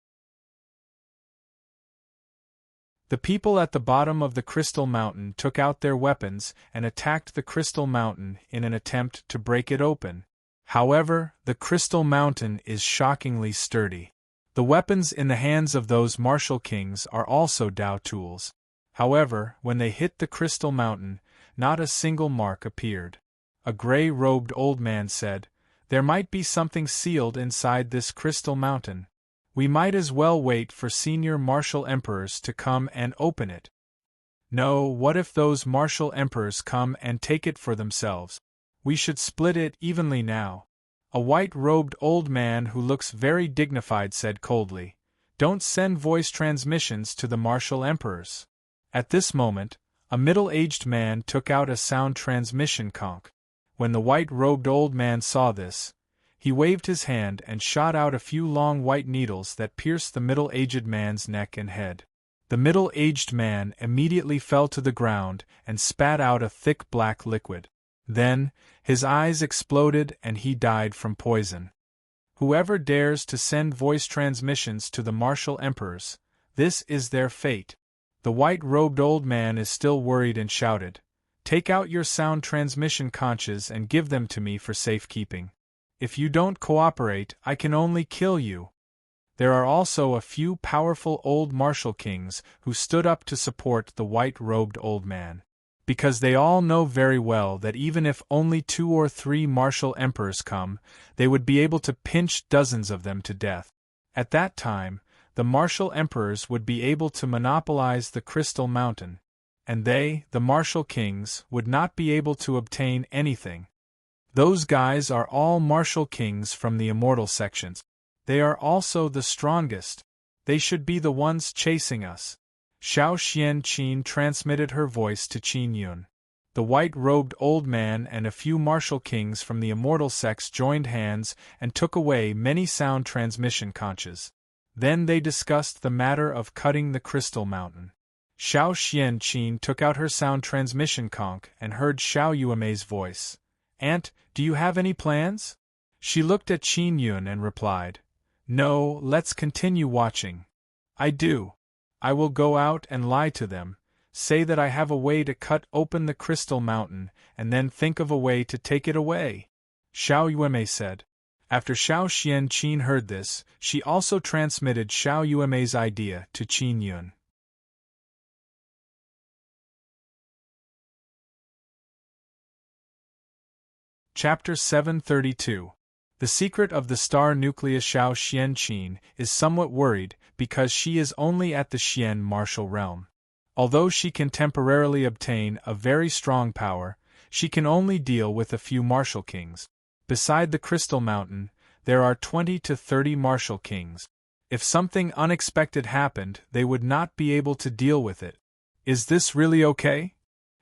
The people at the bottom of the Crystal Mountain took out their weapons and attacked the Crystal Mountain in an attempt to break it open. However, the Crystal Mountain is shockingly sturdy. The weapons in the hands of those martial kings are also Tao tools. However, when they hit the crystal mountain, not a single mark appeared. A gray-robed old man said, "There might be something sealed inside this crystal mountain. We might as well wait for senior martial emperors to come and open it." "No, what if those martial emperors come and take it for themselves? We should split it evenly now." A white-robed old man who looks very dignified said coldly, "Don't send voice transmissions to the martial emperors." At this moment, a middle-aged man took out a sound transmission conch. When the white-robed old man saw this, he waved his hand and shot out a few long white needles that pierced the middle-aged man's neck and head. The middle-aged man immediately fell to the ground and spat out a thick black liquid. Then, his eyes exploded and he died from poison. Whoever dares to send voice transmissions to the martial emperors, this is their fate. The white-robed old man is still worried and shouted, "Take out your sound transmission conches and give them to me for safekeeping. If you don't cooperate, I can only kill you." There are also a few powerful old martial kings who stood up to support the white-robed old man, because they all know very well that even if only 2 or 3 martial emperors come, they would be able to pinch dozens of them to death. At that time, the martial emperors would be able to monopolize the Crystal Mountain, and they, the martial kings, would not be able to obtain anything. Those guys are all martial kings from the immortal sections. They are also the strongest. They should be the ones chasing us. Xiao Xianqin transmitted her voice to Qin Yun. The white-robed old man and a few martial kings from the immortal sex joined hands and took away many sound transmission conches. Then they discussed the matter of cutting the Crystal Mountain. Xiao Xianqin took out her sound transmission conch and heard Xiao Yuemei's voice. "Aunt, do you have any plans?" She looked at Qin Yun and replied, "No, let's continue watching." "I do. I will go out and lie to them, say that I have a way to cut open the Crystal Mountain, and then think of a way to take it away," Xiao Yuemei said. After Xiao Xianqin heard this, she also transmitted Xiao Yuemei's idea to Qin Yun. Chapter 732. The secret of the star nucleus. Xiao Xianqin is somewhat worried because she is only at the Xian martial realm. Although she can temporarily obtain a very strong power, she can only deal with a few martial kings. Beside the Crystal Mountain, there are 20 to 30 martial kings. If something unexpected happened, they would not be able to deal with it. Is this really okay?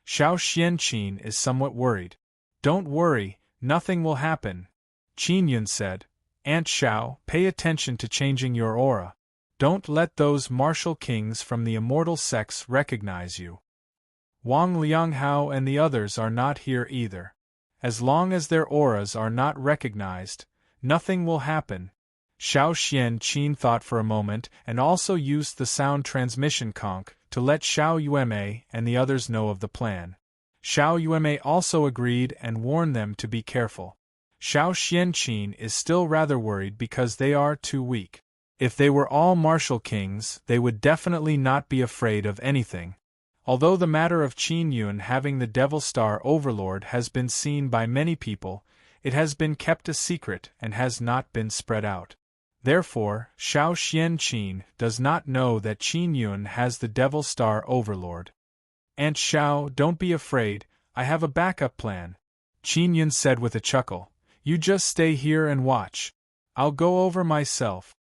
Xiao Xianqin is somewhat worried. "Don't worry, nothing will happen," Qin Yun said. "Aunt Xiao, pay attention to changing your aura. Don't let those martial kings from the immortal sex recognize you. Wang Lianghao and the others are not here either. As long as their auras are not recognized, nothing will happen." Xiao Xianqin thought for a moment and also used the sound transmission conch to let Xiao Yuemei and the others know of the plan. Xiao Yuemei also agreed and warned them to be careful. Xiao Xianqin is still rather worried because they are too weak. If they were all martial kings, they would definitely not be afraid of anything. Although the matter of Qin Yun having the Devil Star Overlord has been seen by many people, it has been kept a secret and has not been spread out. Therefore, Xiao Xianqin does not know that Qin Yun has the Devil Star Overlord. "Aunt Xiao, don't be afraid, I have a backup plan," Qin Yun said with a chuckle. "You just stay here and watch. I'll go over myself."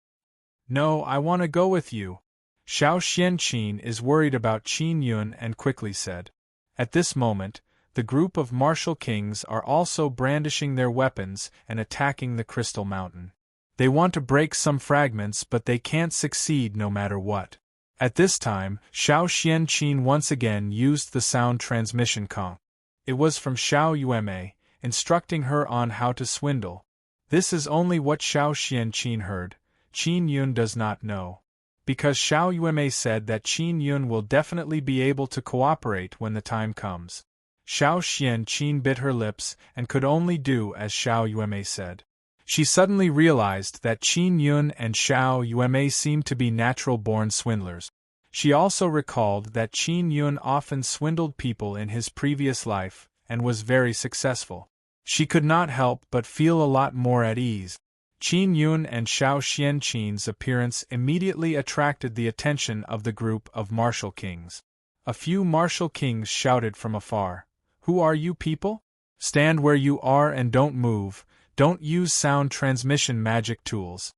"No, I want to go with you." Xiao Xianqin is worried about Qin Yun and quickly said. At this moment, the group of martial kings are also brandishing their weapons and attacking the Crystal Mountain. They want to break some fragments, but they can't succeed no matter what. At this time, Xiao Xianqin once again used the sound transmission conch. It was from Xiao Yuemei, instructing her on how to swindle. This is only what Xiao Xianqin heard. Qin Yun does not know. Because Xiao Yuemei said that Qin Yun will definitely be able to cooperate when the time comes. Xiao Xianqin bit her lips and could only do as Xiao Yuemei said. She suddenly realized that Qin Yun and Xiao Yuemei seemed to be natural-born swindlers. She also recalled that Qin Yun often swindled people in his previous life, and was very successful. She could not help but feel a lot more at ease. Qin Yun and Xiao Xianqin's appearance immediately attracted the attention of the group of martial kings. A few martial kings shouted from afar, "Who are you people? Stand where you are and don't move, don't use sound transmission magic tools."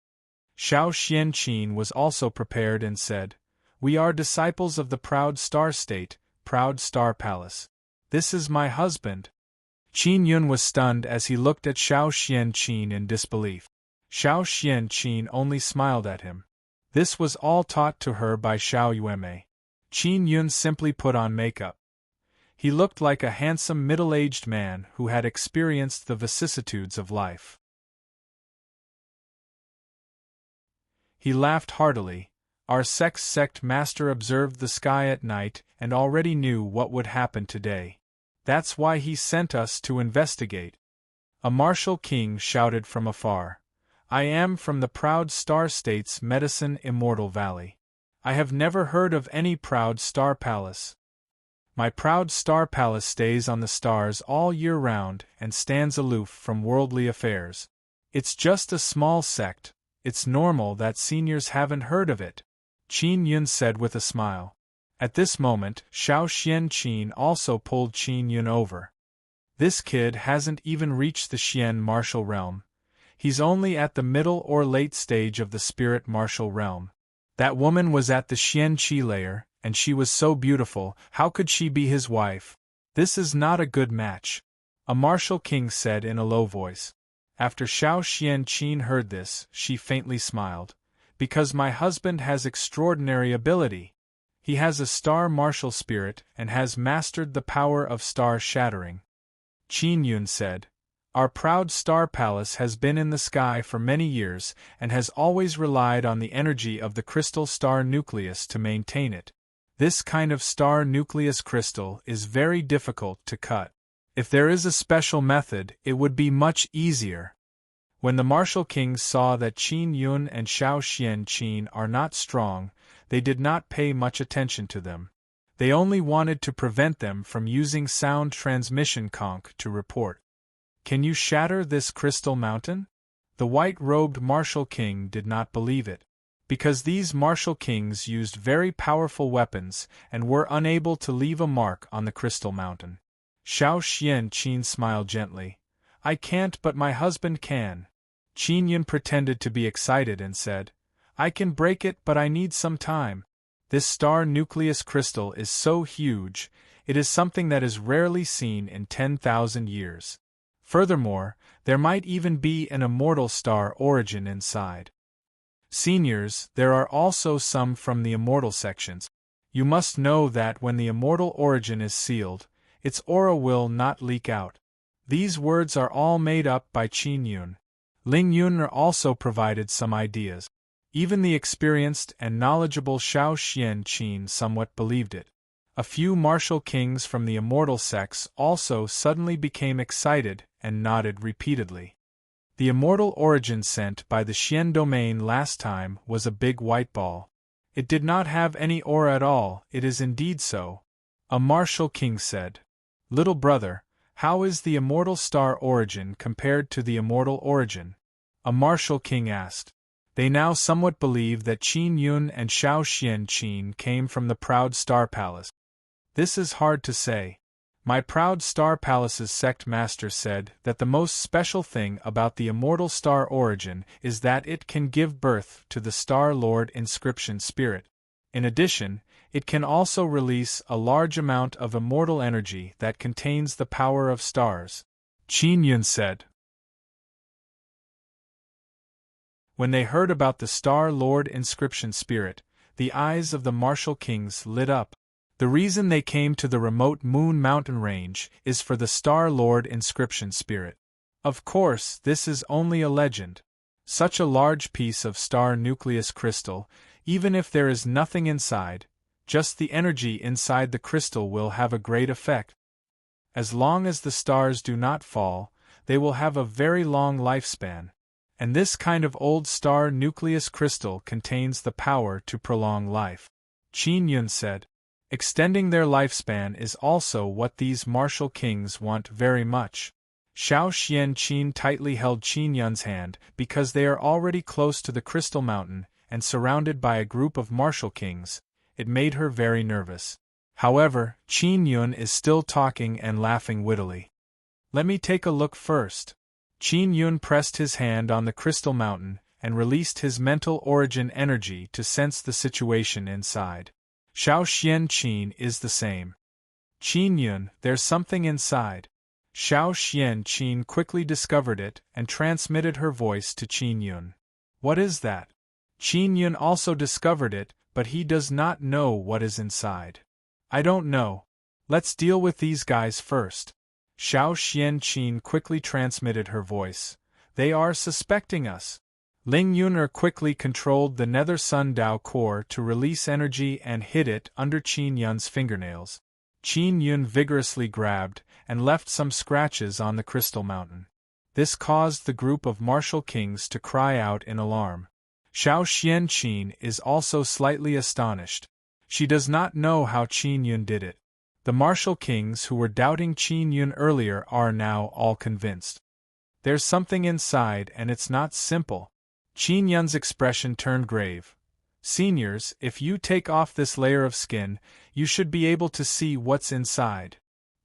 Xiao Xianqin was also prepared and said, "We are disciples of the Proud Star State, Proud Star Palace. This is my husband." Qin Yun was stunned as he looked at Xiao Xianqin in disbelief. Xiao Xianqin only smiled at him. This was all taught to her by Xiao Yuemei. Qin Yun simply put on makeup. He looked like a handsome middle-aged man who had experienced the vicissitudes of life. He laughed heartily. Our sect master observed the sky at night and already knew what would happen today. That's why he sent us to investigate. A martial king shouted from afar, "I am from the Proud Star State's Medicine Immortal Valley. I have never heard of any Proud Star Palace. My Proud Star Palace stays on the stars all year round and stands aloof from worldly affairs. It's just a small sect, it's normal that seniors haven't heard of it," Qin Yun said with a smile. At this moment, Xiao Xianqin also pulled Qin Yun over. "This kid hasn't even reached the Xian martial realm. He's only at the middle or late stage of the spirit martial realm. That woman was at the Xian Qi layer, and she was so beautiful, how could she be his wife? This is not a good match," a martial king said in a low voice. After Xiao Xianqin heard this, she faintly smiled. "Because my husband has extraordinary ability. He has a star martial spirit and has mastered the power of star shattering." Qin Yun said, "Our Proud Star Palace has been in the sky for many years and has always relied on the energy of the crystal star nucleus to maintain it. This kind of star nucleus crystal is very difficult to cut. If there is a special method, it would be much easier." When the martial kings saw that Qin Yun and Xiao Xianqin are not strong, they did not pay much attention to them. They only wanted to prevent them from using sound transmission conch to report. "Can you shatter this crystal mountain?" The white-robed martial king did not believe it. Because these martial kings used very powerful weapons and were unable to leave a mark on the crystal mountain. Xiao Xianqin smiled gently. "I can't, but my husband can." Qin Yun pretended to be excited and said, "I can break it, but I need some time. This star nucleus crystal is so huge, it is something that is rarely seen in 10,000 years. Furthermore, there might even be an immortal star origin inside. Seniors, there are also some from the immortal sections. You must know that when the immortal origin is sealed, its aura will not leak out." These words are all made up by Qin Yun. Ling Yun also provided some ideas. Even the experienced and knowledgeable Xiao Xianqin somewhat believed it. A few martial kings from the immortal sects also suddenly became excited and nodded repeatedly. The immortal origin sent by the Xian domain last time was a big white ball. "It did not have any aura at all, it is indeed so," a martial king said. "Little brother, how is the immortal star origin compared to the immortal origin?" a martial king asked. They now somewhat believe that Qin Yun and Xiao Xianqin came from the Proud Star Palace. "This is hard to say. My Proud Star Palace's sect master said that the most special thing about the immortal star origin is that it can give birth to the Star Lord inscription spirit. In addition, it can also release a large amount of immortal energy that contains the power of stars," Qin Yun said. When they heard about the Star Lord inscription spirit, the eyes of the martial kings lit up. The reason they came to the remote Moon Mountain range is for the Star Lord inscription spirit. Of course, this is only a legend. Such a large piece of star nucleus crystal, even if there is nothing inside, just the energy inside the crystal will have a great effect. As long as the stars do not fall, they will have a very long lifespan. and this kind of old star nucleus crystal contains the power to prolong life. Qin Yun said. Extending their lifespan is also what these martial kings want very much. Xiao Xian Qin tightly held Qin Yun's hand because they are already close to the Crystal Mountain and surrounded by a group of martial kings. It made her very nervous. However, Qin Yun is still talking and laughing wittily. Let me take a look first. Qin Yun pressed his hand on the Crystal Mountain and released his mental origin energy to sense the situation inside. Xiao Xian Qin is the same. Qin Yun, there's something inside. Xiao Xian Qin quickly discovered it and transmitted her voice to Qin Yun. What is that? Qin Yun also discovered it, but he does not know what is inside. I don't know. Let's deal with these guys first. Xiao Xian Qin quickly transmitted her voice. They are suspecting us. Ling Yuner quickly controlled the Nether Sundao core to release energy and hid it under Qin Yun's fingernails. Qin Yun vigorously grabbed and left some scratches on the Crystal Mountain. This caused the group of martial kings to cry out in alarm. Xiao Xian Qin is also slightly astonished. She does not know how Qin Yun did it. The martial kings who were doubting Qin Yun earlier are now all convinced. There's something inside and it's not simple. Qin Yun's expression turned grave. Seniors, if you take off this layer of skin, you should be able to see what's inside.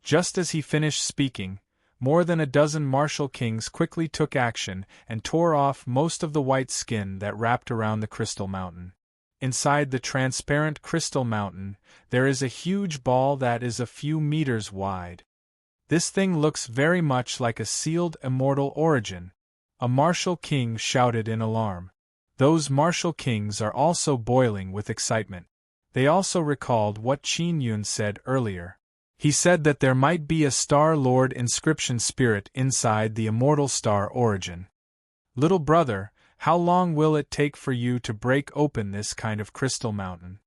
Just as he finished speaking, more than a dozen martial kings quickly took action and tore off most of the white skin that wrapped around the Crystal Mountain. Inside the transparent Crystal Mountain, there is a huge ball that is a few meters wide. This thing looks very much like a sealed immortal origin. A martial king shouted in alarm. Those martial kings are also boiling with excitement. They also recalled what Qin Yun said earlier. He said that there might be a Star Lord inscription spirit inside the immortal star origin. Little brother, how long will it take for you to break open this kind of Crystal Mountain?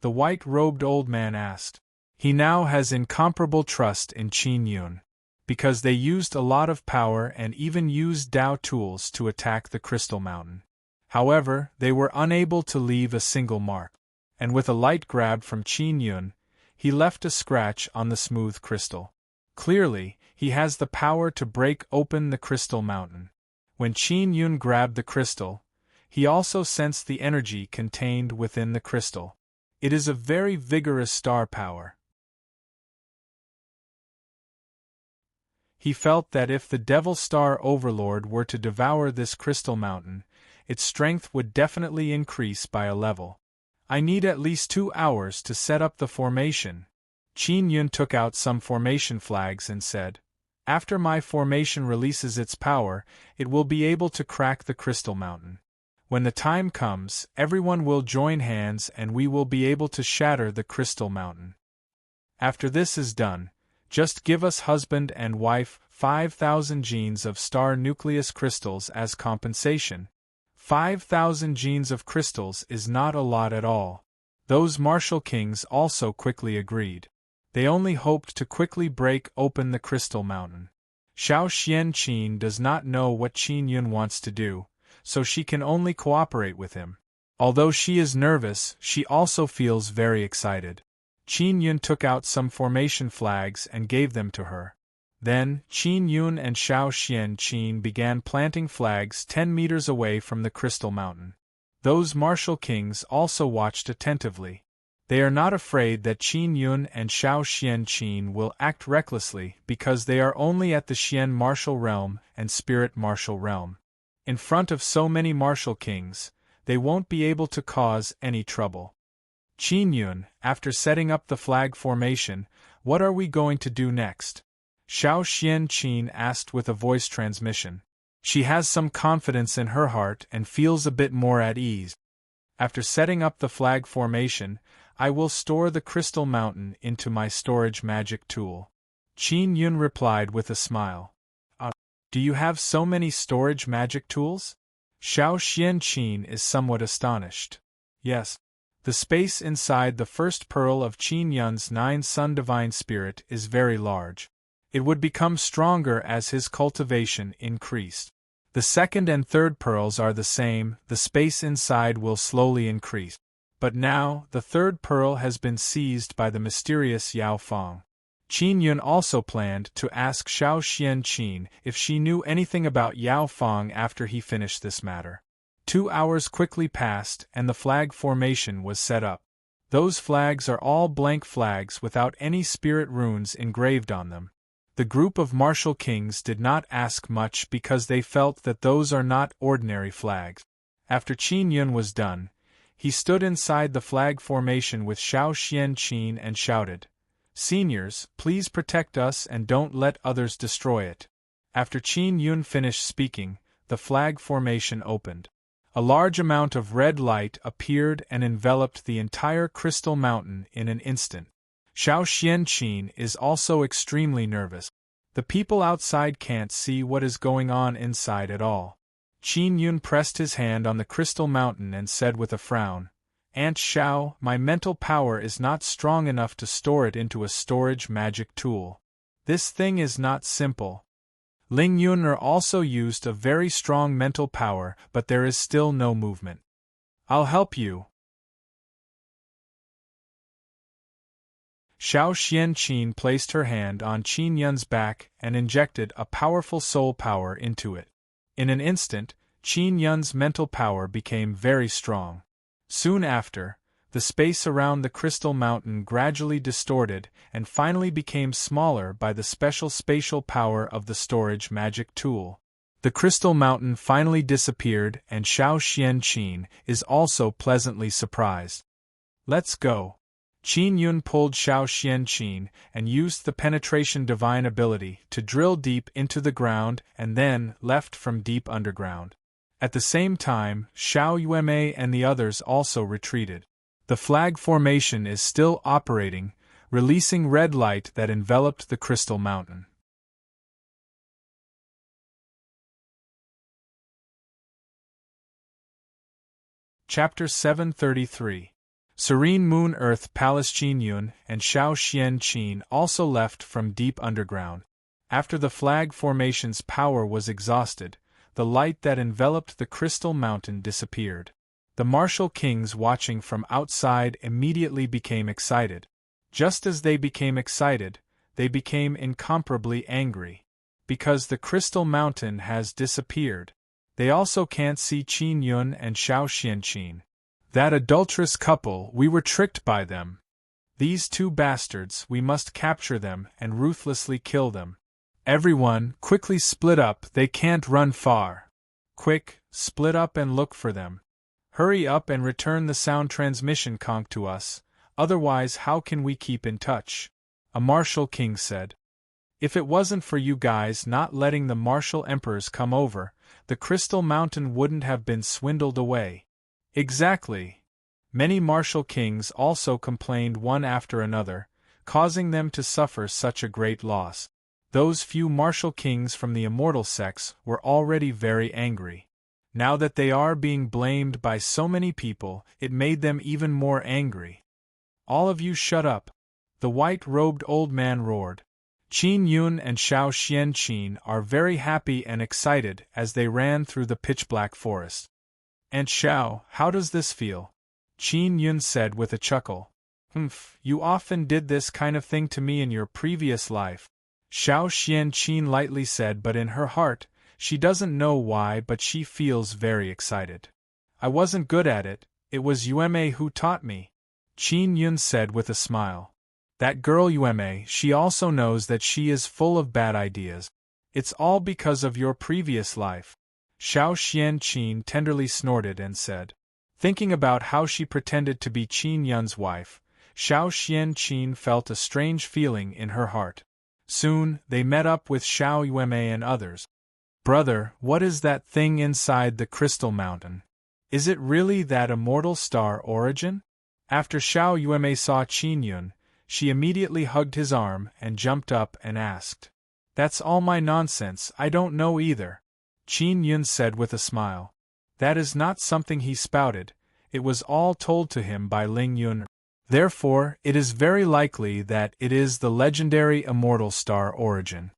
The white-robed old man asked. He now has incomparable trust in Qin Yun, because they used a lot of power and even used Dao tools to attack the Crystal Mountain. However, they were unable to leave a single mark, and with a light grab from Qin Yun, he left a scratch on the smooth crystal. Clearly, he has the power to break open the Crystal Mountain. When Qin Yun grabbed the crystal, he also sensed the energy contained within the crystal. It is a very vigorous star power. He felt that if the Devil Star Overlord were to devour this Crystal Mountain, its strength would definitely increase by a level. I need at least 2 hours to set up the formation. Qin Yun took out some formation flags and said, after my formation releases its power, it will be able to crack the Crystal Mountain. When the time comes, everyone will join hands and we will be able to shatter the Crystal Mountain. After this is done, just give us husband and wife 5,000 genes of star nucleus crystals as compensation. 5,000 genes of crystals is not a lot at all. Those martial kings also quickly agreed. They only hoped to quickly break open the Crystal Mountain. Xiao Xian Qin does not know what Qin Yun wants to do, so she can only cooperate with him. Although she is nervous, she also feels very excited. Qin Yun took out some formation flags and gave them to her. Then, Qin Yun and Xiao Xian Qin began planting flags 10 meters away from the Crystal Mountain. Those martial kings also watched attentively. They are not afraid that Qin Yun and Xiao Xian Qin will act recklessly because they are only at the Xian martial realm and spirit martial realm. In front of so many martial kings, they won't be able to cause any trouble. Qin Yun, after setting up the flag formation, what are we going to do next? Xiao Xian Qin asked with a voice transmission. She has some confidence in her heart and feels a bit more at ease. After setting up the flag formation, I will store the Crystal Mountain into my storage magic tool. Qin Yun replied with a smile. Do you have so many storage magic tools? Xiao Xian Qin is somewhat astonished. Yes. The space inside the first pearl of Qin Yun's 9 Sun Divine Spirit is very large. It would become stronger as his cultivation increased. The second and third pearls are the same, the space inside will slowly increase. But now, the third pearl has been seized by the mysterious Yao Feng. Qin Yun also planned to ask Xiao Xianqin if she knew anything about Yao Feng after he finished this matter. 2 hours quickly passed and the flag formation was set up. Those flags are all blank flags without any spirit runes engraved on them. The group of martial kings did not ask much because they felt that those are not ordinary flags. After Qin Yun was done, he stood inside the flag formation with Xiao Xianqin and shouted, "Seniors, please protect us and don't let others destroy it." After Qin Yun finished speaking, the flag formation opened. A large amount of red light appeared and enveloped the entire crystal mountain in an instant. Xiao Xianqin is also extremely nervous. The people outside can't see what is going on inside at all. Qin Yun pressed his hand on the crystal mountain and said with a frown, "Aunt Xiao, my mental power is not strong enough to store it into a storage magic tool. This thing is not simple." Ling Yun'er also used a very strong mental power, but there is still no movement. "I'll help you." Xiao Xianqin placed her hand on Qin Yun's back and injected a powerful soul power into it. In an instant, Qin Yun's mental power became very strong. Soon after, the space around the crystal mountain gradually distorted and finally became smaller by the special spatial power of the storage magic tool. The crystal mountain finally disappeared and Xiao Xianqin is also pleasantly surprised. "Let's go." Qin Yun pulled Xiao Xianqin and used the penetration divine ability to drill deep into the ground and then left from deep underground. At the same time, Xiao Yuemei and the others also retreated. The flag formation is still operating, releasing red light that enveloped the crystal mountain. Chapter 733. Serene Moon Earth Palace. Qin Yun and Xiao Xianqin also left from deep underground. After the flag formation's power was exhausted, the light that enveloped the crystal mountain disappeared. The martial kings watching from outside immediately became excited. Just as they became excited, they became incomparably angry. Because the crystal mountain has disappeared, they also can't see Qin Yun and Xiao Xianqin. That adulterous couple, we were tricked by them. These two bastards, we must capture them and ruthlessly kill them. Everyone, quickly split up, they can't run far. Quick, split up and look for them. Hurry up and return the sound transmission conch to us, otherwise how can we keep in touch? A martial king said. If it wasn't for you guys not letting the martial emperors come over, the crystal mountain wouldn't have been swindled away. Exactly. Many martial kings also complained one after another, causing them to suffer such a great loss. Those few martial kings from the immortal sex were already very angry. Now that they are being blamed by so many people, it made them even more angry. "All of you shut up!" the white-robed old man roared. Qin Yun and Xiao Xianqin are very happy and excited as they ran through the pitch-black forest. "Aunt Xiao, how does this feel?" Qin Yun said with a chuckle. "Humph, you often did this kind of thing to me in your previous life," Xiao Xianqin lightly said, but in her heart, she doesn't know why but she feels very excited. "I wasn't good at it, it was Yuemei who taught me," Qin Yun said with a smile. "That girl Yuemei, she also knows that she is full of bad ideas. It's all because of your previous life." Xiao Xianqin tenderly snorted and said. Thinking about how she pretended to be Qin Yun's wife, Xiao Xianqin felt a strange feeling in her heart. Soon, they met up with Xiao Yuemei and others. "Brother, what is that thing inside the crystal mountain? Is it really that immortal star origin?" After Xiao Yuemei saw Qin Yun, she immediately hugged his arm and jumped up and asked. "That's all my nonsense, I don't know either," Qin Yun said with a smile. "That is not something he spouted, it was all told to him by Ling Yun. Therefore, it is very likely that it is the legendary immortal star origin.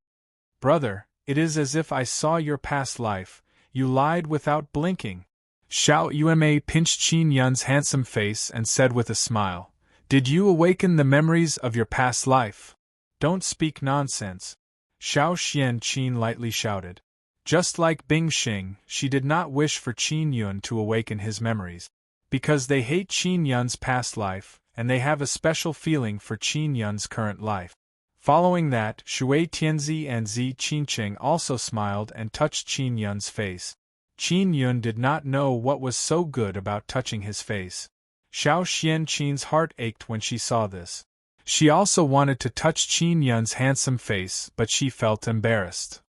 Brother, it is as if I saw your past life, You lied without blinking. Xiao Yuanmei pinched Qin Yun's handsome face and said with a smile, "Did you awaken the memories of your past life?" "Don't speak nonsense," Xiao Xian Qin lightly shouted. Just like Bing Xing, she did not wish for Qin Yun to awaken his memories. Because they hate Qin Yun's past life, and they have a special feeling for Qin Yun's current life. Following that, Shui Tianzi and Zi Qingqing also smiled and touched Qin Yun's face. Qin Yun did not know what was so good about touching his face. Xiao Xian Qin's heart ached when she saw this. She also wanted to touch Qin Yun's handsome face, but she felt embarrassed.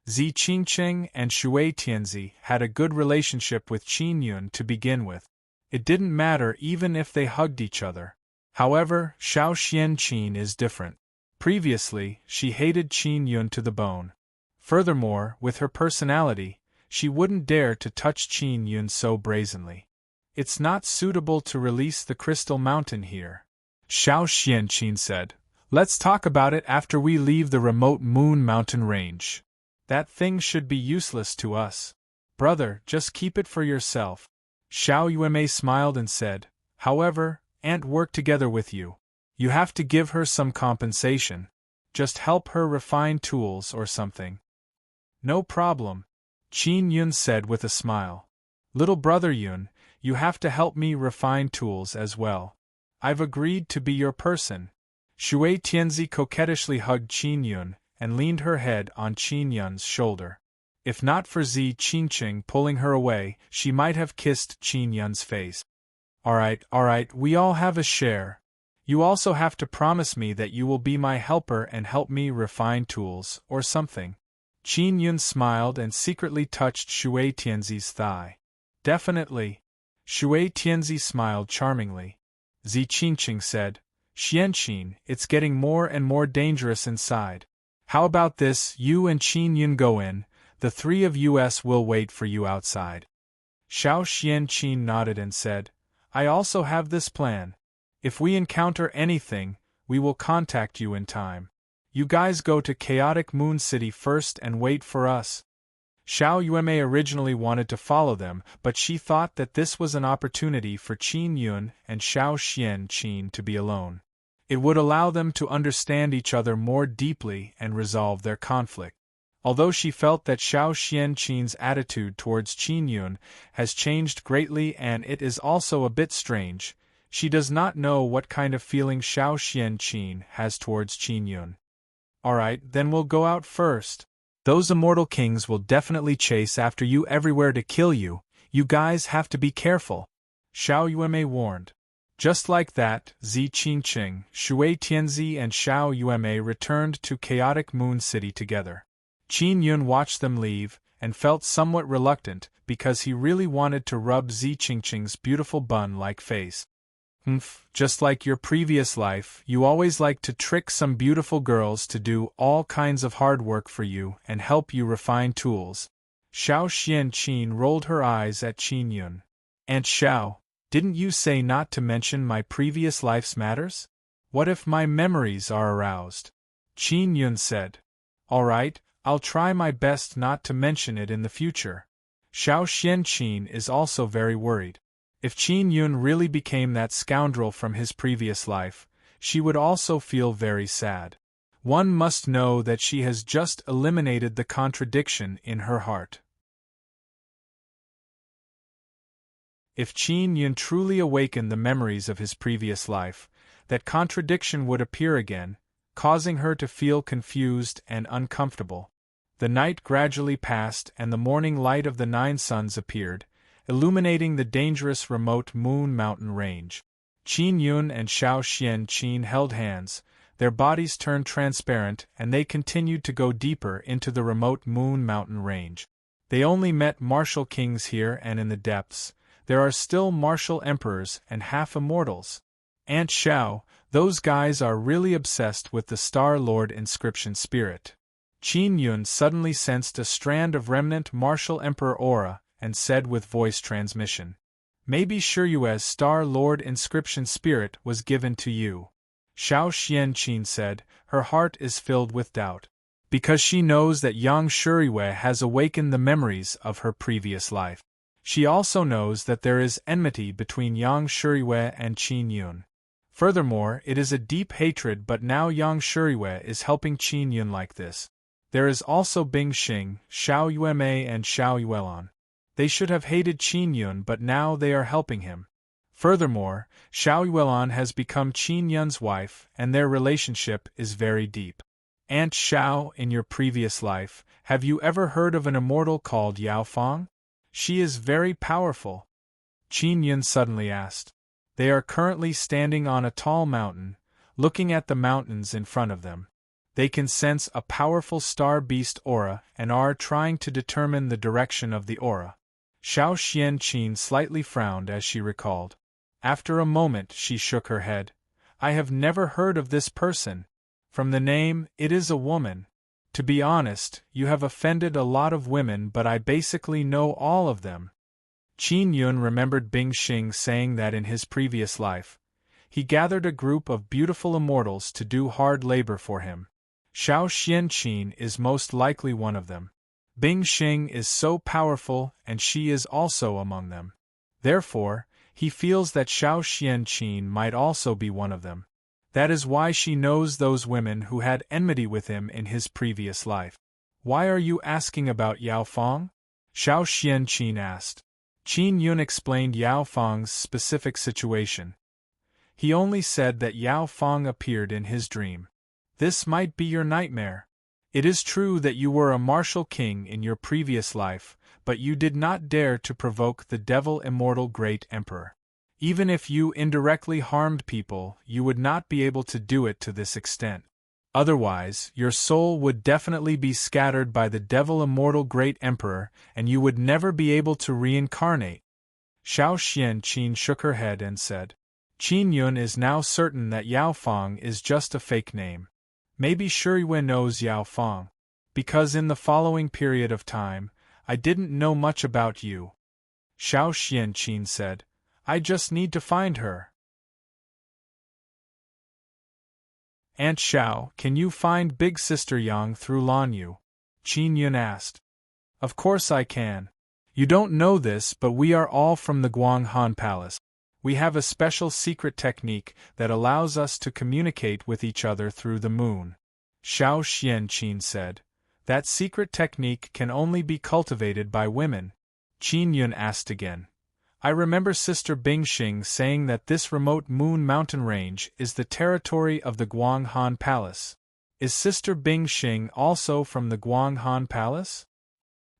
Zi Qingqing and Shui Tianzi had a good relationship with Qin Yun to begin with. It didn't matter even if they hugged each other. However, Xiao Xian Qin is different. Previously, she hated Qin Yun to the bone. Furthermore, with her personality, she wouldn't dare to touch Qin Yun so brazenly. "It's not suitable to release the crystal mountain here," Xiao Xianqin said. "Let's talk about it after we leave the remote Moon Mountain range. That thing should be useless to us. Brother, just keep it for yourself." Xiao Yuanmei smiled and said, "However, Aunt work together with you. You have to give her some compensation. Just help her refine tools or something." "No problem," Qin Yun said with a smile. "Little brother Yun, you have to help me refine tools as well. I've agreed to be your person." Shui Tianzi coquettishly hugged Qin Yun and leaned her head on Qin Yun's shoulder. If not for Zi Qingqing pulling her away, she might have kissed Qin Yun's face. All right, we all have a share. You also have to promise me that you will be my helper and help me refine tools, or something." Qin Yun smiled and secretly touched Shui Tianzi's thigh. "Definitely." Shui Tianzi smiled charmingly. Zi Qingqing said, "Xianqin, it's getting more and more dangerous inside. How about this, you and Qin Yun go in, the three of us will wait for you outside." Xiao Xianqin nodded and said, "I also have this plan. If we encounter anything, we will contact you in time. You guys go to Chaotic Moon City first and wait for us." Xiao Yuanmei originally wanted to follow them, but she thought that this was an opportunity for Qin Yun and Xiao Xianqin to be alone. It would allow them to understand each other more deeply and resolve their conflict. Although she felt that Xiao Xianqin's attitude towards Qin Yun has changed greatly and it is also a bit strange, she does not know what kind of feeling Xiao Xianqin has towards Qin Yun. "Alright, then we'll go out first. Those immortal kings will definitely chase after you everywhere to kill you. You guys have to be careful," Xiao Yuanmei warned. Just like that, Zi Qingqing, Shui Tianzi and Xiao Yuanmei returned to Chaotic Moon City together. Qin Yun watched them leave, and felt somewhat reluctant, because he really wanted to rub Zi Qingqing's beautiful bun-like face. Just like your previous life, you always like to trick some beautiful girls to do all kinds of hard work for you and help you refine tools." Xiao Xianqin rolled her eyes at Qin Yun. "Aunt Xiao, didn't you say not to mention my previous life's matters? What if my memories are aroused?" Qin Yun said. "All right, I'll try my best not to mention it in the future." Xiao Xianqin is also very worried. If Qin Yun really became that scoundrel from his previous life, she would also feel very sad. One must know that she has just eliminated the contradiction in her heart. If Qin Yun truly awakened the memories of his previous life, that contradiction would appear again, causing her to feel confused and uncomfortable. The night gradually passed and the morning light of the 9 suns appeared, illuminating the dangerous remote Moon Mountain range. Qin Yun and Xiao Xianqin held hands, their bodies turned transparent and they continued to go deeper into the remote Moon Mountain range. They only met martial kings here and in the depths, there are still martial emperors and half-immortals. Aunt Xiao, those guys are really obsessed with the Star Lord inscription spirit. Qin Yun suddenly sensed a strand of remnant martial emperor aura, and said with voice transmission, "Maybe Shiryue's Star Lord inscription spirit was given to you." Xiao Xianqin said, "Her heart is filled with doubt." because she knows that Yang Shuriwei has awakened the memories of her previous life. She also knows that there is enmity between Yang Shuriwei and Qin Yun. Furthermore, it is a deep hatred, but now Yang Shuriwei is helping Qin Yun like this. There is also Bing Xing, Xiao Yuemei and Xiao Yuelan. They should have hated Qin Yun, but now they are helping him. Furthermore, Xiao Yuelan has become Qin Yun's wife, and their relationship is very deep. Aunt Xiao, in your previous life, have you ever heard of an immortal called Yao Fang? She is very powerful. Qin Yun suddenly asked. They are currently standing on a tall mountain, looking at the mountains in front of them. They can sense a powerful star beast aura and are trying to determine the direction of the aura. Xiao Xianqin slightly frowned as she recalled. After a moment she shook her head. I have never heard of this person. From the name, it is a woman. To be honest, you have offended a lot of women, but I basically know all of them. Qin Yun remembered Bing Xing saying that in his previous life, he gathered a group of beautiful immortals to do hard labor for him. Xiao Xianqin is most likely one of them. Bing Xing is so powerful, and she is also among them. Therefore, he feels that Xiao Xianqin might also be one of them. That is why she knows those women who had enmity with him in his previous life. Why are you asking about Yao Fang? Xiao Xianqin asked. Qin Yun explained Yao Fang's specific situation. He only said that Yao Fang appeared in his dream. This might be your nightmare. It is true that you were a martial king in your previous life, but you did not dare to provoke the devil immortal great emperor. Even if you indirectly harmed people, you would not be able to do it to this extent. Otherwise, your soul would definitely be scattered by the devil immortal great emperor, and you would never be able to reincarnate. Xiao Xianqin shook her head and said, Qin Yun is now certain that Yao Fang is just a fake name. Maybe Shuriwei knows Yao Fang. Because in the following period of time, I didn't know much about you. Xiao Xianqin said, I just need to find her. Aunt Xiao, can you find Big Sister Yang through Lan Yu? Qin Yun asked. Of course I can. You don't know this, but we are all from the Guanghan Palace. We have a special secret technique that allows us to communicate with each other through the moon. Xiao Xianqin said. That secret technique can only be cultivated by women. Qin Yun asked again. I remember Sister Bing Xing saying that this remote moon mountain range is the territory of the Guanghan Palace. Is Sister Bing Xing also from the Guanghan Palace?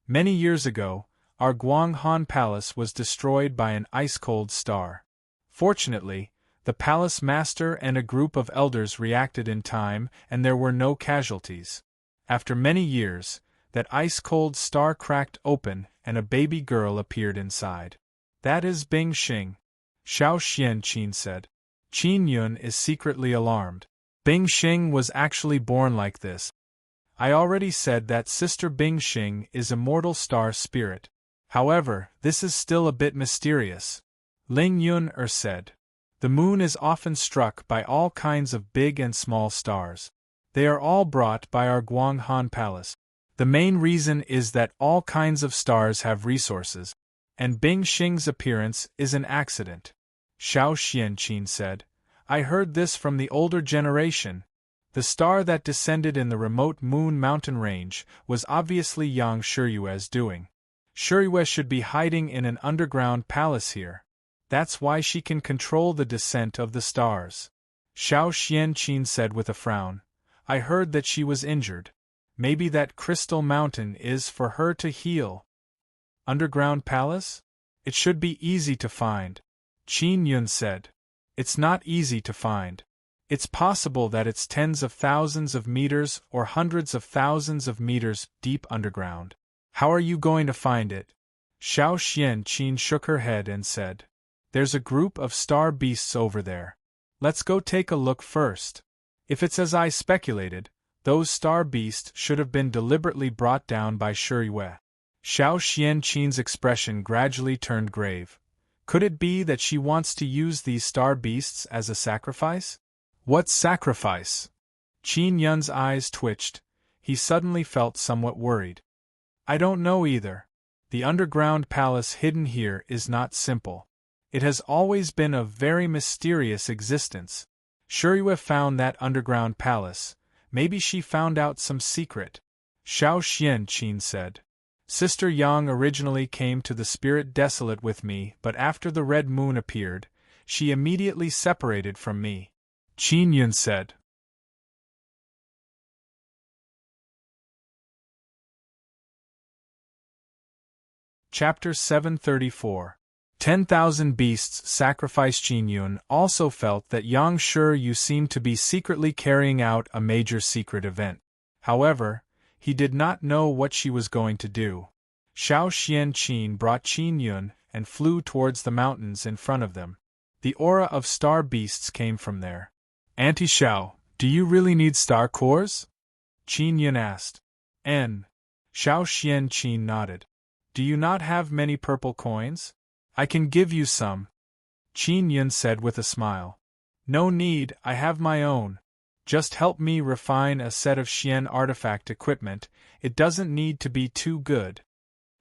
Many years ago, our Guanghan Palace was destroyed by an ice-cold star. Fortunately, the palace master and a group of elders reacted in time, and there were no casualties. After many years, that ice-cold star cracked open, and a baby girl appeared inside. That is Bing Xing. Xiao Xianqin said. Qin Yun is secretly alarmed. Bing Xing was actually born like this. I already said that Sister Bing Xing is a mortal star spirit. However, this is still a bit mysterious. Ling Yun said. The moon is often struck by all kinds of big and small stars. They are all brought by our Guanghan Palace. The main reason is that all kinds of stars have resources, and Bing Xing's appearance is an accident. Xiao Xianqin said. I heard this from the older generation. The star that descended in the remote moon mountain range was obviously Yang Shuriwei's doing. Shuriwei should be hiding in an underground palace here. That's why she can control the descent of the stars. Xiao Xianqin said with a frown. I heard that she was injured. Maybe that crystal mountain is for her to heal. Underground palace? It should be easy to find. Qin Yun said. It's not easy to find. It's possible that it's tens of thousands of meters or hundreds of thousands of meters deep underground. How are you going to find it? Xiao Xianqin shook her head and said. There's a group of star beasts over there. Let's go take a look first. If it's as I speculated, those star beasts should have been deliberately brought down by Shuriwei. Xiao Xianqin's expression gradually turned grave. Could it be that she wants to use these star beasts as a sacrifice? What sacrifice? Qin Yun's eyes twitched. he suddenly felt somewhat worried. I don't know either. The underground palace hidden here is not simple. It has always been a very mysterious existence. Sure you have found that underground palace. Maybe she found out some secret. Xiao Xianqin said. Sister Yang originally came to the Spirit Desolate with me, but after the red moon appeared, she immediately separated from me. Qin Yun said. Chapter 734. 10,000 Beasts Sacrifice. Qin Yun also felt that Yang Shi seemed to be secretly carrying out a major secret event. However, he did not know what she was going to do. Xiao Xianqin brought Qin Yun and flew towards the mountains in front of them. The aura of star beasts came from there. Auntie Xiao, do you really need star cores? Qin Yun asked. Xiao Xianqin nodded. Do you not have many purple coins? I can give you some. Qin Yun said with a smile. No need, I have my own. Just help me refine a set of Xian artifact equipment, it doesn't need to be too good.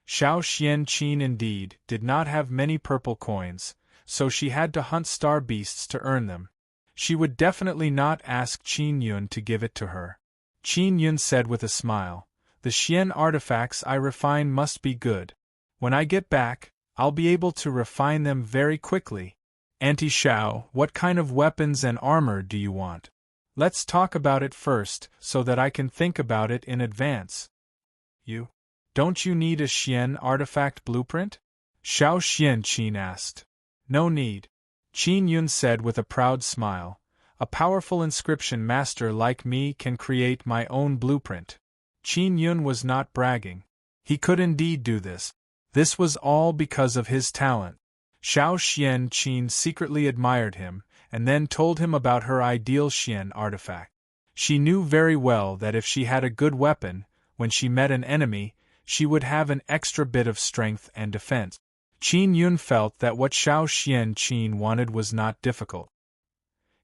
Xiao Xianqin indeed did not have many purple coins, so she had to hunt star beasts to earn them. She would definitely not ask Qin Yun to give it to her. Qin Yun said with a smile. The Xian artifacts I refine must be good. When I get back, I'll be able to refine them very quickly. Auntie Xiao, what kind of weapons and armor do you want? Let's talk about it first, so that I can think about it in advance. Don't you need a Xian artifact blueprint? Xiao Xianqin asked. No need. Qin Yun said with a proud smile. A powerful inscription master like me can create my own blueprint. Qin Yun was not bragging. He could indeed do this. This was all because of his talent. Xiao Xianqin secretly admired him, and then told him about her ideal Xian artifact. She knew very well that if she had a good weapon, when she met an enemy, she would have an extra bit of strength and defense. Qin Yun felt that what Xiao Xianqin wanted was not difficult.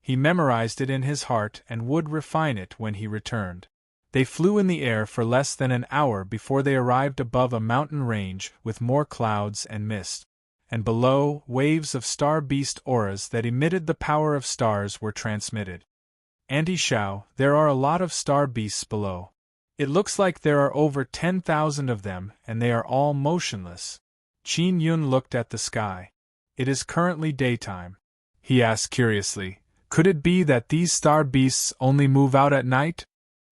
He memorized it in his heart and would refine it when he returned. They flew in the air for less than an hour before they arrived above a mountain range with more clouds and mist. And below, waves of star beast auras that emitted the power of stars were transmitted. Auntie Xiao, there are a lot of star beasts below. It looks like there are over 10,000 of them, and they are all motionless. Qin Yun looked at the sky. It is currently daytime. He asked curiously, could it be that these star beasts only move out at night?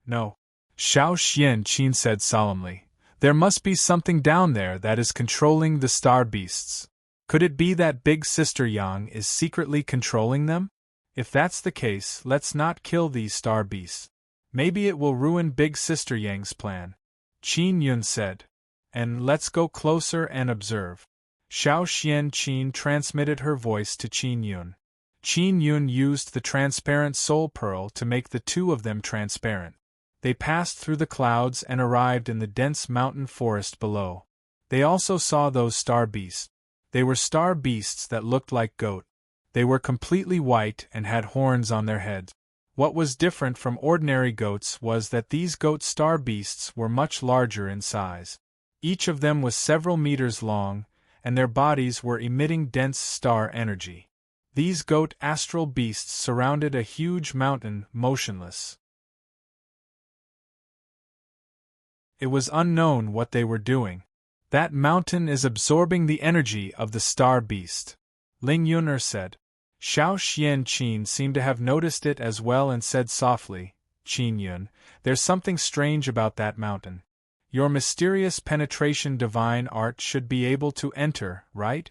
No. Xiao Xianqin said solemnly. There must be something down there that is controlling the star beasts. Could it be that Big Sister Yang is secretly controlling them? If that's the case, let's not kill these star beasts. Maybe it will ruin Big Sister Yang's plan. Qin Yun said. And let's go closer and observe. Xiao Xianqin transmitted her voice to Qin Yun. Qin Yun used the transparent soul pearl to make the two of them transparent. They passed through the clouds and arrived in the dense mountain forest below. They also saw those star beasts. They were star beasts that looked like goat. They were completely white and had horns on their heads. What was different from ordinary goats was that these goat star beasts were much larger in size. Each of them was several meters long, and their bodies were emitting dense star energy. These goat astral beasts surrounded a huge mountain, motionless. It was unknown what they were doing. That mountain is absorbing the energy of the star beast, Ling Yun'er said. Xiao Xianqin seemed to have noticed it as well and said softly, Qin Yun, there's something strange about that mountain. Your mysterious penetration divine art should be able to enter, right?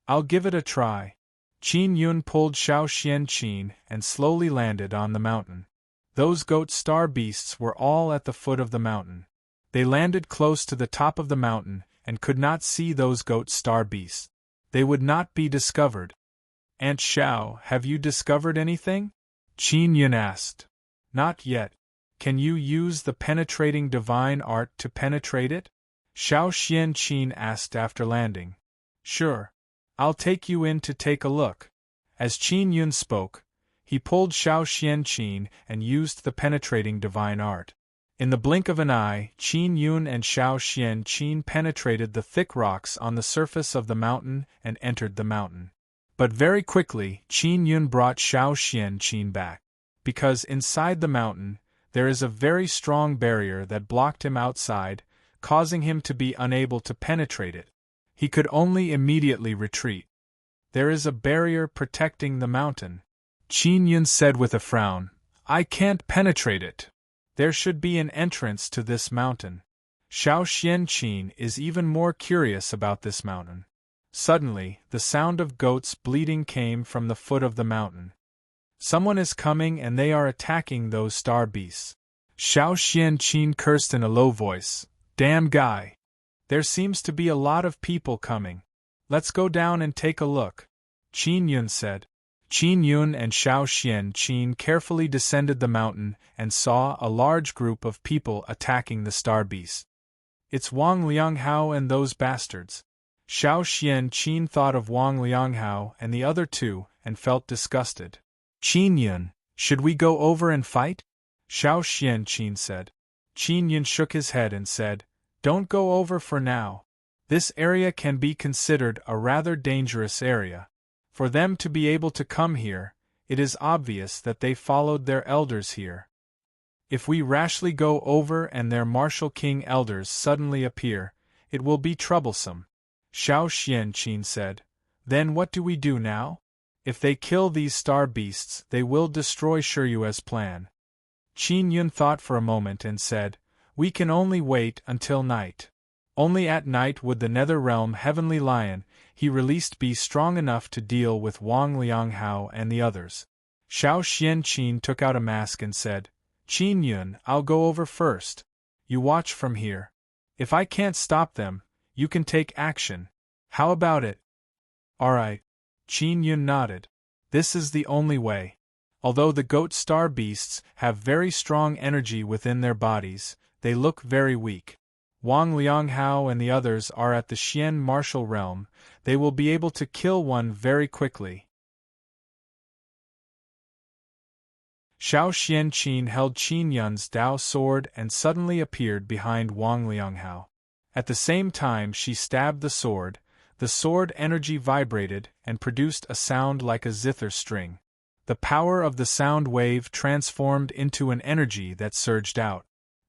I'll give it a try. Qin Yun pulled Xiao Xianqin and slowly landed on the mountain. Those goat star beasts were all at the foot of the mountain. They landed close to the top of the mountain and could not see those goat star beasts. They would not be discovered. Aunt Xiao, have you discovered anything? Qin Yun asked. Not yet. Can you use the penetrating divine art to penetrate it? Xiao Xianqin asked after landing. Sure. I'll take you in to take a look. As Qin Yun spoke, he pulled Xiao Xianqin and used the penetrating divine art. In the blink of an eye, Qin Yun and Xiao Xianqin penetrated the thick rocks on the surface of the mountain and entered the mountain. But very quickly, Qin Yun brought Xiao Xianqin back. Because inside the mountain, there is a very strong barrier that blocked him outside, causing him to be unable to penetrate it. He could only immediately retreat. There is a barrier protecting the mountain, Qin Yun said with a frown. I can't penetrate it. There should be an entrance to this mountain. Xiao Xianqin is even more curious about this mountain. Suddenly, the sound of goats bleating came from the foot of the mountain. Someone is coming and they are attacking those star beasts. Xiao Xianqin cursed in a low voice. Damn guy! There seems to be a lot of people coming. Let's go down and take a look, Qin Yun said. Qin Yun and Xiao Xianqin carefully descended the mountain and saw a large group of people attacking the star beast. It's Wang Lianghao and those bastards. Xiao Xianqin thought of Wang Lianghao and the other two and felt disgusted. Qin Yun, should we go over and fight? Xiao Xianqin said. Qin Yun shook his head and said, Don't go over for now. This area can be considered a rather dangerous area. For them to be able to come here, it is obvious that they followed their elders here. If we rashly go over and their martial king elders suddenly appear, it will be troublesome, Xiao Xianqin said. Then what do we do now? If they kill these star beasts, they will destroy Shiryue's plan. Qin Yun thought for a moment and said, We can only wait until night. Only at night would the Nether Realm Heavenly Lion he released be strong enough to deal with Wang Lianghao and the others. Xiao Xianqin took out a mask and said, Qin Yun, I'll go over first. You watch from here. If I can't stop them, you can take action. How about it? All right. Qin Yun nodded. This is the only way. Although the goat star beasts have very strong energy within their bodies, they look very weak. Wang Lianghao and the others are at the Xian martial realm. They will be able to kill one very quickly. Xiao Xianqin held Qin Yun's Dao sword and suddenly appeared behind Wang Lianghao. At the same time she stabbed the sword energy vibrated and produced a sound like a zither string. The power of the sound wave transformed into an energy that surged out.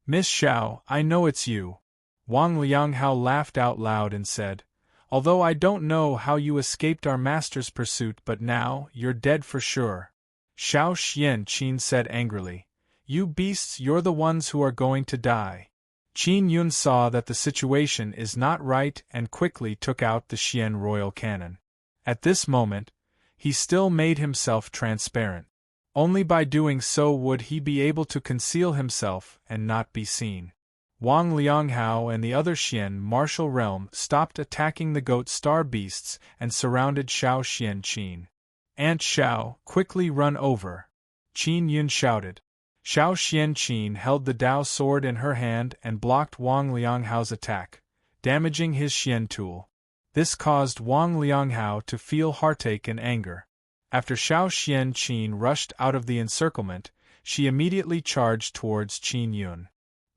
Miss Xiao, I know it's you. Wang Lianghao laughed out loud and said, Although I don't know how you escaped our master's pursuit, but now you're dead for sure. Xiao Xianqin said angrily, You beasts, you're the ones who are going to die. Qin Yun saw that the situation is not right and quickly took out the Xian royal cannon. At this moment, he still made himself transparent. Only by doing so would he be able to conceal himself and not be seen. Wang Lianghao and the other Xian martial realm stopped attacking the goat star beasts and surrounded Xiao Xianqin. Aunt Xiao, quickly run over, Qin Yun shouted. Xiao Xianqin held the Dao sword in her hand and blocked Wang Lianghao's attack, damaging his Xian tool. This caused Wang Lianghao to feel heartache and anger. After Xiao Xianqin rushed out of the encirclement, she immediately charged towards Qin Yun.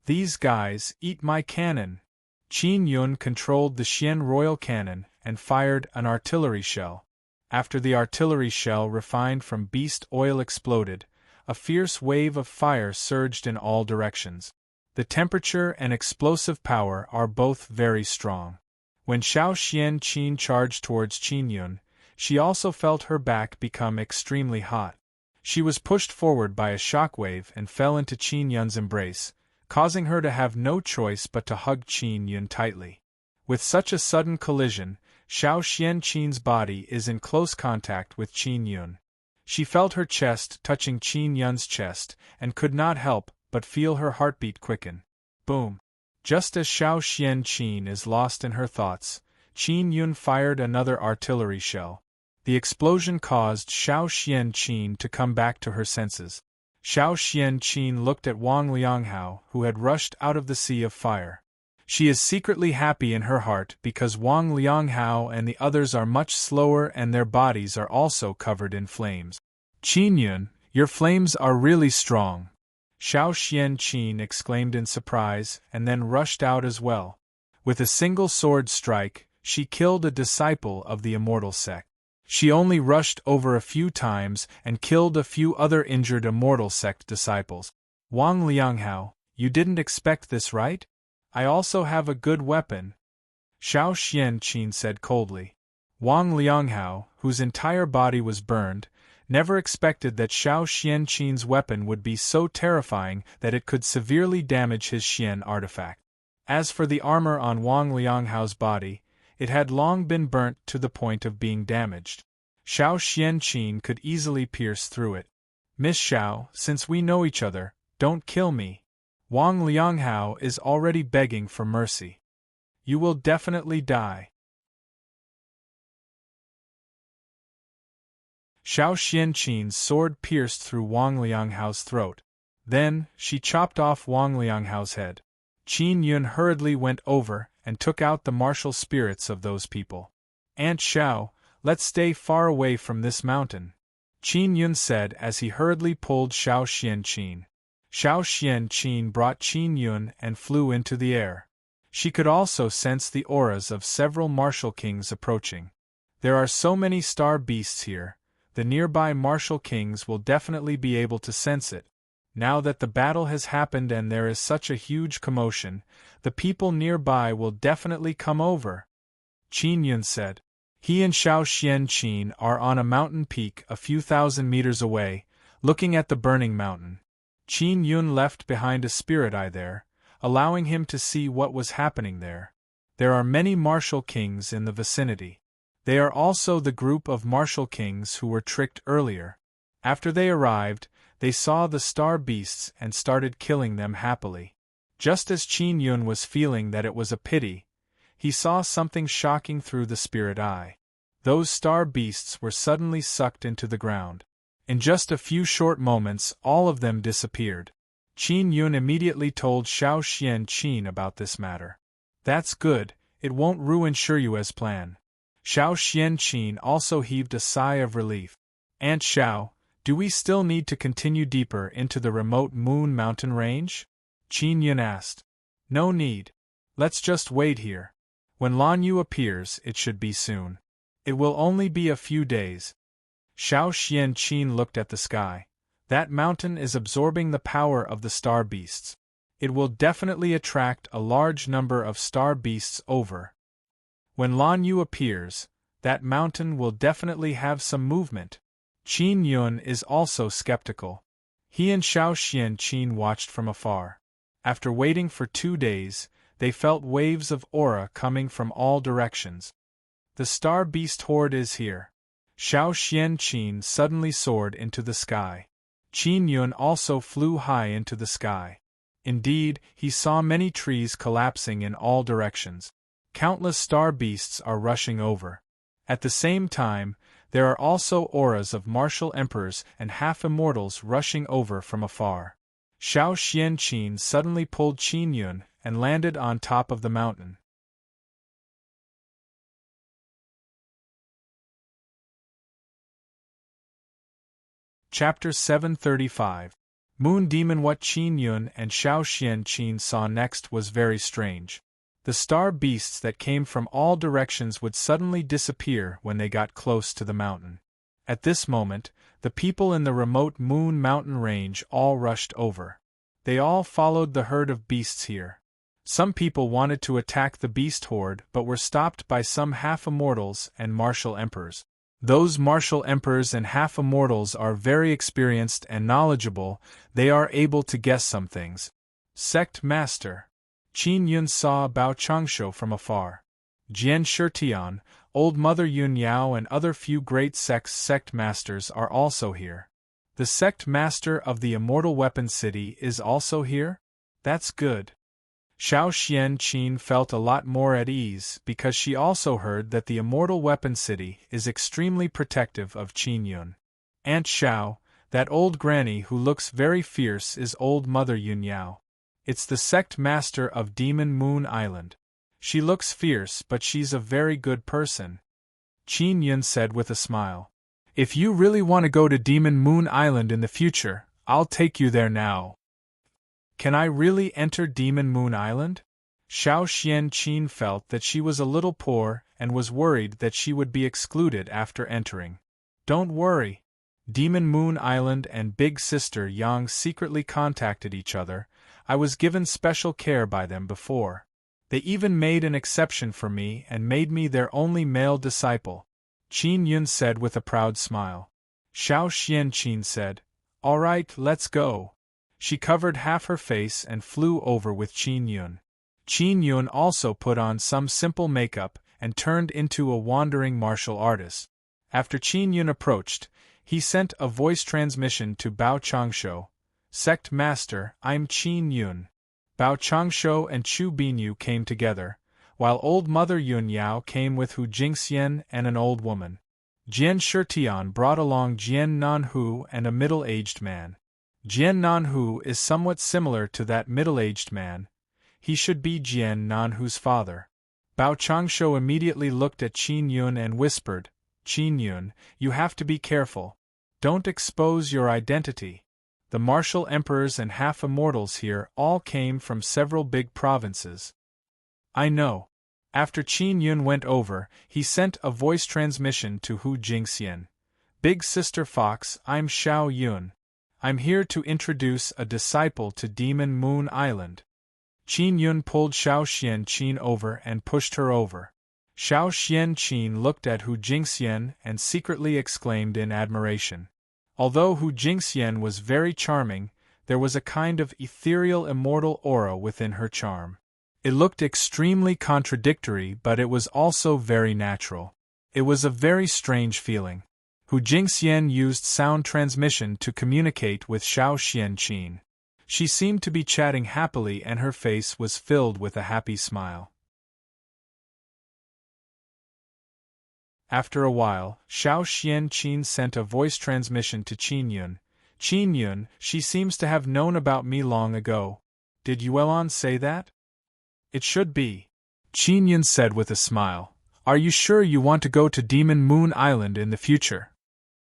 These guys eat my cannon. Qin Yun controlled the Xian royal cannon and fired an artillery shell. After the artillery shell refined from beast oil exploded, a fierce wave of fire surged in all directions. The temperature and explosive power are both very strong. When Xiao Xianqin charged towards Qin Yun, she also felt her back become extremely hot. She was pushed forward by a shockwave and fell into Qin Yun's embrace, causing her to have no choice but to hug Qin Yun tightly. With such a sudden collision, Xiao Xianqin's body is in close contact with Qin Yun. She felt her chest touching Qin Yun's chest and could not help but feel her heartbeat quicken. Boom! Just as Xiao Xianqin is lost in her thoughts, Qin Yun fired another artillery shell. The explosion caused Xiao Xianqin to come back to her senses. Xiao Xianqin looked at Wang Lianghao, who had rushed out of the sea of fire. She is secretly happy in her heart because Wang Lianghao and the others are much slower and their bodies are also covered in flames. Qin Yun, your flames are really strong. Xiao Qian exclaimed in surprise and then rushed out as well. With a single sword strike, she killed a disciple of the immortal sect. She only rushed over a few times and killed a few other injured immortal sect disciples. Wang Lianghao, you didn't expect this, right? I also have a good weapon, Xiao Qian said coldly. Wang Lianghao, whose entire body was burned, never expected that Xiao Qian's weapon would be so terrifying that it could severely damage his Xian artifact. As for the armor on Wang Lianghao's body, it had long been burnt to the point of being damaged. Xiao Qian could easily pierce through it. Miss Xiao, since we know each other, don't kill me. Wang Lianghao is already begging for mercy. You will definitely die. Xiao Qian's sword pierced through Wang Lianghao's throat. Then, she chopped off Wang Lianghao's head. Qin Yun hurriedly went over and took out the martial spirits of those people. Aunt Xiao, let's stay far away from this mountain, Qin Yun said as he hurriedly pulled Xiao Qian. Xiao Qian brought Qin Yun and flew into the air. She could also sense the auras of several martial kings approaching. There are so many star beasts here, the nearby martial kings will definitely be able to sense it. Now that the battle has happened and there is such a huge commotion, the people nearby will definitely come over, Qin Yun said. He and Xiao Qian are on a mountain peak a few thousand meters away, looking at the burning mountain. Qin Yun left behind a spirit eye there, allowing him to see what was happening there. There are many martial kings in the vicinity. They are also the group of martial kings who were tricked earlier. After they arrived, they saw the star beasts and started killing them happily. Just as Qin Yun was feeling that it was a pity, he saw something shocking through the spirit eye. Those star beasts were suddenly sucked into the ground. In just a few short moments, all of them disappeared. Qin Yun immediately told Xiao Qian about this matter. That's good, it won't ruin Shiryue's plan. Xiao Qian also heaved a sigh of relief. Aunt Xiao, do we still need to continue deeper into the remote Moon Mountain range? Qin Yun asked. No need. Let's just wait here. When Lan Yu appears, it should be soon. It will only be a few days. Xiao Qian looked at the sky. That mountain is absorbing the power of the star beasts. It will definitely attract a large number of star beasts over. When Lan Yu appears, that mountain will definitely have some movement. Qin Yun is also skeptical. He and Xiao Qian watched from afar. After waiting for 2 days, they felt waves of aura coming from all directions. The star beast horde is here. Xiao Qian suddenly soared into the sky. Qin Yun also flew high into the sky. Indeed, he saw many trees collapsing in all directions. Countless star beasts are rushing over. At the same time, there are also auras of martial emperors and half-immortals rushing over from afar. Xiao Qian suddenly pulled Qin Yun and landed on top of the mountain. Chapter 735. Moon Demon. What Qin Yun and Xiao Qian saw next was very strange. The star beasts that came from all directions would suddenly disappear when they got close to the mountain. At this moment, the people in the remote Moon Mountain range all rushed over. They all followed the herd of beasts here. Some people wanted to attack the beast horde but were stopped by some half-immortals and martial emperors. Those martial emperors and half-immortals are very experienced and knowledgeable, they are able to guess some things. Sect Master. Qin Yun saw Bao Changshu from afar. Jian Shitian, Old Mother Yun Yao and other few great sect masters are also here. The sect master of the Immortal Weapon City is also here? That's good. Xiao Qian felt a lot more at ease because she also heard that the Immortal Weapon City is extremely protective of Qin Yun. Aunt Xiao, that old granny who looks very fierce is Old Mother Yun Yao. It's the sect master of Demon Moon Island. She looks fierce but she's a very good person, Qin Yun said with a smile. If you really want to go to Demon Moon Island in the future, I'll take you there now. Can I really enter Demon Moon Island? Xiao Qianqin felt that she was a little poor and was worried that she would be excluded after entering. Don't worry. Demon Moon Island and Big Sister Yang secretly contacted each other. I was given special care by them before. They even made an exception for me and made me their only male disciple, Qin Yun said with a proud smile. Xiao Qianqin said, All right, let's go. She covered half her face and flew over with Qin Yun. Qin Yun also put on some simple makeup and turned into a wandering martial artist. After Qin Yun approached, he sent a voice transmission to Bao Changsho. Sect Master, I'm Qin Yun. Bao Changsho and Chu Binyu came together, while old Mother Yun Yao came with Hu Jingxian and an old woman. Jian Shitian brought along Jian Nanhu and a middle-aged man. Jian Nanhu is somewhat similar to that middle-aged man. He should be Jian Nanhu's father. Bao Changsho immediately looked at Qin Yun and whispered, Qin Yun, you have to be careful. Don't expose your identity. The martial emperors and half-immortals here all came from several big provinces. I know. After Qin Yun went over, he sent a voice transmission to Hu Jingxian. Big Sister Fox, I'm Xiao Yun. I'm here to introduce a disciple to Demon Moon Island. Qin Yun pulled Xiao Qianqin over and pushed her over. Xiao Qianqin looked at Hu Jingxian and secretly exclaimed in admiration. Although Hu Jingxian was very charming, there was a kind of ethereal immortal aura within her charm. It looked extremely contradictory, but it was also very natural. It was a very strange feeling. Hu Jingxian used sound transmission to communicate with Xiao Qianqin. She seemed to be chatting happily and her face was filled with a happy smile. After a while, Xiao Qianqin sent a voice transmission to Qin Yun. Qin Yun, she seems to have known about me long ago. Did Yuelon say that? It should be. Qin Yun said with a smile. Are you sure you want to go to Demon Moon Island in the future?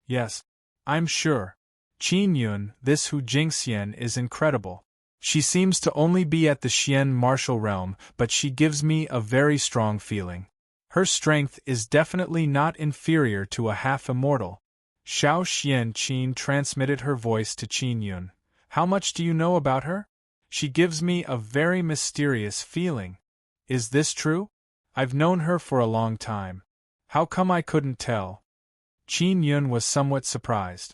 Yes. I'm sure. Qin Yun, this Hu Jingxian is incredible. She seems to only be at the Xian martial realm, but she gives me a very strong feeling. Her strength is definitely not inferior to a half-immortal. Xiao Qianqin transmitted her voice to Qin Yun. How much do you know about her? She gives me a very mysterious feeling. Is this true? I've known her for a long time. How come I couldn't tell? Qin Yun was somewhat surprised.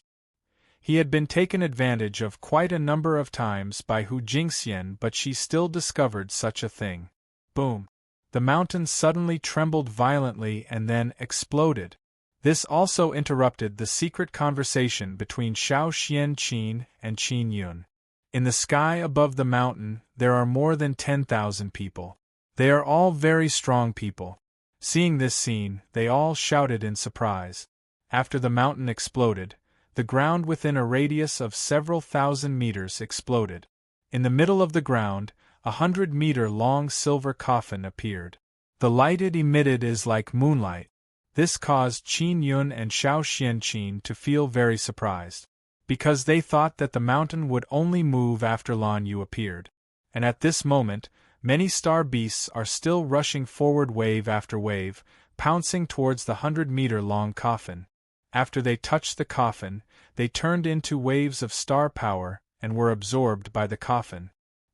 He had been taken advantage of quite a number of times by Hu Jingxian, but she still discovered such a thing. Boom! The mountain suddenly trembled violently and then exploded. This also interrupted the secret conversation between Xiao Qianqin and Qin Yun. In the sky above the mountain, there are more than 10,000 people. They are all very strong people. Seeing this scene, they all shouted in surprise. After the mountain exploded, the ground within a radius of several thousand meters exploded. In the middle of the ground, 100-meter-long silver coffin appeared. The light it emitted is like moonlight. This caused Qin Yun and Xiao Qianqin to feel very surprised, because they thought that the mountain would only move after Lan Yu appeared. And at this moment, many star beasts are still rushing forward wave after wave, pouncing towards the 100-meter-long coffin. After they touched the coffin, they turned into waves of star power and were absorbed by the coffin.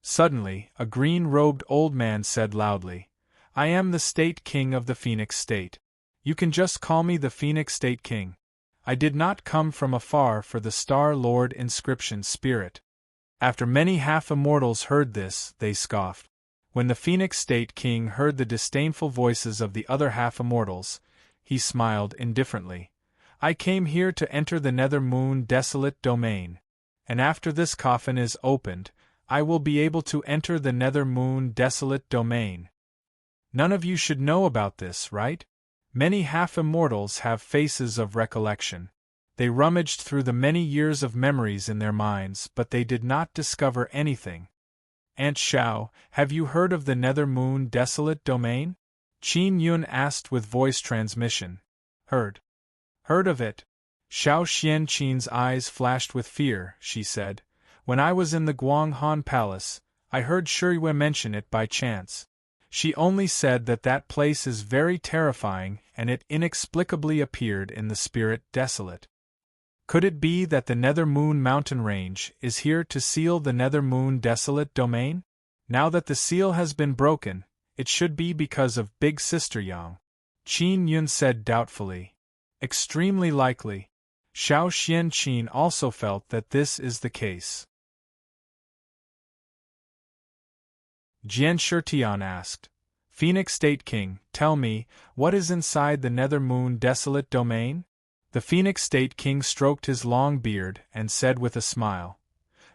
Suddenly, a green-robed old man said loudly, I am the State King of the Phoenix State. You can just call me the Phoenix State King. I did not come from afar for the Star Lord inscription spirit. After many half-immortals heard this, they scoffed. When the Phoenix State King heard the disdainful voices of the other half-immortals, he smiled indifferently. I came here to enter the Nether Moon Desolate Domain. And after this coffin is opened, I will be able to enter the Nether Moon Desolate Domain. None of you should know about this, right? Many half-immortals have faces of recollection. They rummaged through the many years of memories in their minds, but they did not discover anything. Aunt Xiao, have you heard of the Nether Moon Desolate Domain? Qin Yun asked with voice transmission. Heard. Heard of it? Xiao Qianqin's eyes flashed with fear, she said. When I was in the Guanghan Palace, I heard Shirui mention it by chance. She only said that that place is very terrifying and it inexplicably appeared in the spirit desolate. Could it be that the Nether Moon mountain range is here to seal the Nether Moon desolate domain? Now that the seal has been broken, it should be because of Big Sister Yang. Qin Yun said doubtfully. Extremely likely. Xiao Xianqin also felt that this is the case. Jian Shitian asked, Phoenix State King, tell me, what is inside the Nether Moon desolate domain? The Phoenix State King stroked his long beard and said with a smile,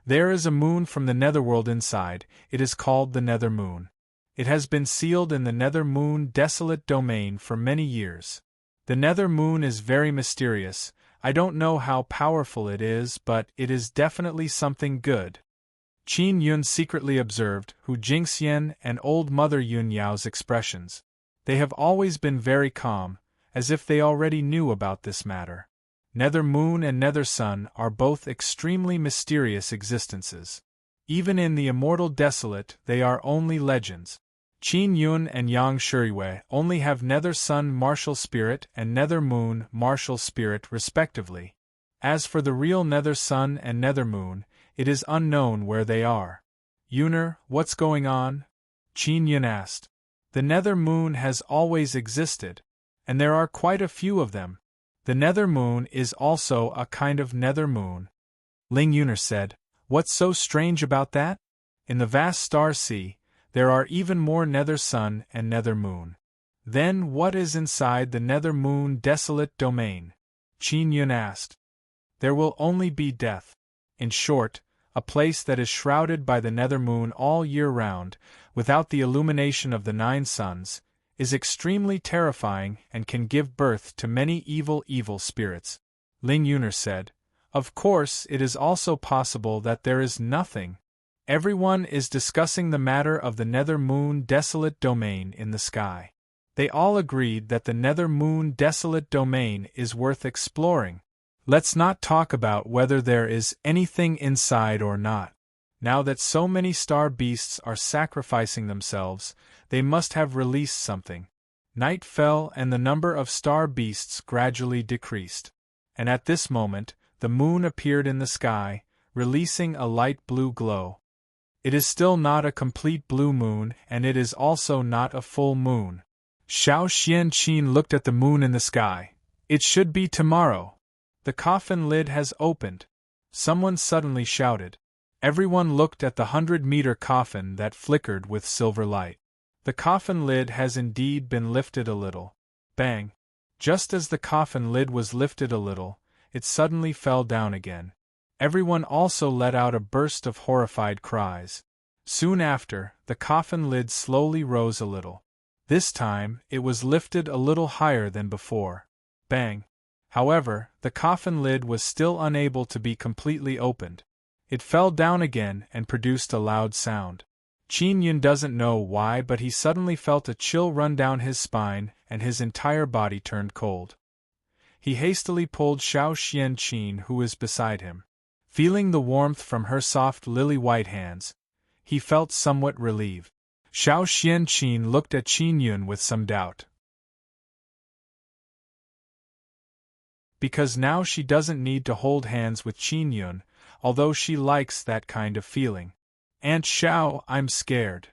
There is a moon from the netherworld inside, it is called the Nether Moon. It has been sealed in the Nether Moon desolate domain for many years. The Nether Moon is very mysterious, I don't know how powerful it is, but it is definitely something good. Qin Yun secretly observed Hu Jingxian and old Mother Yun Yao's expressions. They have always been very calm, as if they already knew about this matter. Nether Moon and Nether Sun are both extremely mysterious existences. Even in the immortal desolate, they are only legends. Qin Yun and Yang Shirui only have Nether Sun martial spirit and Nether Moon martial spirit respectively. As for the real Nether Sun and Nether Moon, it is unknown where they are. Yuner, what's going on? Qin Yun asked. The Nether Moon has always existed, and there are quite a few of them. The Nether Moon is also a kind of Nether Moon. Ling Yuner said, What's so strange about that? In the vast star sea, there are even more Nether Sun and Nether Moon. Then what is inside the Nether Moon desolate domain? Qin Yun asked. There will only be death. In short, a place that is shrouded by the Nether Moon all year round, without the illumination of the 9 suns, is extremely terrifying and can give birth to many evil spirits. Ling Yuner said, Of course it is also possible that there is nothing. Everyone is discussing the matter of the Nether Moon desolate domain in the sky. They all agreed that the Nether Moon desolate domain is worth exploring. Let's not talk about whether there is anything inside or not. Now that so many star beasts are sacrificing themselves, they must have released something. Night fell and the number of star beasts gradually decreased. And at this moment, the moon appeared in the sky, releasing a light blue glow. It is still not a complete blue moon, and it is also not a full moon. Xiao Xianqin looked at the moon in the sky. It should be tomorrow. The coffin lid has opened. Someone suddenly shouted. Everyone looked at the 100-meter coffin that flickered with silver light. The coffin lid has indeed been lifted a little. Bang! Just as the coffin lid was lifted a little, it suddenly fell down again. Everyone also let out a burst of horrified cries. Soon after, the coffin lid slowly rose a little. This time, it was lifted a little higher than before. Bang! However, the coffin lid was still unable to be completely opened. It fell down again and produced a loud sound. Qin Yun doesn't know why, but he suddenly felt a chill run down his spine and his entire body turned cold. He hastily pulled Xiao Xianqin, who was beside him. Feeling the warmth from her soft lily-white hands, he felt somewhat relieved. Xiao Xianqin looked at Qin Yun with some doubt. Because now she doesn't need to hold hands with Qin Yun, although she likes that kind of feeling. Aunt Xiao, I'm scared.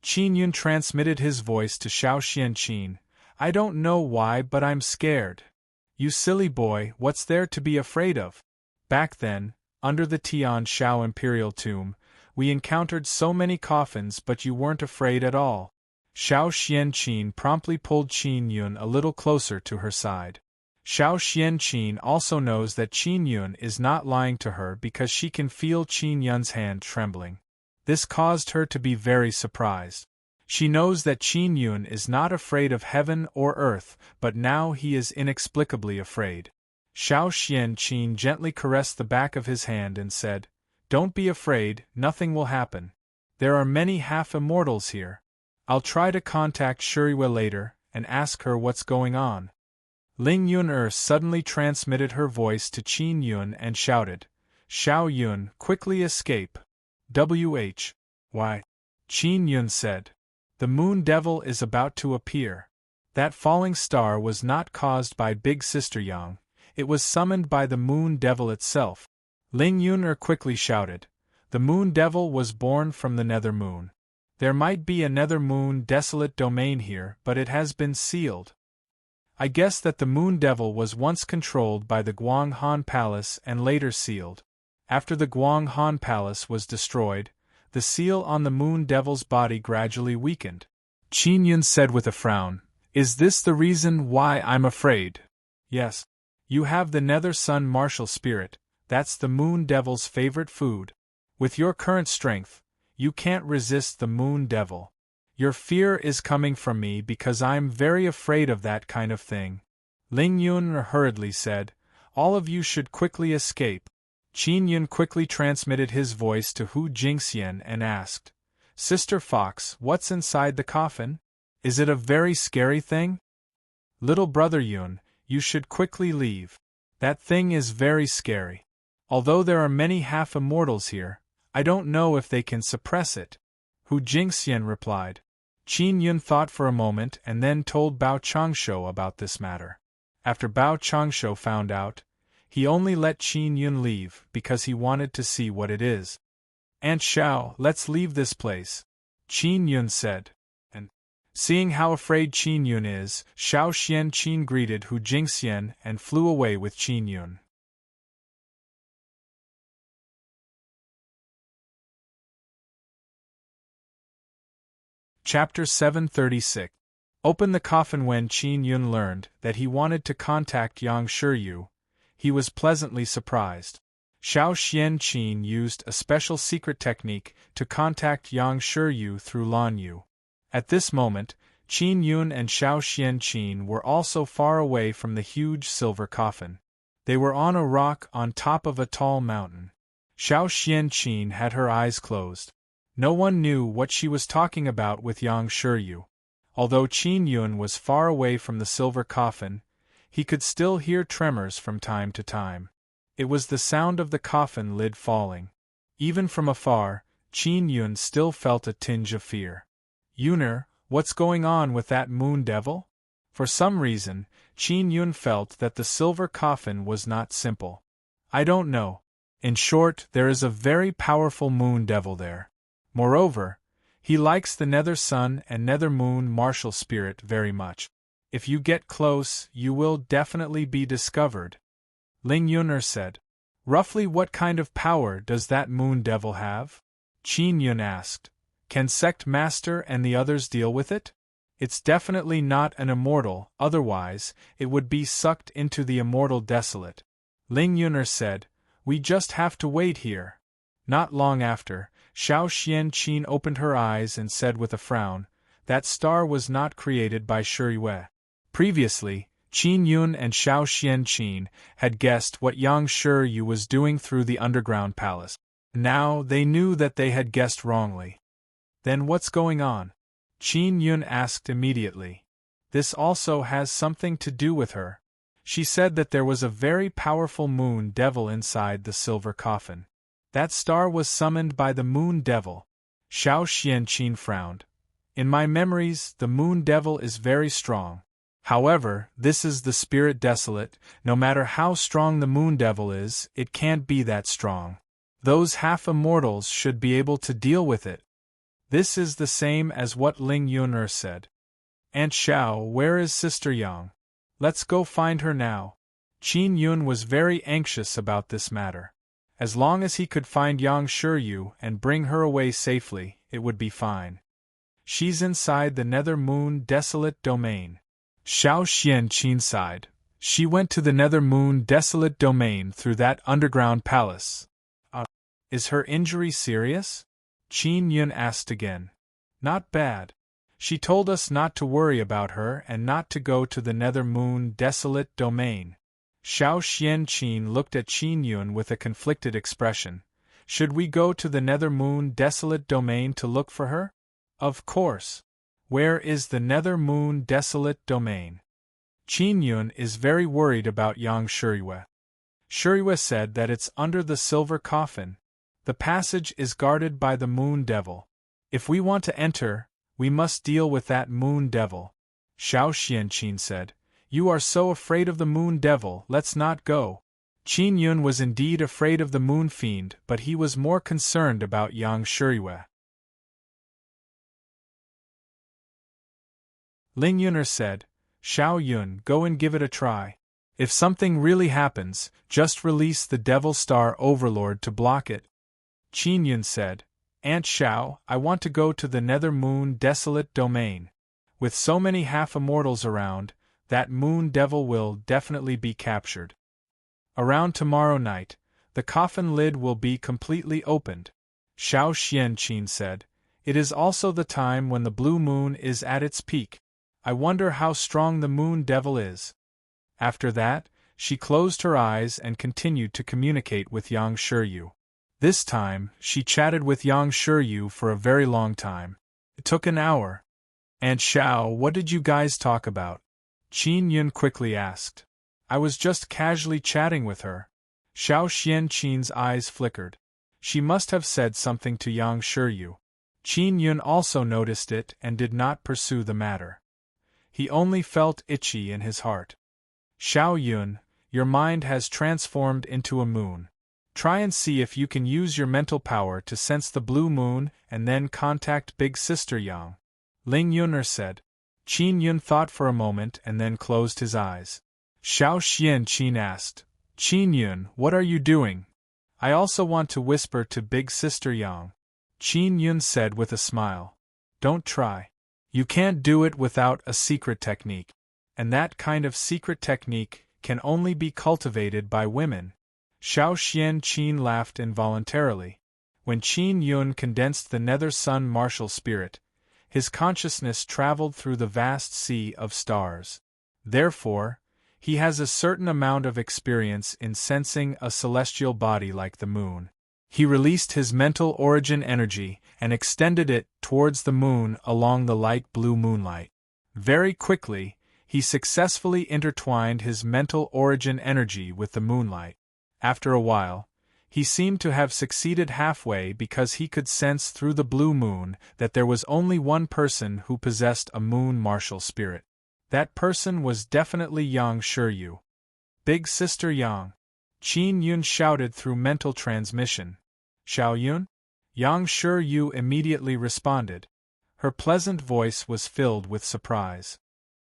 Qin Yun transmitted his voice to Xiao Xianqin. I don't know why, but I'm scared. You silly boy, what's there to be afraid of? Back then, under the Tian Shao imperial tomb, we encountered so many coffins, but you weren't afraid at all. Xiao Xianqin promptly pulled Qin Yun a little closer to her side. Xiao Xianqin also knows that Qin Yun is not lying to her because she can feel Qin Yun's hand trembling. This caused her to be very surprised. She knows that Qin Yun is not afraid of heaven or earth, but now he is inexplicably afraid. Xiao Xianqin gently caressed the back of his hand and said, Don't be afraid, nothing will happen. There are many half-immortals here. I'll try to contact Shirui later and ask her what's going on. Ling Yuner suddenly transmitted her voice to Qin Yun and shouted, Xiao Yun, quickly escape. Why? Qin Yun said. The Moon Devil is about to appear. That falling star was not caused by Big Sister Yang, it was summoned by the Moon Devil itself. Ling Yun'er quickly shouted. The Moon Devil was born from the Nether Moon. There might be a Nether Moon desolate domain here, but it has been sealed. I guess that the Moon Devil was once controlled by the Guang Han Palace and later sealed. After the Guang Han Palace was destroyed, the seal on the Moon Devil's body gradually weakened. Qin Yun said with a frown, Is this the reason why I'm afraid? Yes. You have the Nether Sun martial spirit, that's the Moon Devil's favorite food. With your current strength, you can't resist the Moon Devil. Your fear is coming from me because I'm very afraid of that kind of thing. Ling Yun hurriedly said, All of you should quickly escape. Qin Yun quickly transmitted his voice to Hu Jingxian and asked, Sister Fox, what's inside the coffin? Is it a very scary thing? Little brother Yun, you should quickly leave. That thing is very scary. Although there are many half-immortals here, I don't know if they can suppress it. Hu Jingxian replied. Qin Yun thought for a moment and then told Bao Changshu about this matter. After Bao Changshu found out, he only let Qin Yun leave because he wanted to see what it is. Aunt Xiao, let's leave this place, Qin Yun said. And, seeing how afraid Qin Yun is, Xiao Xian Qin greeted Hu Jingxian and flew away with Qin Yun. Chapter 736. Open the coffin. When Qin Yun learned that he wanted to contact Yang Shiyu, he was pleasantly surprised. Xiao Xian Qin used a special secret technique to contact Yang Shiyu through Lan Yu. At this moment, Qin Yun and Xiao Xian Qin were also far away from the huge silver coffin. They were on a rock on top of a tall mountain. Xiao Xian Qin had her eyes closed. No one knew what she was talking about with Yang Shiyu. Although Qin Yun was far away from the silver coffin, he could still hear tremors from time to time. It was the sound of the coffin lid falling. Even from afar, Qin Yun still felt a tinge of fear. Yun'er, what's going on with that Moon Devil? For some reason, Qin Yun felt that the silver coffin was not simple. I don't know. In short, there is a very powerful Moon Devil there. Moreover, he likes the Nether Sun and Nether Moon martial spirit very much. If you get close, you will definitely be discovered. Ling Yun'er said. Roughly what kind of power does that Moon Devil have? Qin Yun asked. Can Sect Master and the others deal with it? It's definitely not an immortal, otherwise, it would be sucked into the immortal desolate. Ling Yun'er said. We just have to wait here. Not long after, Xiao Xian Qin opened her eyes and said with a frown, That star was not created by Shiyue. Previously, Qin Yun and Xiao Xian Qin had guessed what Yang Shiyu was doing through the underground palace. Now they knew that they had guessed wrongly. Then what's going on? Qin Yun asked immediately. This also has something to do with her. She said that there was a very powerful Moon Devil inside the silver coffin. That star was summoned by the Moon Devil. Xiao Xian Qin frowned. In my memories, the Moon Devil is very strong. However, this is the spirit desolate. No matter how strong the Moon Devil is, it can't be that strong. Those half-immortals should be able to deal with it. This is the same as what Ling Yun'er said. Aunt Xiao, where is Sister Yang? Let's go find her now. Qin Yun was very anxious about this matter. As long as he could find Yang Shiyu and bring her away safely, it would be fine. She's inside the Nether Moon desolate domain. Xiao Xian Qin sighed. She went to the Nether Moon desolate domain through that underground palace. Is her injury serious? Qin Yun asked again. Not bad. She told us not to worry about her and not to go to the Nether Moon desolate domain. Xiao Xian Qin looked at Qin Yun with a conflicted expression. Should we go to the Nether Moon desolate domain to look for her? Of course. Where is the Nether Moon desolate domain? Qin Yun is very worried about Yang Shiyu. Shuriwa said that it's under the silver coffin. The passage is guarded by the moon devil. If we want to enter, we must deal with that moon devil. Xiao Xianqin said, You are so afraid of the moon devil, let's not go. Qin Yun was indeed afraid of the moon fiend, but he was more concerned about young Shuriwa. Ling Yuner said, Xiao Yun, go and give it a try. If something really happens, just release the Devil Star Overlord to block it. Qin Yun said, Aunt Xiao, I want to go to the Nether Moon Desolate Domain. With so many half-immortals around, that moon devil will definitely be captured. Around tomorrow night, the coffin lid will be completely opened. Xiao Xianqin said, It is also the time when the blue moon is at its peak. I wonder how strong the moon devil is. After that, she closed her eyes and continued to communicate with Yang Shiryu. This time, she chatted with Yang Shiryu for a very long time. It took an hour. Aunt Xiao, what did you guys talk about? Qin Yun quickly asked. I was just casually chatting with her. Xiao Xianqin's eyes flickered. She must have said something to Yang Shiryu. Qin Yun also noticed it and did not pursue the matter. He only felt itchy in his heart. Xiao Yun, your mind has transformed into a moon. Try and see if you can use your mental power to sense the blue moon and then contact Big Sister Yang. Ling Yuner said. Qin Yun thought for a moment and then closed his eyes. Xiao Xianqin asked, Qin Yun, what are you doing? I also want to whisper to Big Sister Yang. Qin Yun said with a smile. Don't try. You can't do it without a secret technique. And that kind of secret technique can only be cultivated by women. Xiao Xianqin laughed involuntarily. When Qin Yun condensed the Nether Sun martial spirit, his consciousness traveled through the vast sea of stars. Therefore, he has a certain amount of experience in sensing a celestial body like the moon. He released his mental origin energy and extended it towards the moon along the light blue moonlight. Very quickly, he successfully intertwined his mental origin energy with the moonlight. After a while, he seemed to have succeeded halfway because he could sense through the blue moon that there was only one person who possessed a moon martial spirit. That person was definitely Yang Shiryu. Big Sister Yang. Qin Yun shouted through mental transmission. Xiao Yun? Yang Shiryu immediately responded. Her pleasant voice was filled with surprise.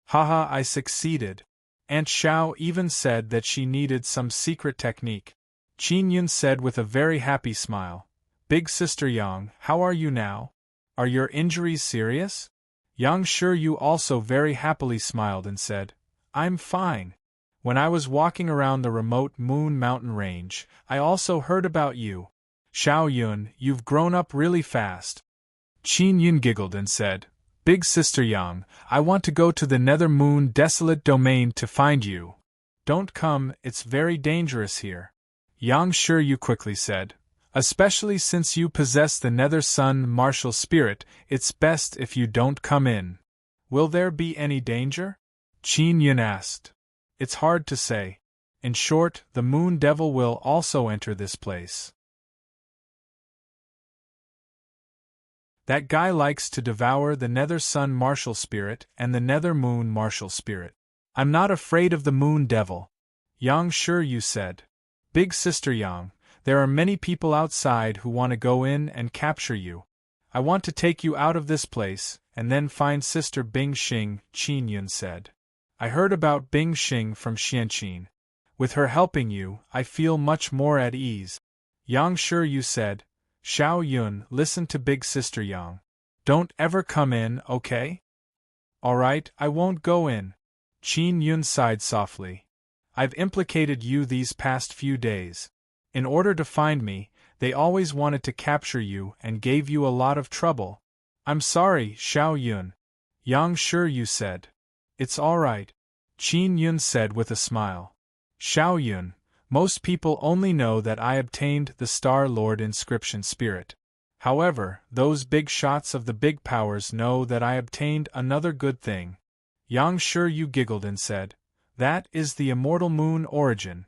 Haha, I succeeded. Aunt Xiao even said that she needed some secret technique. Qin Yun said with a very happy smile. Big Sister Yang, how are you now? Are your injuries serious? Yang Shiryu also very happily smiled and said, I'm fine. When I was walking around the remote Moon Mountain range, I also heard about you. Xiao Yun, you've grown up really fast. Qin Yun giggled and said, Big Sister Yang, I want to go to the Nether Moon Desolate Domain to find you. Don't come, it's very dangerous here. Yang Shiryu quickly said, Especially since you possess the Nether Sun martial spirit, it's best if you don't come in. Will there be any danger? Qin Yun asked. It's hard to say. In short, the Moon Devil will also enter this place. That guy likes to devour the Nether Sun martial spirit and the Nether Moon martial spirit. I'm not afraid of the Moon Devil. Yang Shiryu said. Big Sister Yang, there are many people outside who want to go in and capture you. I want to take you out of this place, and then find Sister Bing Xing, Qin Yun said. I heard about Bing Xing from Xianqin. With her helping you, I feel much more at ease. Yang Shiryu said, Xiao Yun, listen to Big Sister Yang. Don't ever come in, okay? Alright, I won't go in. Qin Yun sighed softly. I've implicated you these past few days. In order to find me, they always wanted to capture you and gave you a lot of trouble. I'm sorry, Xiao Yun. Yang Shiryu said. It's all right. Qin Yun said with a smile. Xiao Yun, most people only know that I obtained the Star Lord inscription spirit. However, those big shots of the big powers know that I obtained another good thing. Yang Shiryu giggled and said, That is the immortal moon origin.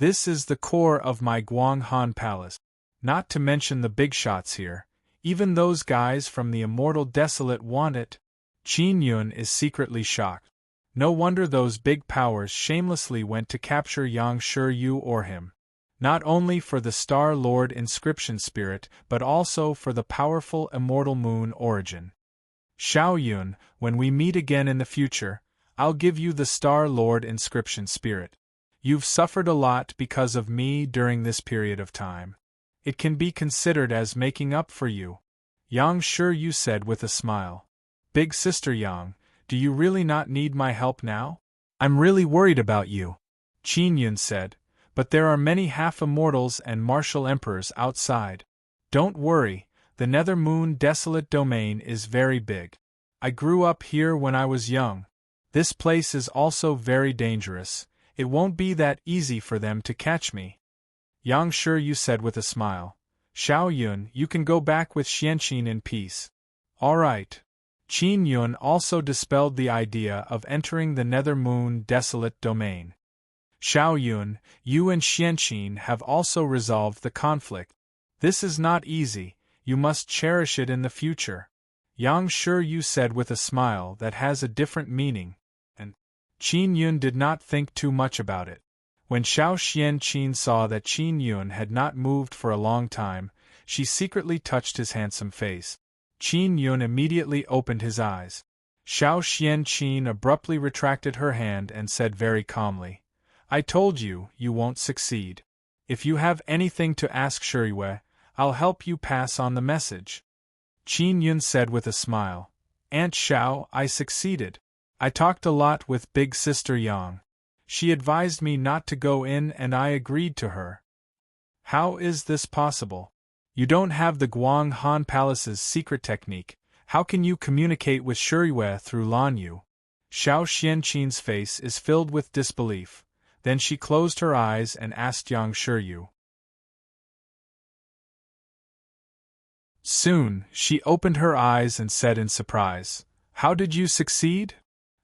This is the core of my Guanghan Palace. Not to mention the big shots here. Even those guys from the Immortal Desolate want it. Qin Yun is secretly shocked. No wonder those big powers shamelessly went to capture Yang Shiyu or him. Not only for the Star Lord inscription spirit, but also for the powerful Immortal Moon origin. Xiao Yun, when we meet again in the future, I'll give you the Star Lord inscription spirit. You've suffered a lot because of me during this period of time. It can be considered as making up for you. Yang Shiyu said with a smile. Big Sister Yang, do you really not need my help now? I'm really worried about you, Qin Yun said, but there are many half-immortals and martial emperors outside. Don't worry, the Nether Moon Desolate Domain is very big. I grew up here when I was young. This place is also very dangerous. It won't be that easy for them to catch me. Yang Shiyu said with a smile. Xiao Yun, you can go back with Xianqin in peace. All right. Qin Yun also dispelled the idea of entering the Nether Moon Desolate Domain. Xiao Yun, you and Xianqin have also resolved the conflict. This is not easy, you must cherish it in the future. Yang Shiyu said with a smile that has a different meaning, and Qin Yun did not think too much about it. When Xiao Xianqin saw that Qin Yun had not moved for a long time, she secretly touched his handsome face. Qin Yun immediately opened his eyes. Xiao Xianqin abruptly retracted her hand and said very calmly, I told you, you won't succeed. If you have anything to ask Shiyu, I'll help you pass on the message. Qin Yun said with a smile, Aunt Xiao, I succeeded. I talked a lot with Big Sister Yang. She advised me not to go in and I agreed to her. How is this possible? You don't have the Guanghan Palace's secret technique. How can you communicate with Shiyu through Lanyu? Xiao Xianqin's face is filled with disbelief. Then she closed her eyes and asked Yang Shiyu. Soon, she opened her eyes and said in surprise, How did you succeed?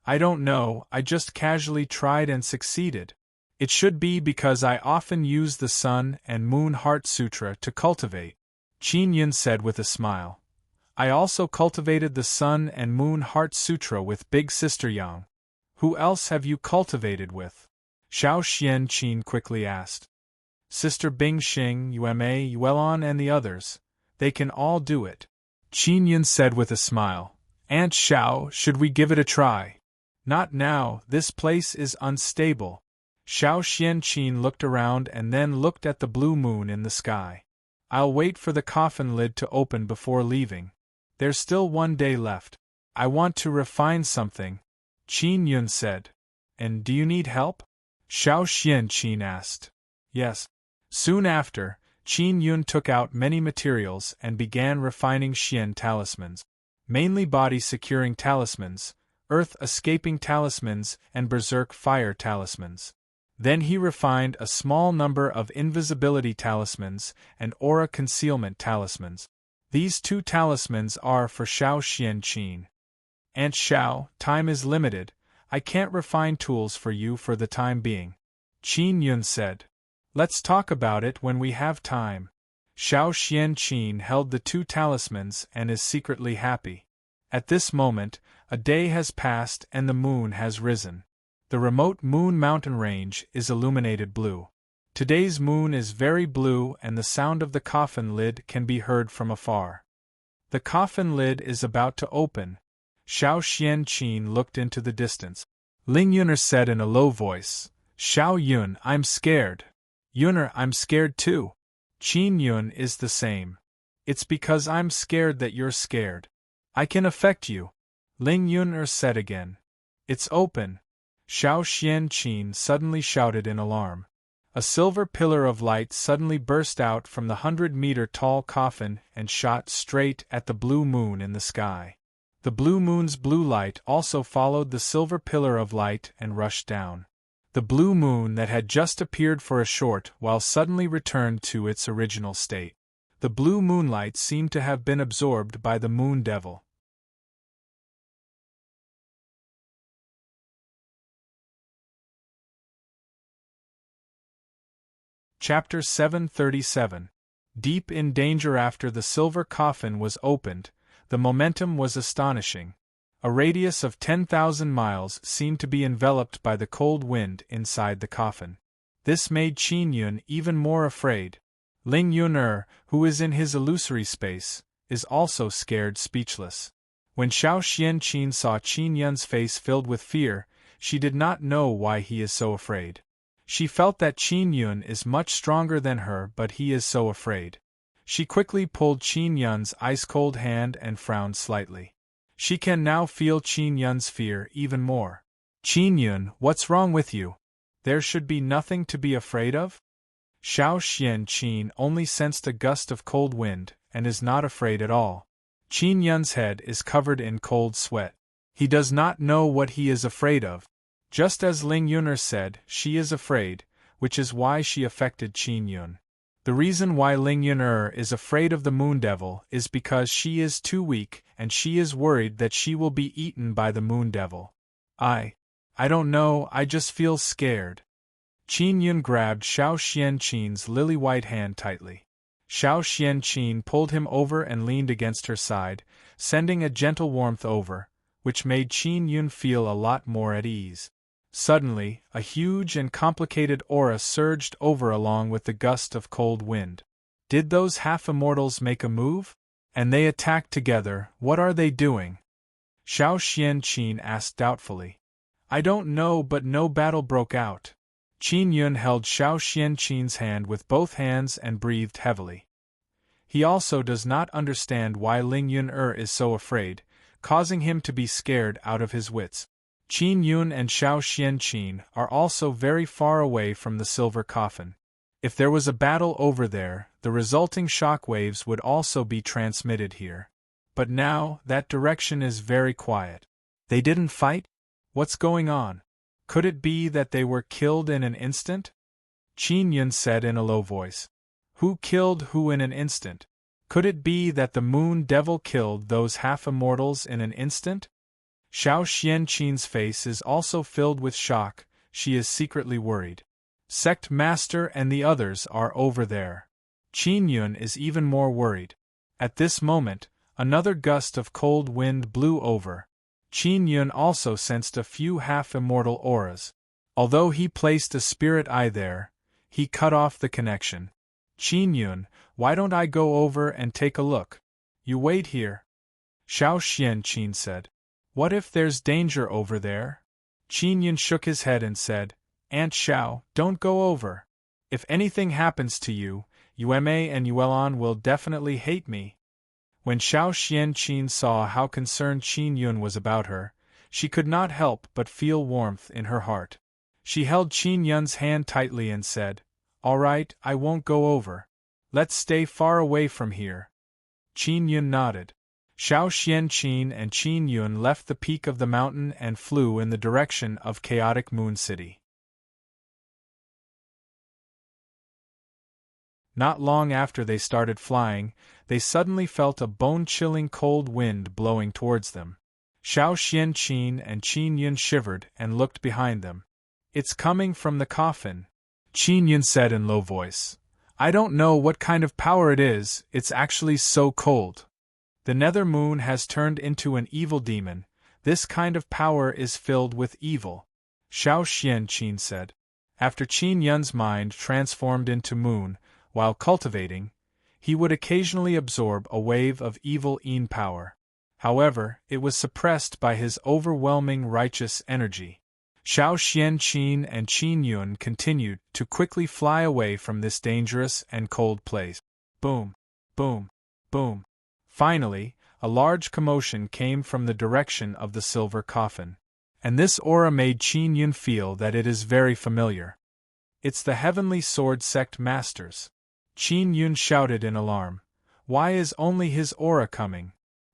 I don't know, I just casually tried and succeeded. It should be because I often use the Sun and Moon Heart Sutra to cultivate. Qin Yun said with a smile. I also cultivated the Sun and Moon Heart Sutra with Big Sister Yang. Who else have you cultivated with? Xiao Xianqin quickly asked. Sister Bing Xing, Yume, Yuelon and the others. They can all do it. Qin Yun said with a smile. Aunt Xiao, should we give it a try? Not now, this place is unstable. Xiao Xianqin looked around and then looked at the blue moon in the sky. I'll wait for the coffin lid to open before leaving. There's still 1 day left. I want to refine something, Qin Yun said. And do you need help? Xiao Xianqin asked. Yes. Soon after, Qin Yun took out many materials and began refining Xian talismans. Mainly body-securing talismans, earth-escaping talismans and berserk fire talismans. Then he refined a small number of invisibility talismans and aura concealment talismans. These 2 talismans are for Xiao Xianqin. Aunt Xiao, time is limited. I can't refine tools for you for the time being. Qin Yun said. Let's talk about it when we have time. Xiao Xianqin held the 2 talismans and is secretly happy. At this moment, a day has passed and the moon has risen. The remote Moon Mountain Range is illuminated blue. Today's moon is very blue and the sound of the coffin lid can be heard from afar. The coffin lid is about to open. Xiao Xianqin looked into the distance. Ling Yuner said in a low voice, Xiao Yun, I'm scared. Yuner, I'm scared too. Qin Yun is the same. It's because I'm scared that you're scared. I can affect you. Ling Yuner said again. It's open. Xiao Xianqin suddenly shouted in alarm. A silver pillar of light suddenly burst out from the 100-meter-tall coffin and shot straight at the blue moon in the sky. The blue moon's blue light also followed the silver pillar of light and rushed down. The blue moon that had just appeared for a short while suddenly returned to its original state. The blue moonlight seemed to have been absorbed by the moon devil. Chapter 737. Deep in danger. After the silver coffin was opened, the momentum was astonishing. A radius of 10,000 miles seemed to be enveloped by the cold wind inside the coffin. This made Qin Yun even more afraid. Ling Yun, who is in his illusory space, is also scared speechless. When Xiao Xianqin saw Qin Yun's face filled with fear, she did not know why he is so afraid. She felt that Qin Yun is much stronger than her, but he is so afraid. She quickly pulled Qin Yun's ice-cold hand and frowned slightly. She can now feel Qin Yun's fear even more. Qin Yun, what's wrong with you? There should be nothing to be afraid of? Xiao Xianqin only sensed a gust of cold wind, and is not afraid at all. Qin Yun's head is covered in cold sweat. He does not know what he is afraid of. Just as Ling Yun said, she is afraid, which is why she affected Qin Yun. The reason why Ling Yun is afraid of the Moon Devil is because she is too weak, and she is worried that she will be eaten by the Moon Devil. I don't know, I just feel scared. Qin Yun grabbed Xiao Xianqin's lily-white hand tightly. Xiao Xianqin pulled him over and leaned against her side, sending a gentle warmth over, which made Qin Yun feel a lot more at ease. Suddenly, a huge and complicated aura surged over along with the gust of cold wind. Did those half-immortals make a move? And they attacked together, what are they doing? Xiao Xianqin asked doubtfully. I don't know, but no battle broke out. Qin Yun held Xiao Xianqin's hand with both hands and breathed heavily. He also does not understand why Ling Yun is so afraid, causing him to be scared out of his wits. Qin Yun and Xiao Xianqin are also very far away from the silver coffin. If there was a battle over there, the resulting shock waves would also be transmitted here. But now, that direction is very quiet. They didn't fight? What's going on? Could it be that they were killed in an instant? Qin Yun said in a low voice. Who killed who in an instant? Could it be that the Moon Devil killed those half-immortals in an instant? Xiao Xianqin's face is also filled with shock, she is secretly worried. Sect Master and the others are over there. Qin Yun is even more worried. At this moment, another gust of cold wind blew over. Qin Yun also sensed a few half-immortal auras. Although he placed a spirit eye there, he cut off the connection. Qin Yun, why don't I go over and take a look? You wait here. Xiao Xianqin said. What if there's danger over there? Qin Yun shook his head and said, Aunt Xiao, don't go over. If anything happens to you, Yueme and Yuelon will definitely hate me. When Xiao Xianqin saw how concerned Qin Yun was about her, she could not help but feel warmth in her heart. She held Qin Yun's hand tightly and said, All right, I won't go over. Let's stay far away from here. Qin Yun nodded. Xiao Xianqin and Qin Yun left the peak of the mountain and flew in the direction of chaotic Moon City. Not long after they started flying, they suddenly felt a bone-chilling cold wind blowing towards them. Xiao Xianqin and Qin Yun shivered and looked behind them. It's coming from the coffin, Qin Yun said in low voice. I don't know what kind of power it is, it's actually so cold. The nether moon has turned into an evil demon, this kind of power is filled with evil, Xiao Xianqin said. After Qin Yun's mind transformed into moon, while cultivating, he would occasionally absorb a wave of evil Yin power. However, it was suppressed by his overwhelming righteous energy. Xiao Xianqin and Qin Yun continued to quickly fly away from this dangerous and cold place. Boom, boom, boom. Finally, a large commotion came from the direction of the silver coffin. And this aura made Qin Yun feel that it is very familiar. It's the Heavenly Sword Sect Masters. Qin Yun shouted in alarm. Why is only his aura coming?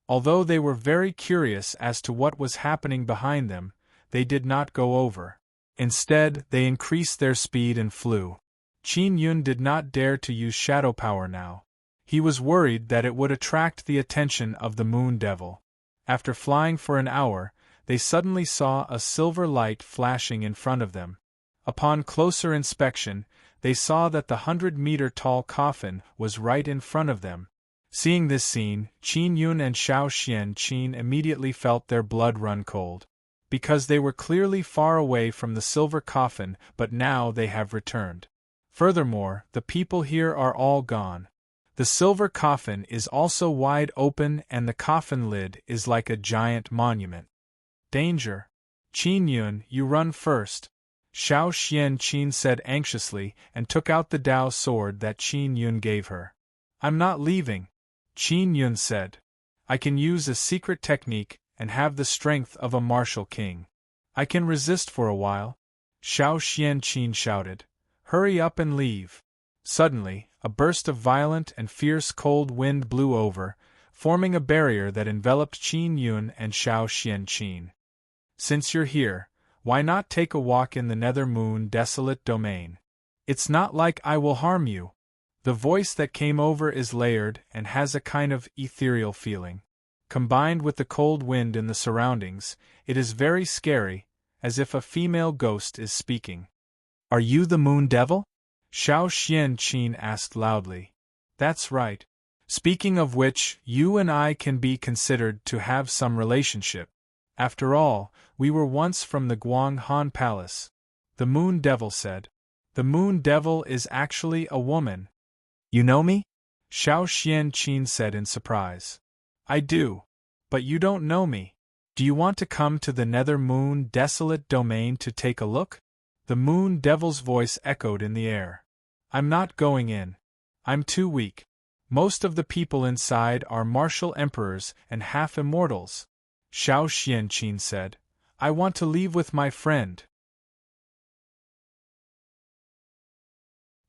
Although they were very curious as to what was happening behind them, they did not go over. Instead, they increased their speed and flew. Qin Yun did not dare to use shadow power now. He was worried that it would attract the attention of the Moon Devil. After flying for an hour, they suddenly saw a silver light flashing in front of them. Upon closer inspection, They saw that the 100-meter-tall coffin was right in front of them. Seeing this scene, Qin Yun and Xiao Xianqin immediately felt their blood run cold. Because they were clearly far away from the silver coffin, but now they have returned. Furthermore, the people here are all gone. The silver coffin is also wide open and the coffin lid is like a giant monument. Danger! Qin Yun, you run first, Xiao Xianqin said anxiously and took out the Dao sword that Qin Yun gave her. I'm not leaving, Qin Yun said. I can use a secret technique and have the strength of a martial king. I can resist for a while, Xiao Xianqin shouted. Hurry up and leave. Suddenly, a burst of violent and fierce cold wind blew over, forming a barrier that enveloped Qin Yun and Xiao Xianqin. Since you're here, why not take a walk in the Nether Moon desolate domain? It's not like I will harm you. The voice that came over is layered and has a kind of ethereal feeling. Combined with the cold wind in the surroundings, it is very scary, as if a female ghost is speaking. Are you the Moon Devil? Xiao Xianqin asked loudly. That's right. Speaking of which, you and I can be considered to have some relationship. After all, we were once from the Guang Han Palace. The Moon Devil said. The Moon Devil is actually a woman. You know me? Xiao Xianqin said in surprise. I do. But you don't know me. Do you want to come to the Nether Moon desolate domain to take a look? The Moon Devil's voice echoed in the air. I'm not going in. I'm too weak. Most of the people inside are martial emperors and half-immortals. Xiao Xianqin said. I want to leave with my friend.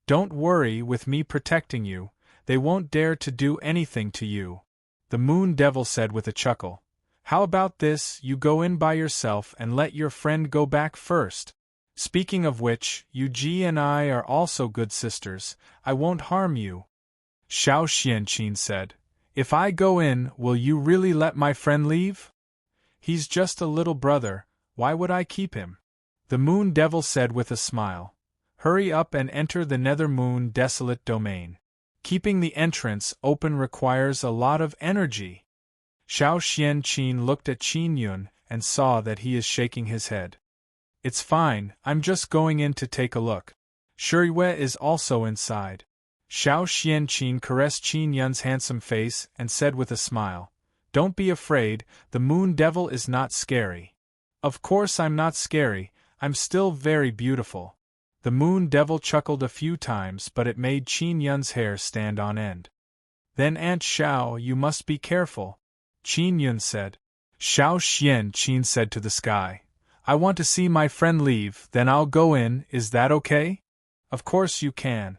Don't worry, with me protecting you, they won't dare to do anything to you. The Moon Devil said with a chuckle. How about this, you go in by yourself and let your friend go back first? Speaking of which, Yu Ji and I are also good sisters, I won't harm you. Xiao Xianqin said. If I go in, will you really let my friend leave? He's just a little brother, why would I keep him? The Moon Devil said with a smile. Hurry up and enter the Nether Moon desolate domain. Keeping the entrance open requires a lot of energy. Xiao Xianqin looked at Qin Yun and saw that he is shaking his head. It's fine, I'm just going in to take a look. Shuriyue is also inside. Xiao Xianqin caressed Qin Yun's handsome face and said with a smile. Don't be afraid, the Moon Devil is not scary. Of course I'm not scary, I'm still very beautiful. The Moon Devil chuckled a few times, but it made Qin Yun's hair stand on end. Then Aunt Xiao, you must be careful, Qin Yun said. Xiao Xianqin said to the sky. I want to see my friend leave, then I'll go in, is that okay? Of course you can,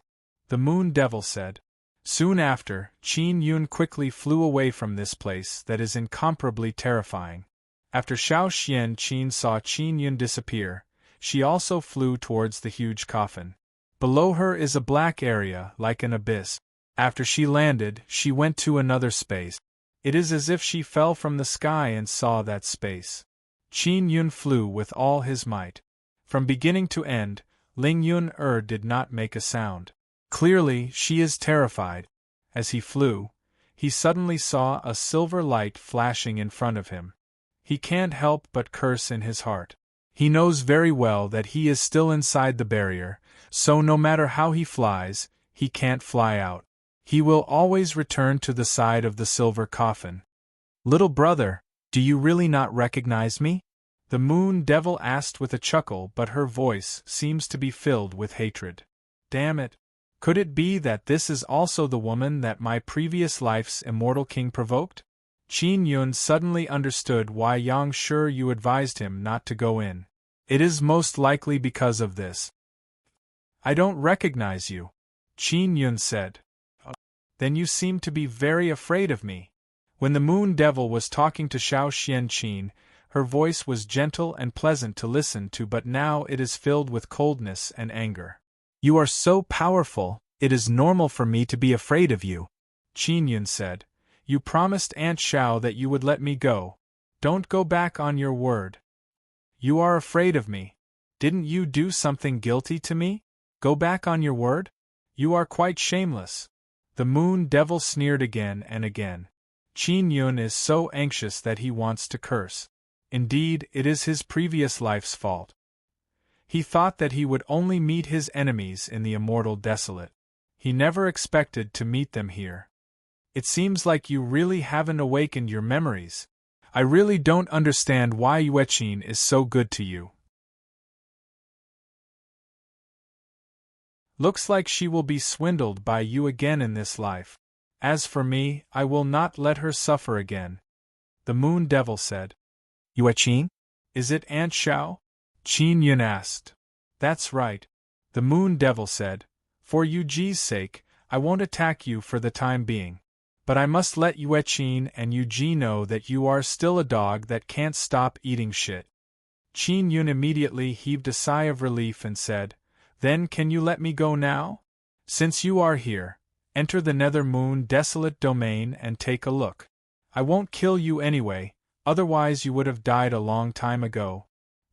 the Moon Devil said. Soon after, Qin Yun quickly flew away from this place that is incomparably terrifying. After Xiao Xianqin saw Qin Yun disappear, she also flew towards the huge coffin. Below her is a black area, like an abyss. After she landed, she went to another space. It is as if she fell from the sky and saw that space. Qin Yun flew with all his might. From beginning to end, Ling Yun did not make a sound. Clearly, she is terrified. As he flew, he suddenly saw a silver light flashing in front of him. He can't help but curse in his heart. He knows very well that he is still inside the barrier, so no matter how he flies, he can't fly out. He will always return to the side of the silver coffin. Little brother, do you really not recognize me? The Moon Devil asked with a chuckle, but her voice seems to be filled with hatred. Damn it! Could it be that this is also the woman that my previous life's immortal king provoked? Qin Yun suddenly understood why Yang Shuryu advised him not to go in. It is most likely because of this. I don't recognize you, Qin Yun said. Then you seem to be very afraid of me. When the Moon Devil was talking to Xiao Xianqin, her voice was gentle and pleasant to listen to, but now it is filled with coldness and anger. You are so powerful, it is normal for me to be afraid of you, Qin Yun said. You promised Aunt Xiao that you would let me go. Don't go back on your word. You are afraid of me. Didn't you do something guilty to me? Go back on your word? You are quite shameless. The moon devil sneered again and again. Qin Yun is so anxious that he wants to curse. Indeed, it is his previous life's fault. He thought that he would only meet his enemies in the immortal desolate. He never expected to meet them here. It seems like you really haven't awakened your memories. I really don't understand why Yueqin is so good to you. Looks like she will be swindled by you again in this life. As for me, I will not let her suffer again. The moon devil said. Yueqin? Is it Aunt Xiao? Qin Yun asked. That's right. The moon devil said. For Yu Ji's sake, I won't attack you for the time being. But I must let Yueqin and Yu Ji know that you are still a dog that can't stop eating shit. Qin Yun immediately heaved a sigh of relief and said, Then can you let me go now? Since you are here, enter the Nether Moon desolate domain and take a look. I won't kill you anyway, otherwise you would have died a long time ago.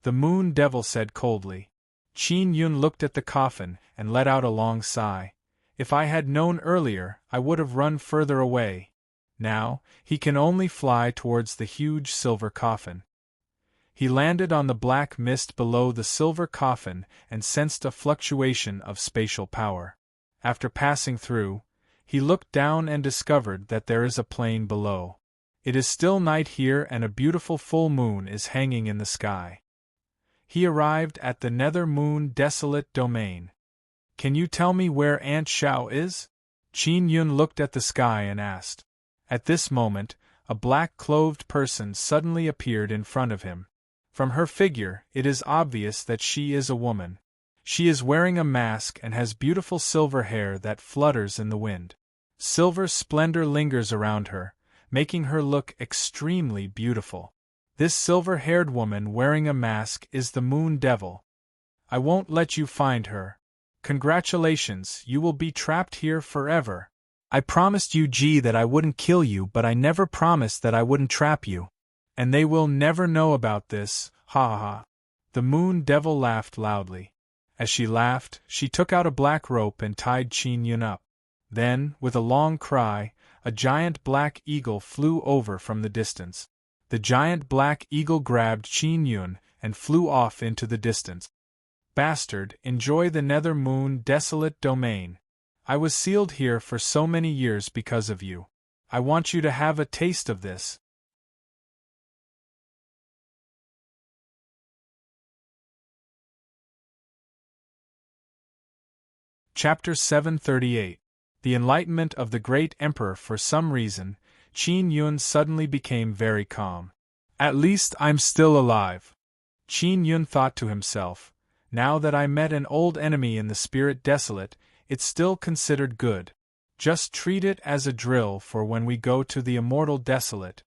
The moon devil said coldly. Qin Yun looked at the coffin and let out a long sigh. If I had known earlier, I would have run further away. Now, he can only fly towards the huge silver coffin. He landed on the black mist below the silver coffin and sensed a fluctuation of spatial power. After passing through, he looked down and discovered that there is a plain below. It is still night here and a beautiful full moon is hanging in the sky. He arrived at the Nether Moon desolate domain. Can you tell me where Aunt Xiao is? Qin Yun looked at the sky and asked. At this moment, a black-clothed person suddenly appeared in front of him. From her figure, it is obvious that she is a woman. She is wearing a mask and has beautiful silver hair that flutters in the wind. Silver splendor lingers around her, making her look extremely beautiful. This silver-haired woman wearing a mask is the Moon Devil. I won't let you find her. Congratulations, you will be trapped here forever. I promised Yu Ji that I wouldn't kill you, but I never promised that I wouldn't trap you. And they will never know about this, ha ha ha. The Moon Devil laughed loudly. As she laughed, she took out a black rope and tied Qin Yun up. Then, with a long cry, a giant black eagle flew over from the distance. The giant black eagle grabbed Qin Yun and flew off into the distance. Bastard, enjoy the Nether Moon desolate domain. I was sealed here for so many years because of you. I want you to have a taste of this. Chapter 738. The Enlightenment of the Great Emperor. For some reason, Qin Yun suddenly became very calm. At least I'm still alive. Qin Yun thought to himself. Now that I met an old enemy in the Spirit Desolate, it's still considered good. Just treat it as a drill for when we go to the Immortal Desolate.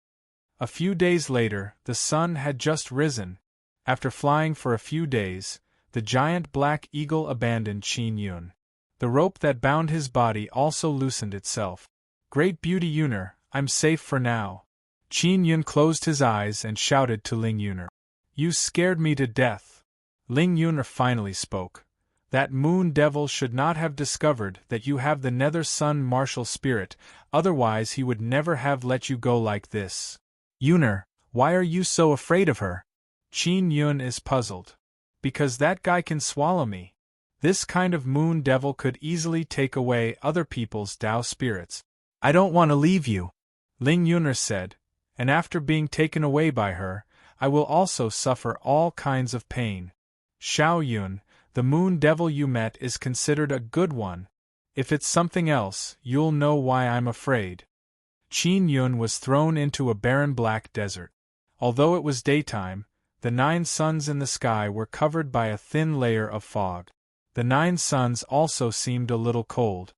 A few days later, the sun had just risen. After flying for a few days, the giant black eagle abandoned Qin Yun. The rope that bound his body also loosened itself. Great beauty Yuner, I'm safe for now. Qin Yun closed his eyes and shouted to Ling Yuner. You scared me to death. Ling Yuner finally spoke. That moon devil should not have discovered that you have the Nether Sun martial spirit, otherwise he would never have let you go like this. Yuner, why are you so afraid of her? Qin Yun is puzzled. Because that guy can swallow me. This kind of moon devil could easily take away other people's Tao spirits. I don't want to leave you, Ling Yuner said, and after being taken away by her, I will also suffer all kinds of pain. Xiao Yun, the moon devil you met is considered a good one. If it's something else, you'll know why I'm afraid. Qin Yun was thrown into a barren black desert. Although it was daytime, the 9 suns in the sky were covered by a thin layer of fog. The 9 suns also seemed a little cold.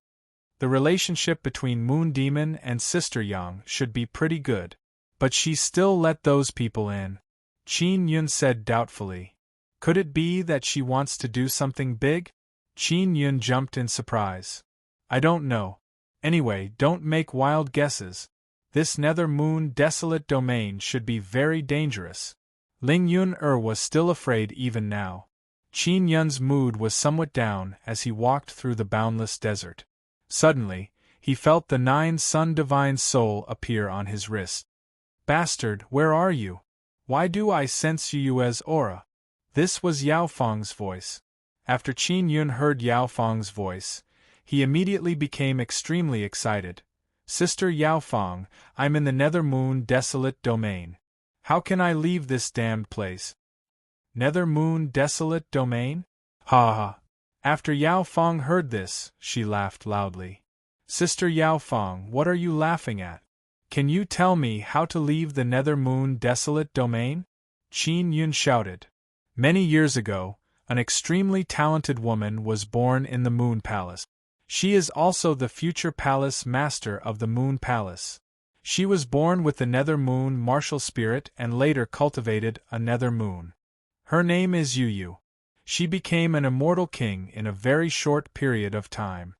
The relationship between Moon Demon and Sister Yang should be pretty good. But she still let those people in. Qin Yun said doubtfully. Could it be that she wants to do something big? Qin Yun jumped in surprise. I don't know. Anyway, don't make wild guesses. This Nether Moon desolate domain should be very dangerous. Ling Yun was still afraid even now. Qin Yun's mood was somewhat down as he walked through the boundless desert. Suddenly, he felt the 9-sun divine soul appear on his wrist. Bastard, where are you? Why do I sense Yu's aura? This was Yao Feng's voice. After Qin Yun heard Yao Feng's voice, he immediately became extremely excited. Sister Yao Feng, I'm in the Nether Moon Desolate Domain. How can I leave this damned place? Nether Moon Desolate Domain? Ha ha. After Yao Feng heard this, she laughed loudly. Sister Yao Feng, what are you laughing at? Can you tell me how to leave the Nether Moon Desolate Domain? Qin Yun shouted. Many years ago, an extremely talented woman was born in the Moon Palace. She is also the future palace master of the Moon Palace. She was born with the Nether Moon martial spirit and later cultivated a Nether Moon. Her name is Yu. She became an immortal king in a very short period of time.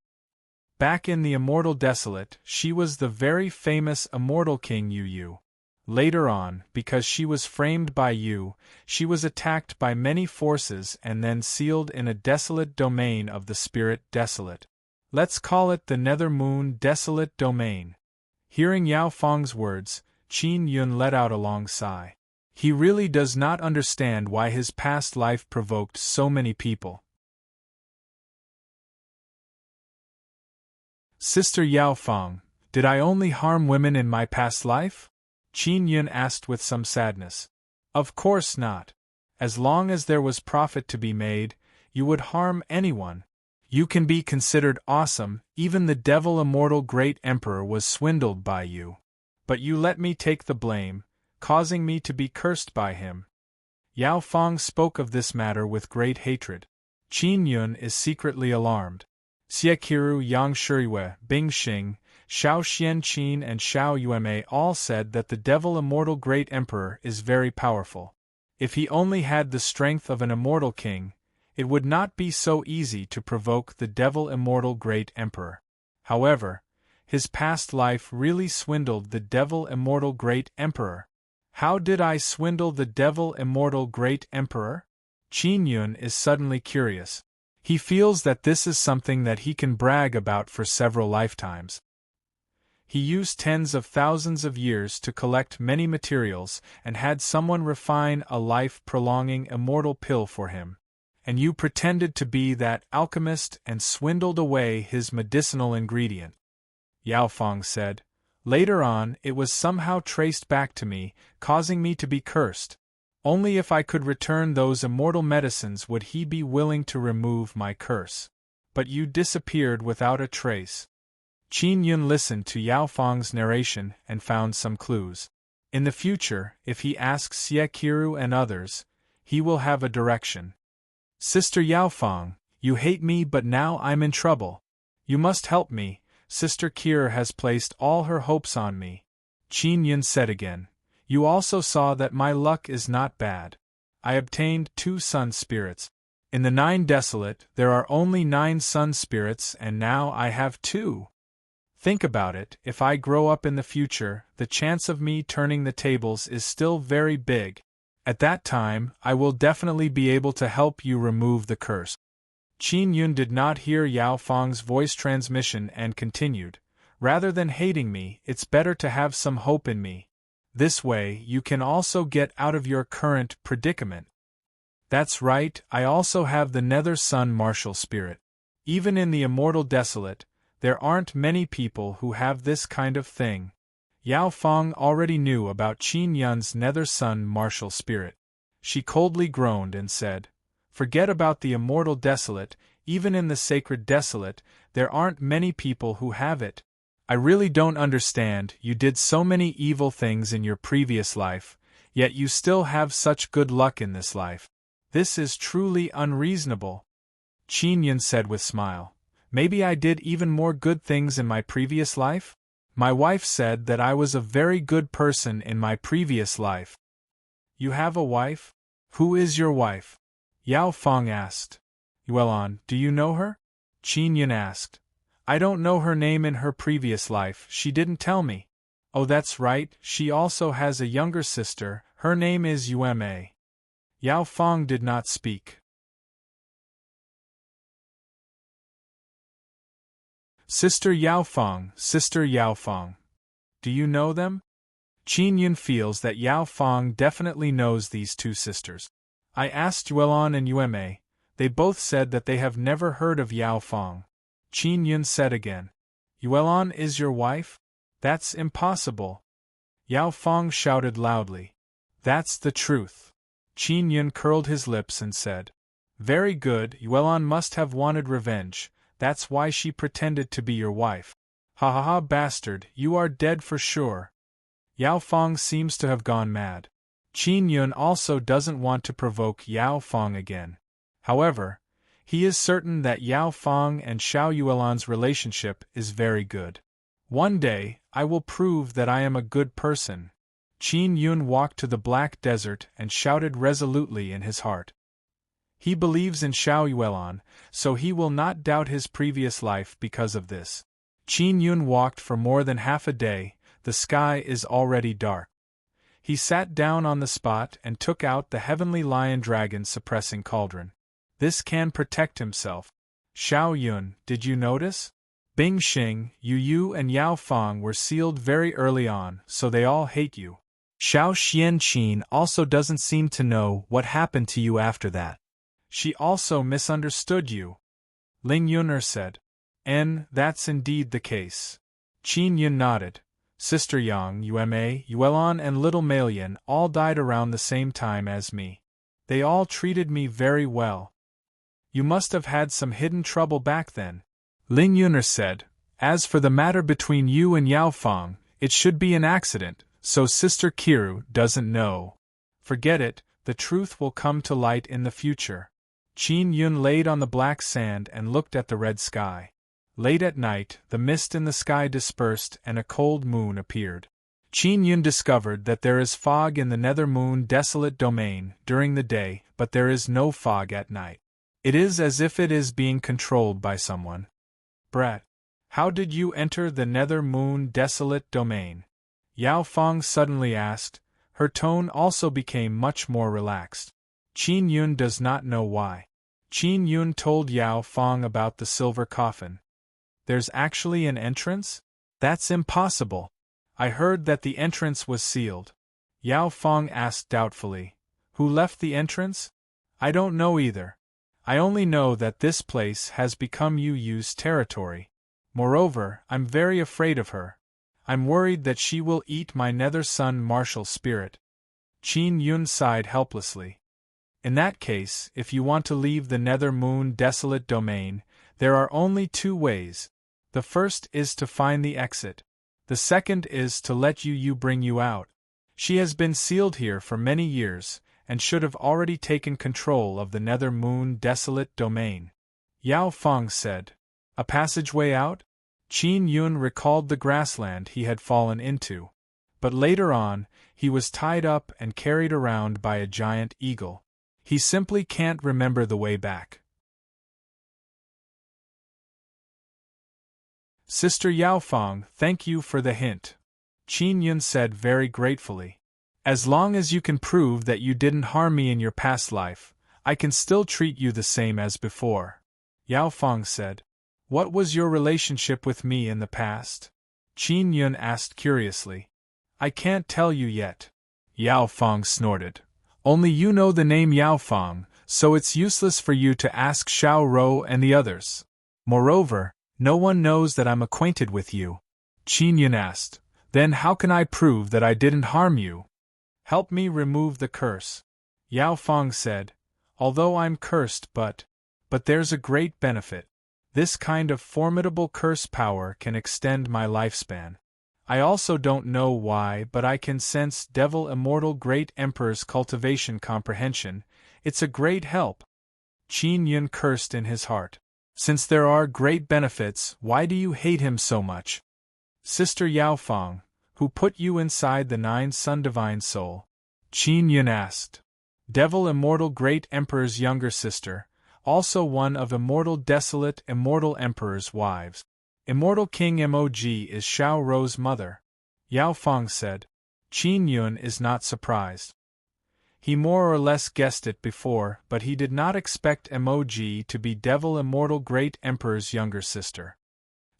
Back in the Immortal Desolate, she was the very famous immortal king Yu. Later on, because she was framed by Yu, she was attacked by many forces and then sealed in a desolate domain of the spirit desolate. Let's call it the Nether Moon Desolate Domain. Hearing Yao Feng's words, Qin Yun let out a long sigh. He really does not understand why his past life provoked so many people. Sister Yao Feng, did I only harm women in my past life? Qin Yun asked with some sadness. Of course not. As long as there was profit to be made, you would harm anyone. You can be considered awesome, even the devil immortal great emperor was swindled by you. But you let me take the blame, causing me to be cursed by him. Yao Feng spoke of this matter with great hatred. Qin Yun is secretly alarmed. Xieqiru, Yang Shiyue, Bing Xing, Xiao Xianqin and Xiao Yueme all said that the devil immortal great emperor is very powerful. If he only had the strength of an immortal king, it would not be so easy to provoke the devil immortal great emperor. However, his past life really swindled the devil immortal great emperor. How did I swindle the devil immortal great emperor? Qin Yun is suddenly curious. He feels that this is something that he can brag about for several lifetimes. He used tens of thousands of years to collect many materials and had someone refine a life-prolonging immortal pill for him. And you pretended to be that alchemist and swindled away his medicinal ingredient. Yao Feng said. Later on, it was somehow traced back to me, causing me to be cursed. Only if I could return those immortal medicines would he be willing to remove my curse. But you disappeared without a trace. Qin Yun listened to Yao Feng's narration and found some clues. In the future, if he asks Xieqiru and others, he will have a direction. Sister Yao Feng, you hate me but now I'm in trouble. You must help me, Sister Kira has placed all her hopes on me. Qin Yun said again. You also saw that my luck is not bad. I obtained 2 sun spirits. In the 9 desolate, there are only 9 sun spirits and now I have 2. Think about it, if I grow up in the future, the chance of me turning the tables is still very big. At that time, I will definitely be able to help you remove the curse. Qin Yun did not hear Yao Feng's voice transmission and continued. Rather than hating me, it's better to have some hope in me. This way, you can also get out of your current predicament. That's right, I also have the Nether Sun martial spirit. Even in the Immortal Desolate, there aren't many people who have this kind of thing. Yao Feng already knew about Qin Yun's Nether Sun martial spirit. She coldly groaned and said, Forget about the Immortal Desolate, even in the Sacred Desolate, there aren't many people who have it. I really don't understand, you did so many evil things in your previous life, yet you still have such good luck in this life. This is truly unreasonable. Qin Yun said with smile. Maybe I did even more good things in my previous life? My wife said that I was a very good person in my previous life. You have a wife? Who is your wife? Yao Feng asked. Yuan, do you know her? Qin Yun asked. I don't know her name in her previous life, she didn't tell me. Oh, that's right, she also has a younger sister, her name is Yueme. Yao Feng did not speak. Sister Yao Feng, Sister Yao Feng. Do you know them? Qin Yun feels that Yao Feng definitely knows these two sisters. I asked Yuelon and Yueme. They both said that they have never heard of Yao Feng. Qin Yun said again. Yuelon is your wife? That's impossible. Yao Feng shouted loudly. That's the truth. Qin Yun curled his lips and said. Very good, Yuelon must have wanted revenge, that's why she pretended to be your wife. Ha ha ha, bastard, you are dead for sure. Yao Feng seems to have gone mad. Qin Yun also doesn't want to provoke Yao Feng again. However, he is certain that Yao Feng and Xiao Yuelon's relationship is very good. One day, I will prove that I am a good person. Qin Yun walked to the Black Desert and shouted resolutely in his heart. He believes in Xiao Yuelon, so he will not doubt his previous life because of this. Qin Yun walked for more than half a day, the sky is already dark. He sat down on the spot and took out the heavenly lion dragon suppressing cauldron. This can protect himself. Xiao Yun, did you notice? Bing Xing, Yu Yu and Yao Feng were sealed very early on, so they all hate you. Xiao Xianqin also doesn't seem to know what happened to you after that. She also misunderstood you. Ling Yuner said. That's indeed the case. Qin Yun nodded. Sister Yang, Yueme, Yuelon and Little Malian all died around the same time as me. They all treated me very well. You must have had some hidden trouble back then. Ling Yuner said. As for the matter between you and Yao Feng, it should be an accident, so Sister Kiru doesn't know. Forget it, the truth will come to light in the future. Qin Yun laid on the black sand and looked at the red sky. Late at night, the mist in the sky dispersed and a cold moon appeared. Qin Yun discovered that there is fog in the nether moon desolate domain during the day, but there is no fog at night. It is as if it is being controlled by someone. Brat, how did you enter the nether moon desolate domain? Yao Feng suddenly asked. Her tone also became much more relaxed. Qin Yun does not know why. Qin Yun told Yao Feng about the silver coffin. There's actually an entrance? That's impossible. I heard that the entrance was sealed. Yao Feng asked doubtfully. Who left the entrance? I don't know either. I only know that this place has become Yu Yu's territory. Moreover, I'm very afraid of her. I'm worried that she will eat my nether sun martial spirit. Qin Yun sighed helplessly. In that case, if you want to leave the nether moon desolate domain, there are only two ways. The first is to find the exit. The second is to let Yu Yu bring you out. She has been sealed here for many years, and should have already taken control of the nether moon desolate domain. Yao Feng said. A passageway out? Qin Yun recalled the grassland he had fallen into. But later on, he was tied up and carried around by a giant eagle. He simply can't remember the way back. Sister Yao Feng, thank you for the hint. Qin Yun said very gratefully. As long as you can prove that you didn't harm me in your past life, I can still treat you the same as before. Yao Feng said. What was your relationship with me in the past? Qin Yun asked curiously. I can't tell you yet. Yao Feng snorted. Only you know the name Yao Feng, so it's useless for you to ask Xiao Rou and the others. Moreover, no one knows that I'm acquainted with you. Qin Yun asked. Then how can I prove that I didn't harm you? Help me remove the curse. Yao Feng said. Although I'm cursed but there's a great benefit. This kind of formidable curse power can extend my lifespan. I also don't know why, but I can sense Devil Immortal Great Emperor's cultivation comprehension. It's a great help. Qin Yun cursed in his heart. Since there are great benefits, why do you hate him so much? Sister Yao Feng, who put you inside the 9 Sun Divine Soul? Qin Yun asked. Devil Immortal Great Emperor's younger sister, also one of Immortal Desolate Immortal Emperor's wives. Immortal King Mog is Xiao Rou's mother. Yao Feng said. Qin Yun is not surprised. He more or less guessed it before, but he did not expect Mog to be Devil Immortal Great Emperor's younger sister.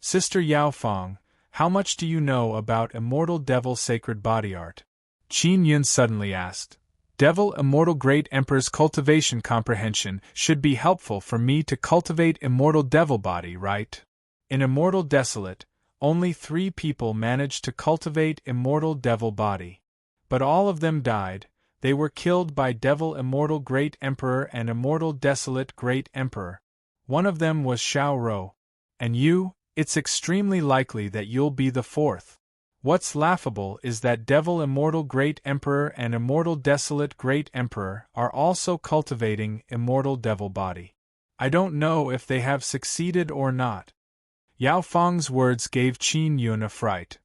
Sister Yao Fong, how much do you know about immortal devil sacred body art? Qin Yun suddenly asked. Devil immortal great emperor's cultivation comprehension should be helpful for me to cultivate immortal devil body, right? In Immortal Desolate, only 3 people managed to cultivate immortal devil body. But all of them died. They were killed by Devil Immortal Great Emperor and Immortal Desolate Great Emperor. One of them was Xiao Rou. And you, it's extremely likely that you'll be the 4th. What's laughable is that Devil Immortal Great Emperor and Immortal Desolate Great Emperor are also cultivating immortal devil body. I don't know if they have succeeded or not. Yao Fong's words gave Qin Yun a fright.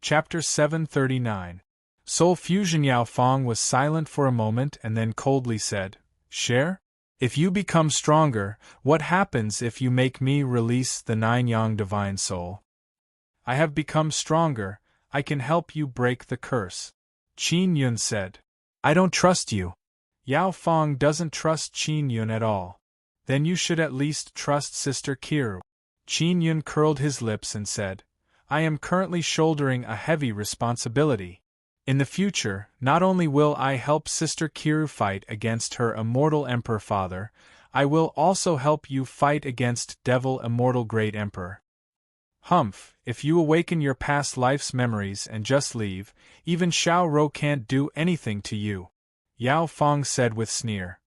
Chapter 739. Soul Fusion. Yao Fong was silent for a moment and then coldly said, Share? If you become stronger, what happens if you make me release the 9 Yang Divine Soul? I have become stronger, I can help you break the curse. Qin Yun said. I don't trust you. Yao Fong doesn't trust Qin Yun at all. Then you should at least trust Sister Kiru. Qin Yun curled his lips and said, I am currently shouldering a heavy responsibility. In the future, not only will I help Sister Kiru fight against her immortal Emperor Father, I will also help you fight against Devil Immortal Great Emperor. Humph, if you awaken your past life's memories and just leave, even Xiao Rou can't do anything to you. Yao Fong said with sneer.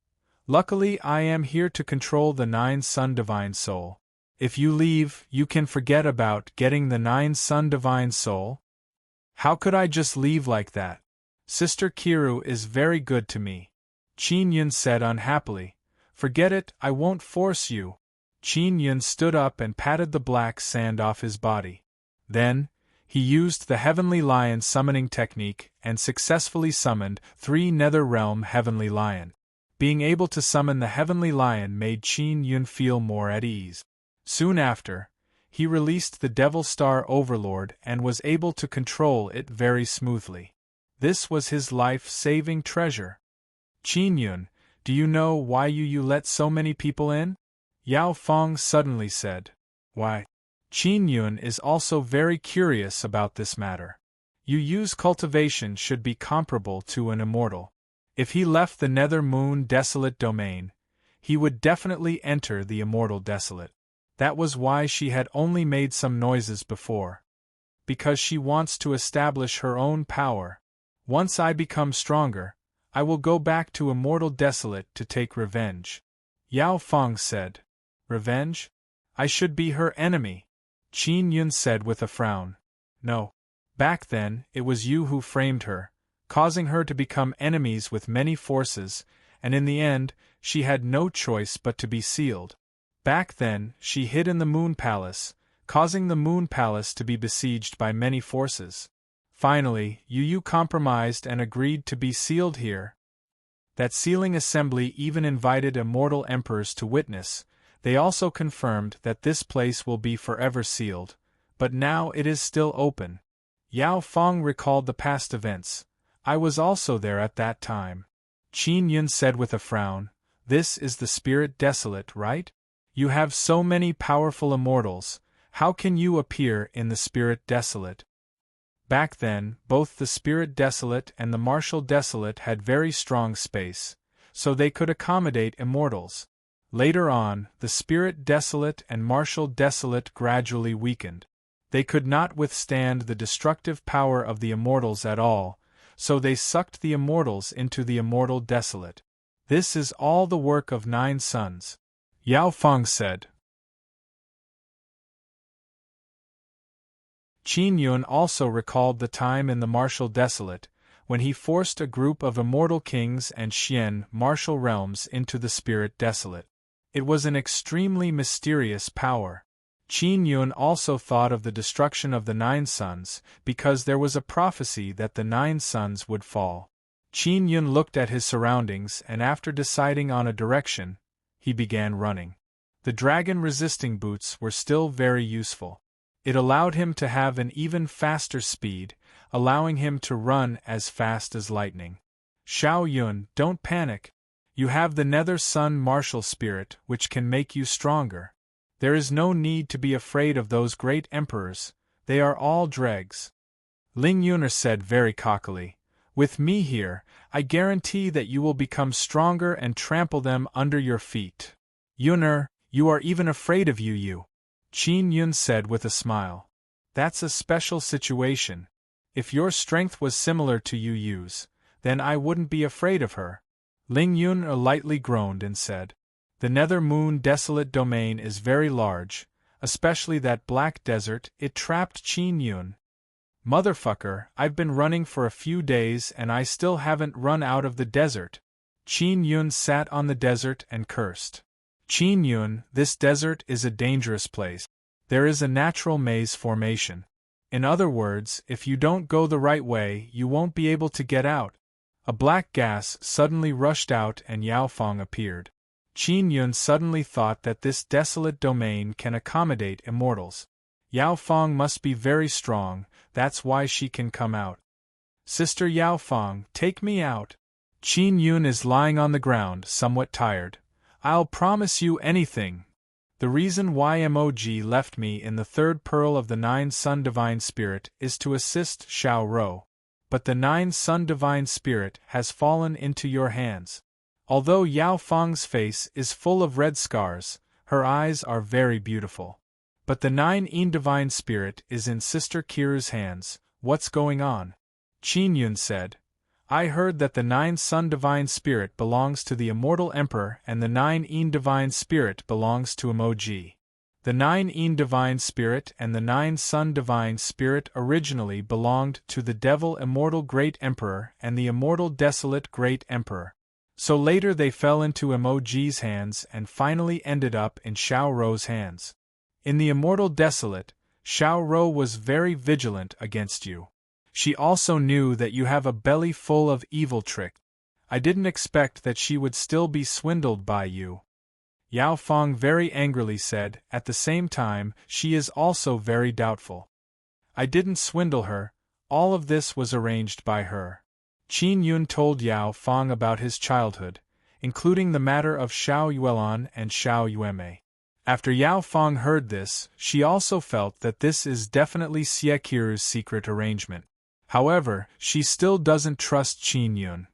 Luckily I am here to control the 9 Sun Divine Soul. If you leave, you can forget about getting the 9 Sun Divine Soul. How could I just leave like that? Sister Kiru is very good to me. Qin Yun said unhappily. Forget it, I won't force you. Qin Yun stood up and patted the black sand off his body. Then, he used the Heavenly Lion summoning technique and successfully summoned 3 Nether Realm Heavenly Lion. Being able to summon the Heavenly Lion made Qin Yun feel more at ease. Soon after, he released the Devil Star Overlord and was able to control it very smoothly. This was his life-saving treasure. Qin Yun, do you know why you let so many people in? Yao Fong suddenly said. Why? Qin Yun is also very curious about this matter. Yu's cultivation should be comparable to an immortal. If he left the Nether Moon Desolate domain, he would definitely enter the Immortal Desolate. That was why she had only made some noises before. Because she wants to establish her own power. Once I become stronger, I will go back to Immortal Desolate to take revenge. Yao Fong said. Revenge? I should be her enemy. Qin Yun said with a frown. No. Back then, it was you who framed her, causing her to become enemies with many forces, and in the end, she had no choice but to be sealed. Back then, she hid in the Moon Palace, causing the Moon Palace to be besieged by many forces. Finally, Yu compromised and agreed to be sealed here. That sealing assembly even invited immortal emperors to witness. They also confirmed that this place will be forever sealed, but now it is still open. Yao Fong recalled the past events. I was also there at that time. Qin Yun said with a frown, This is the Spirit Desolate, right? You have so many powerful immortals, how can you appear in the Spirit Desolate? Back then, both the Spirit Desolate and the Martial Desolate had very strong space, so they could accommodate immortals. Later on, the Spirit Desolate and Martial Desolate gradually weakened. They could not withstand the destructive power of the immortals at all, so they sucked the immortals into the Immortal Desolate. This is all the work of 9 suns. Yao Fong said. Qin Yun also recalled the time in the Martial Desolate, when he forced a group of immortal kings and Xian martial realms into the Spirit Desolate. It was an extremely mysterious power. Qin Yun also thought of the destruction of the 9 suns, because there was a prophecy that the 9 suns would fall. Qin Yun looked at his surroundings and after deciding on a direction, he began running. The dragon-resisting boots were still very useful. It allowed him to have an even faster speed, allowing him to run as fast as lightning. Xiao Yun, don't panic. You have the Nether Sun martial spirit which can make you stronger. There is no need to be afraid of those great emperors, they are all dregs. Ling Yuner said very cockily. With me here, I guarantee that you will become stronger and trample them under your feet. Yuner, you are even afraid of Yu. Qin Yun said with a smile. That's a special situation. If your strength was similar to Yu's, then I wouldn't be afraid of her. Ling Yun lightly groaned and said, The Nether Moon desolate domain is very large, especially that black desert, it trapped Qin Yun. Motherfucker, I've been running for a few days and I still haven't run out of the desert. Qin Yun sat on the desert and cursed. Qin Yun, this desert is a dangerous place. There is a natural maze formation. In other words, if you don't go the right way, you won't be able to get out. A black gas suddenly rushed out and Yao Fang appeared. Qin Yun suddenly thought that this desolate domain can accommodate immortals. Yao Fang must be very strong, that's why she can come out. Sister Yao Fang, take me out. Qin Yun is lying on the ground, somewhat tired. I'll promise you anything. The reason why Mog left me in the third pearl of the Nine Sun Divine Spirit is to assist Xiao Rou. But the Nine Sun Divine Spirit has fallen into your hands. Although Yao Fang's face is full of red scars, her eyes are very beautiful. But the Nine Yin Divine Spirit is in Sister Kiru's hands. What's going on? Qin Yun said. I heard that the Nine Sun Divine Spirit belongs to the Immortal Emperor and the Nine Yin Divine Spirit belongs to Mog. The Nine Yin Divine Spirit and the Nine Sun Divine Spirit originally belonged to the Devil Immortal Great Emperor and the Immortal Desolate Great Emperor. So later they fell into Mog's hands and finally ended up in Xiao Rou's hands. In the Immortal Desolate, Xiao Rou was very vigilant against you. She also knew that you have a belly full of evil trick. I didn't expect that she would still be swindled by you. Yao Fang very angrily said, at the same time, she is also very doubtful. I didn't swindle her, all of this was arranged by her. Qin Yun told Yao Fang about his childhood, including the matter of Xiao Yuelan and Xiao Yueme. After Yao Fang heard this, she also felt that this is definitely Xie Qiru's secret arrangement. However, she still doesn't trust Qin Yun.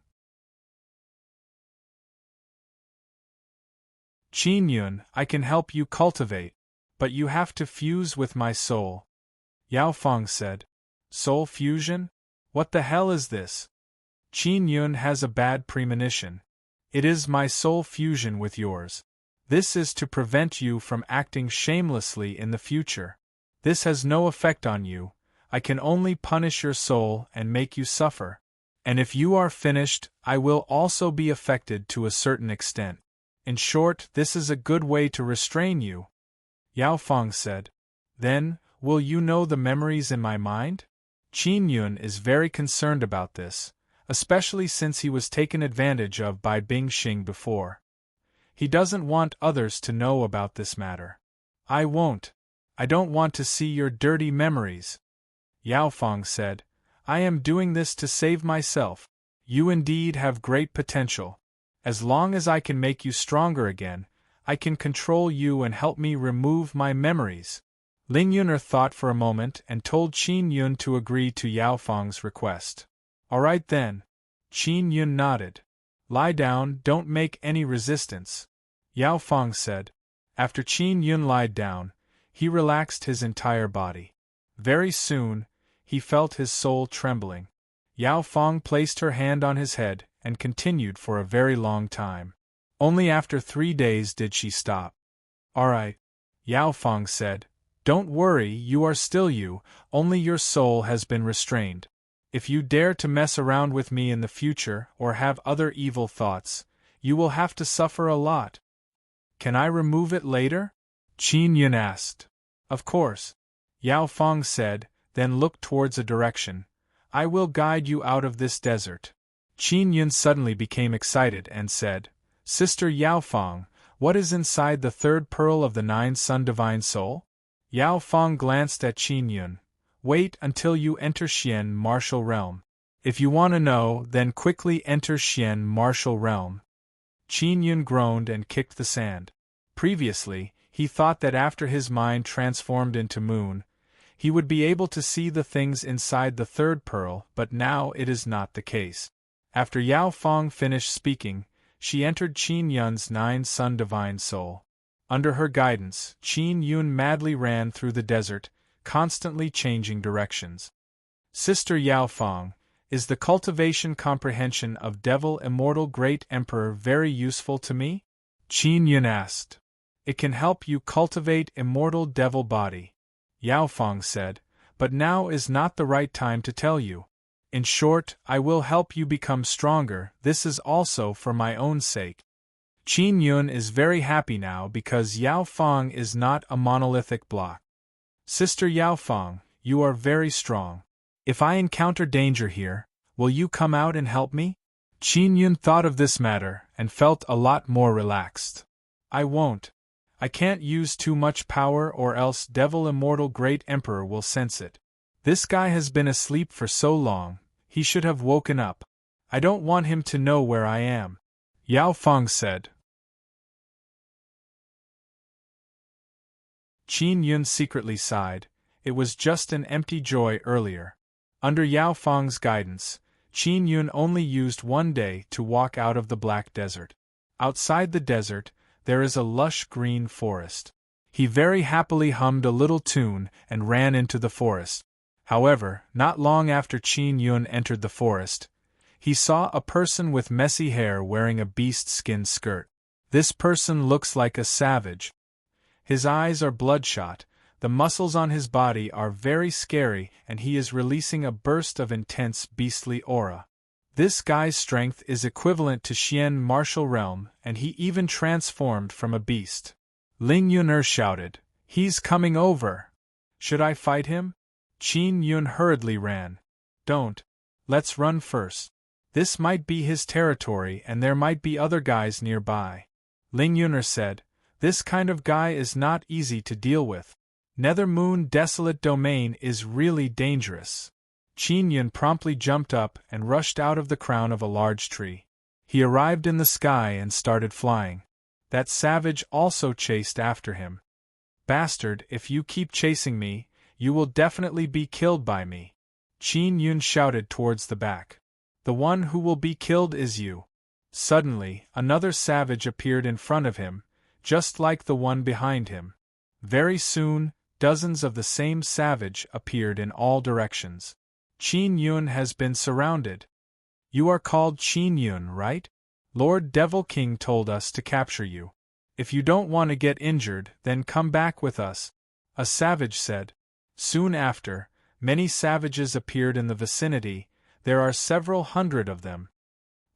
Qin Yun, I can help you cultivate, but you have to fuse with my soul. Yao Fang said. Soul fusion? What the hell is this? Qin Yun has a bad premonition. It is my soul fusion with yours. This is to prevent you from acting shamelessly in the future. This has no effect on you. I can only punish your soul and make you suffer. And if you are finished, I will also be affected to a certain extent. In short, this is a good way to restrain you. Yao Fang said. Then, will you know the memories in my mind? Qin Yun is very concerned about this, especially since he was taken advantage of by Bing Xing before. He doesn't want others to know about this matter. I won't. I don't want to see your dirty memories. Yao Fang said, I am doing this to save myself. You indeed have great potential. As long as I can make you stronger again, I can control you and help me remove my memories. Ling Yuner thought for a moment and told Qin Yun to agree to Yao Fang's request. All right then. Qin Yun nodded. Lie down, don't make any resistance. Yao Fang said. After Qin Yun lied down, he relaxed his entire body. Very soon, he felt his soul trembling. Yao Fang placed her hand on his head and continued for a very long time. Only after 3 days did she stop. All right, Yao Fang said. Don't worry, you are still you, only your soul has been restrained. If you dare to mess around with me in the future or have other evil thoughts, you will have to suffer a lot. Can I remove it later? Qin Yun asked. Of course. Yao Fang said, then looked towards a direction. I will guide you out of this desert. Qin Yun suddenly became excited and said, Sister Yao Fang, what is inside the third pearl of the Nine Sun Divine Soul? Yao Fang glanced at Qin Yun. Wait until you enter Xian martial realm. If you want to know, then quickly enter Xian martial realm. Qin Yun groaned and kicked the sand. Previously, he thought that after his mind transformed into moon, he would be able to see the things inside the third pearl, but now it is not the case. After Yao Fong finished speaking, she entered Qin Yun's 9-sun divine soul. Under her guidance, Qin Yun madly ran through the desert, constantly changing directions. Sister Yao Fong, is the cultivation comprehension of Devil Immortal Great Emperor very useful to me? Qin Yun asked. It can help you cultivate immortal devil body, Yao Fong said, but now is not the right time to tell you. In short, I will help you become stronger, this is also for my own sake. Qin Yun is very happy now because Yao Fong is not a monolithic block. Sister Yao Fong, you are very strong. If I encounter danger here, will you come out and help me? Qin Yun thought of this matter and felt a lot more relaxed. I won't. I can't use too much power or else Devil Immortal Great Emperor will sense it. This guy has been asleep for so long, he should have woken up. I don't want him to know where I am, Yao Fong said. Qin Yun secretly sighed. It was just an empty joy earlier. Under Yao Fong's guidance, Qin Yun only used one day to walk out of the Black Desert. Outside the desert, there is a lush green forest. He very happily hummed a little tune and ran into the forest. However, not long after Qin Yun entered the forest, he saw a person with messy hair wearing a beast-skin skirt. This person looks like a savage. His eyes are bloodshot, the muscles on his body are very scary, and he is releasing a burst of intense beastly aura. This guy's strength is equivalent to Xian martial realm, and he even transformed from a beast. Ling Yuner shouted, "He's coming over! Should I fight him?" Qin Yun hurriedly ran. Don't. Let's run first. This might be his territory and there might be other guys nearby. Ling Yuner said, this kind of guy is not easy to deal with. Nether Moon Desolate Domain is really dangerous. Qin Yun promptly jumped up and rushed out of the crown of a large tree. He arrived in the sky and started flying. That savage also chased after him. Bastard, if you keep chasing me, you will definitely be killed by me. Qin Yun shouted towards the back. The one who will be killed is you. Suddenly, another savage appeared in front of him, just like the one behind him. Very soon, dozens of the same savage appeared in all directions. Qin Yun has been surrounded. You are called Qin Yun, right? Lord Devil King told us to capture you. If you don't want to get injured, then come back with us, a savage said. Soon after, many savages appeared in the vicinity. There are several hundred of them.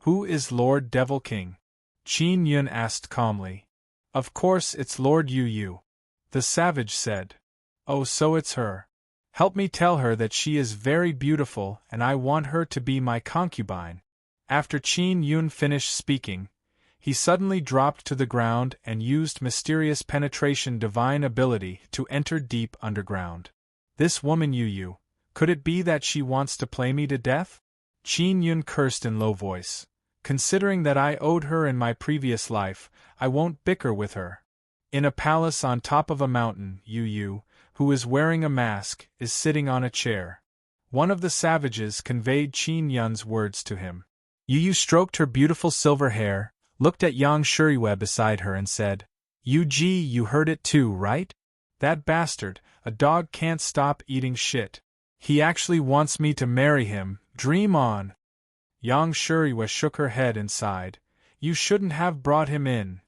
Who is Lord Devil King? Qin Yun asked calmly. Of course it's Lord Yu, the savage said. Oh, so it's her. Help me tell her that she is very beautiful and I want her to be my concubine. After Qin Yun finished speaking, he suddenly dropped to the ground and used mysterious penetration divine ability to enter deep underground. This woman Yu, could it be that she wants to play me to death? Qin Yun cursed in low voice. Considering that I owed her in my previous life, I won't bicker with her. In a palace on top of a mountain, Yu, who is wearing a mask, is sitting on a chair. One of the savages conveyed Qin Yun's words to him. Yu stroked her beautiful silver hair, looked at Yang Shuriwe beside her and said, You heard it too, right? That bastard, a dog can't stop eating shit. He actually wants me to marry him, dream on. Yang Shuriwe shook her head and sighed. You shouldn't have brought him in.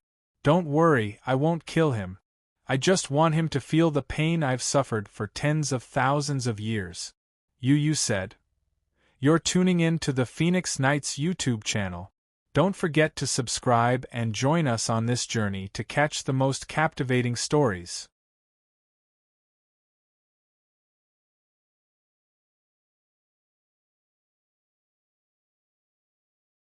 Don't worry, I won't kill him. I just want him to feel the pain I've suffered for tens of thousands of years. Yu said. You're tuning in to the Phoenix Knights YouTube channel. Don't forget to subscribe and join us on this journey to catch the most captivating stories.